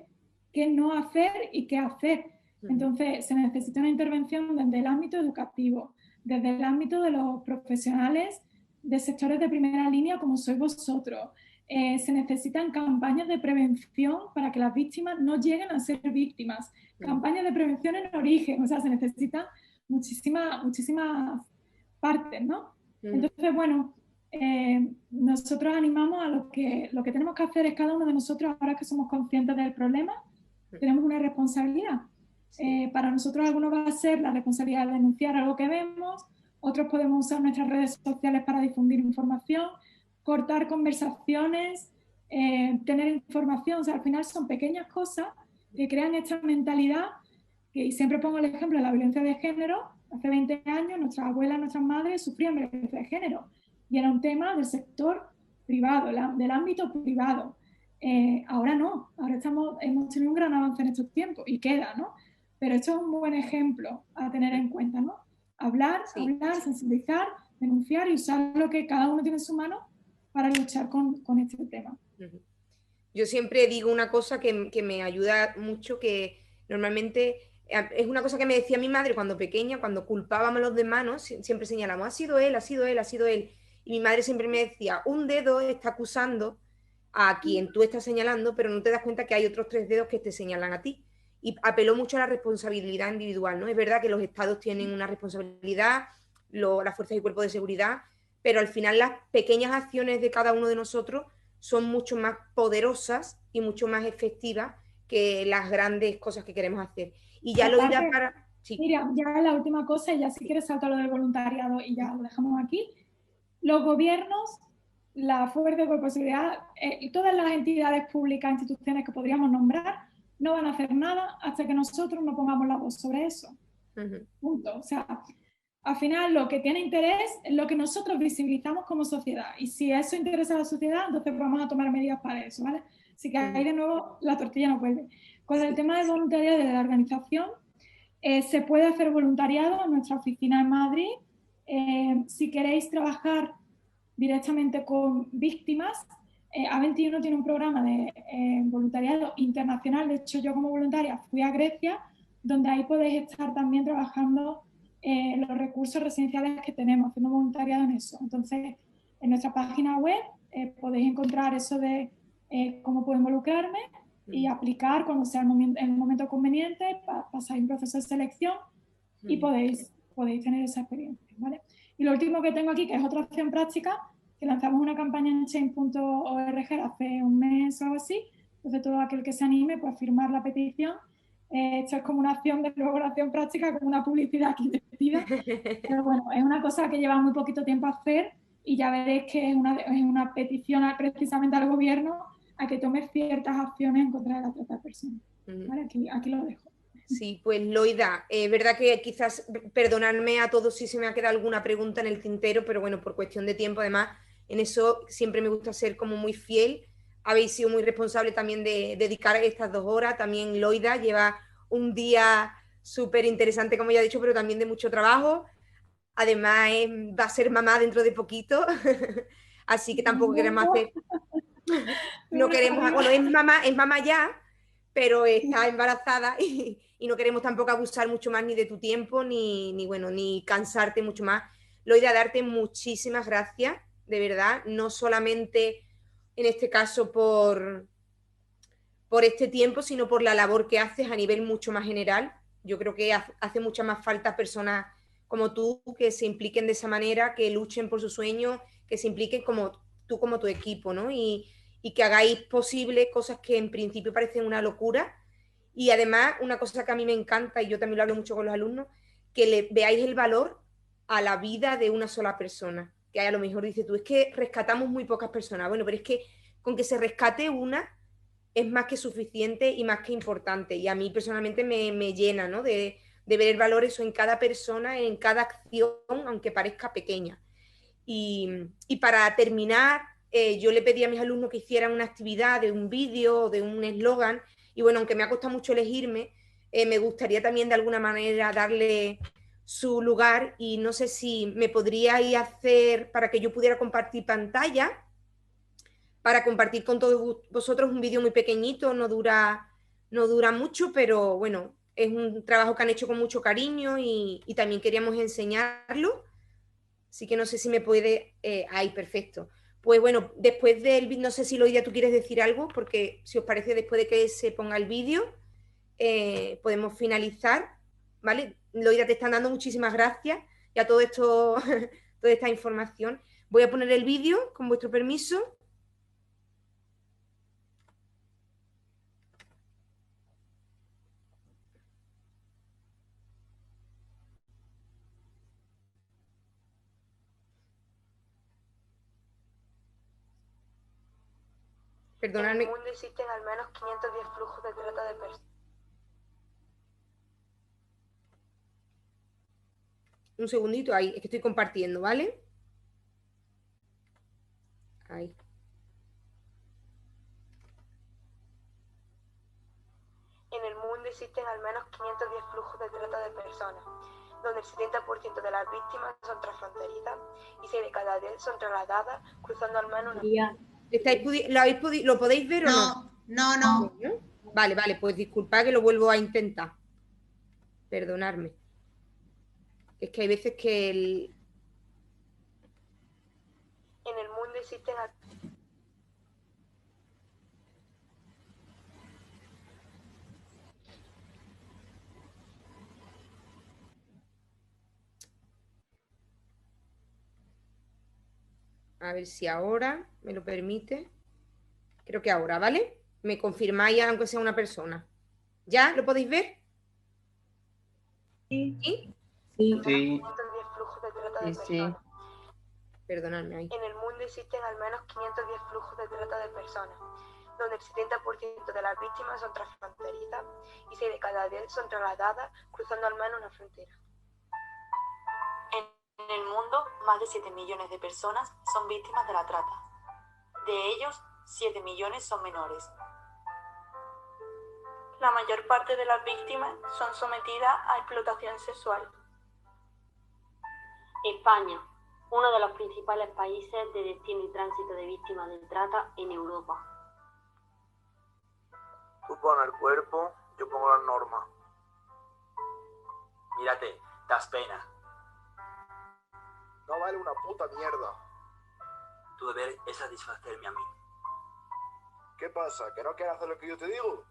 qué no hacer y qué hacer. Entonces, se necesita una intervención desde el ámbito educativo, desde el ámbito de los profesionales de sectores de primera línea como sois vosotros. Se necesitan campañas de prevención para que las víctimas no lleguen a ser víctimas, campañas de prevención en origen, o sea, se necesitan muchísimas partes, ¿no? Entonces, bueno, nosotros animamos a lo que tenemos que hacer es cada uno de nosotros, ahora que somos conscientes del problema, tenemos una responsabilidad. Para nosotros algunos va a ser la responsabilidad de denunciar algo que vemos, otros podemos usar nuestras redes sociales para difundir información, cortar conversaciones, tener información, o sea, al final son pequeñas cosas que crean esta mentalidad, y siempre pongo el ejemplo de la violencia de género. Hace 20 años nuestras abuelas, nuestras madres sufrían violencia de género, y era un tema del sector privado, del ámbito privado. Ahora no, ahora hemos tenido un gran avance en estos tiempos, y queda, ¿no? Pero esto es un buen ejemplo a tener en cuenta, ¿no? Hablar, sensibilizar, denunciar y usar lo que cada uno tiene en su mano para luchar con este tema.
Yo siempre digo una cosa que me ayuda mucho, que normalmente es una cosa que me decía mi madre cuando pequeña, cuando culpábamos a los demás, ¿no? Siempre señalamos, ha sido él, ha sido él, ha sido él. Y mi madre siempre me decía, un dedo está acusando a quien tú estás señalando, pero no te das cuenta que hay otros 3 dedos que te señalan a ti. Y apeló mucho a la responsabilidad individual, ¿no? Es verdad que los estados tienen una responsabilidad, las fuerzas y cuerpos de seguridad, pero al final las pequeñas acciones de cada uno de nosotros son mucho más poderosas y mucho más efectivas que las grandes cosas que queremos hacer. Y ya lo dirá para...
Sí. Mira, ya la última cosa, y ya si quieres saltar lo del voluntariado y ya lo dejamos aquí. Los gobiernos, la fuerza de cuerpo de seguridad, todas las entidades públicas, instituciones que podríamos nombrar, no van a hacer nada hasta que nosotros no pongamos la voz sobre eso. Punto. O sea, al final lo que tiene interés es lo que nosotros visibilizamos como sociedad, y si eso interesa a la sociedad, entonces vamos a tomar medidas para eso, ¿vale? Así que ahí de nuevo la tortilla no vuelve. Con el tema del voluntariado de la organización, se puede hacer voluntariado en nuestra oficina en Madrid. Si queréis trabajar directamente con víctimas, A21 tiene un programa de voluntariado internacional. De hecho, yo como voluntaria fui a Grecia, donde ahí podéis estar también trabajando los recursos residenciales que tenemos, haciendo voluntariado en eso. Entonces, en nuestra página web podéis encontrar eso de cómo puedo involucrarme y aplicar cuando sea el momento conveniente, pasáis un proceso de selección y podéis tener esa experiencia, ¿vale? Y lo último que tengo aquí, que es otra acción práctica, que lanzamos una campaña en change.org hace un mes o algo así. Entonces todo aquel que se anime puede firmar la petición. Esto es como una acción de luego una acción práctica, como una publicidad aquí metida. Pero bueno, es una cosa que lleva muy poquito tiempo a hacer, y ya veréis que es una petición precisamente al gobierno a que tome ciertas acciones en contra de la trata de personas. ¿Vale? Aquí lo dejo.
Sí, pues Loida, es verdad que quizás, perdonadme a todos si se me ha quedado alguna pregunta en el tintero, pero bueno, por cuestión de tiempo, además, en eso siempre me gusta ser como muy fiel. Habéis sido muy responsable también de dedicar estas 2 horas. También Loida lleva un día súper interesante, como ya he dicho, pero también de mucho trabajo. Además, va a ser mamá dentro de poquito, así que tampoco queremos hacer, no queremos, bueno, es mamá ya, pero está embarazada y no queremos tampoco abusar mucho más ni de tu tiempo, bueno, ni cansarte mucho más. Loida, darte muchísimas gracias, de verdad, no solamente en este caso por este tiempo, sino por la labor que haces a nivel mucho más general. Yo creo que hace mucha más falta personas como tú que se impliquen de esa manera, que luchen por sus sueños, que se impliquen como tú, como tu equipo, ¿no? Y que hagáis posible cosas que en principio parecen una locura. Y además, una cosa que a mí me encanta, y yo también lo hablo mucho con los alumnos, que le veáis el valor a la vida de una sola persona. Que a lo mejor dices tú, es que rescatamos muy pocas personas. Bueno, pero es que con que se rescate una, es más que suficiente y más que importante. Y a mí personalmente me llena, ¿no? De ver el valor eso en cada persona, en cada acción, aunque parezca pequeña. Y para terminar, yo le pedí a mis alumnos que hicieran una actividad de un vídeo, de un eslogan, y bueno, aunque me ha costado mucho elegirme, me gustaría también de alguna manera darle su lugar y no sé si me podríais hacer para que yo pudiera compartir pantalla para compartir con todos vosotros un vídeo muy pequeñito, no dura mucho, pero bueno, es un trabajo que han hecho con mucho cariño y también queríamos enseñarlo, así que no sé si me puede... ahí, perfecto. Pues bueno, después del vídeo, no sé si Loida tú quieres decir algo, porque si os parece, después de que se ponga el vídeo, podemos finalizar, ¿vale? Loida, te están dando muchísimas gracias y a todo esto, toda esta información. Voy a poner el vídeo, con vuestro permiso. Perdonadme. En el mundo existen al menos 510 flujos de trata de personas. Un segundito, ahí, es que estoy compartiendo, ¿vale? Ahí. En el mundo existen al menos 510 flujos de trata de personas, donde el 70% de las víctimas son transfronterizas y 6 de cada 10 son trasladadas cruzando al menos una... ¿Lo podéis ver o no?
No.
¿No? Vale, pues disculpad que lo vuelvo a intentar. Perdonadme. Es que hay veces que en el mundo existen... A ver si ahora me lo permite. Creo que ahora, ¿vale? Me confirmáis aunque sea una persona. ¿Ya? ¿Lo podéis ver?
Sí.
¿Sí?
Sí.
Sí. Flujos de trata de
Sí.
personas. Perdonadme ahí. En el mundo existen al menos 510 flujos de trata de personas, donde el 70% de las víctimas son transfronterizas y 6 de cada 10 son trasladadas cruzando al menos una frontera.
En el mundo, más de 7 millones de personas son víctimas de la trata. De ellos, 7 millones son menores. La mayor parte de las víctimas son sometidas a explotación sexual.
España, uno de los principales países de destino y tránsito de víctimas de trata en Europa.
Tú pones el cuerpo, yo pongo las normas.
Mírate, das pena.
No vale una puta mierda.
Tu deber es satisfacerme a mí.
¿Qué pasa? ¿Que no quieres hacer lo que yo te digo?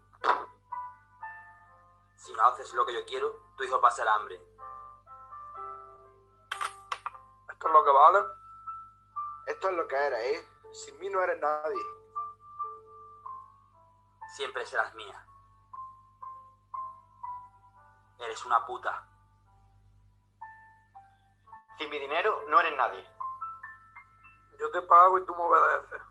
Si no haces lo que yo quiero, tu hijo pasará hambre.
¿Esto es lo que vale? Esto es lo que eres, ¿eh? Sin mí no eres nadie.
Siempre serás mía. Eres una puta.
Sin mi dinero no eres nadie. Yo te pago y tú me obedeces.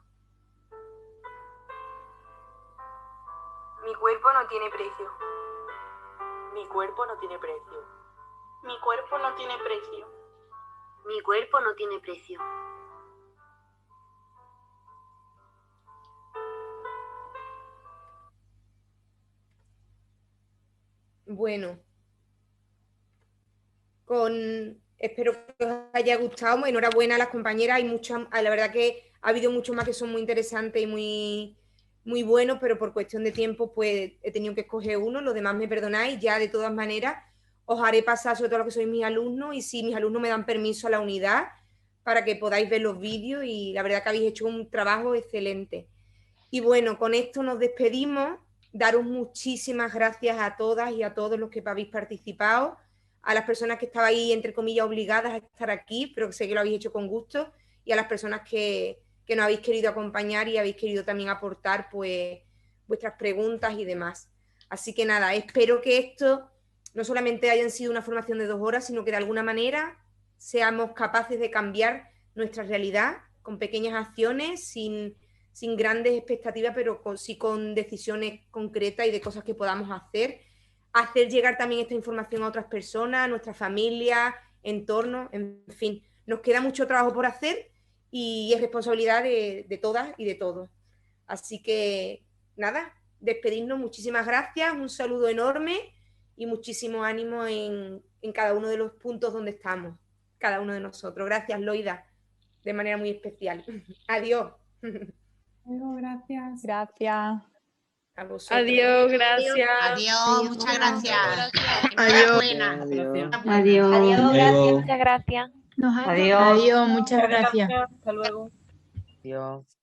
Mi cuerpo no tiene precio.
Mi cuerpo no tiene precio.
Mi cuerpo no tiene precio.
Mi cuerpo no tiene precio.
Bueno, espero que os haya gustado. Enhorabuena a las compañeras. Hay muchas, la verdad que ha habido muchos más que son muy interesantes y muy buenos, pero por cuestión de tiempo pues he tenido que escoger uno. Los demás me perdonáis. Ya de todas maneras os haré pasar sobre todo lo que sois mis alumnos, y si mis alumnos me dan permiso a la unidad para que podáis ver los vídeos, y la verdad que habéis hecho un trabajo excelente. Y bueno, con esto nos despedimos. Daros muchísimas gracias a todas y a todos los que habéis participado, a las personas que estabais, entre comillas, obligadas a estar aquí, pero que sé que lo habéis hecho con gusto, y a las personas que nos habéis querido acompañar y habéis querido también aportar pues vuestras preguntas y demás. Así que nada, espero que esto no solamente hayan sido una formación de 2 horas, sino que de alguna manera seamos capaces de cambiar nuestra realidad con pequeñas acciones, sin grandes expectativas, pero sí con decisiones concretas y de cosas que podamos hacer llegar también esta información a otras personas, a nuestra familia, entorno, en fin. Nos queda mucho trabajo por hacer y es responsabilidad de todas y de todos. Así que, nada, despedirnos, muchísimas gracias, un saludo enorme y muchísimo ánimo en cada uno de los puntos donde estamos, cada uno de nosotros. Gracias, Loida, de manera muy especial. Adiós.
Gracias.
Gracias.
A vosotros.
Adiós, gracias.
Adiós, muchas gracias.
Adiós.
Enhorabuena.
Adiós.
Adiós,
Adiós.
muchas gracias.
Adiós.
Muchas gracias.
Hasta luego.
Adiós.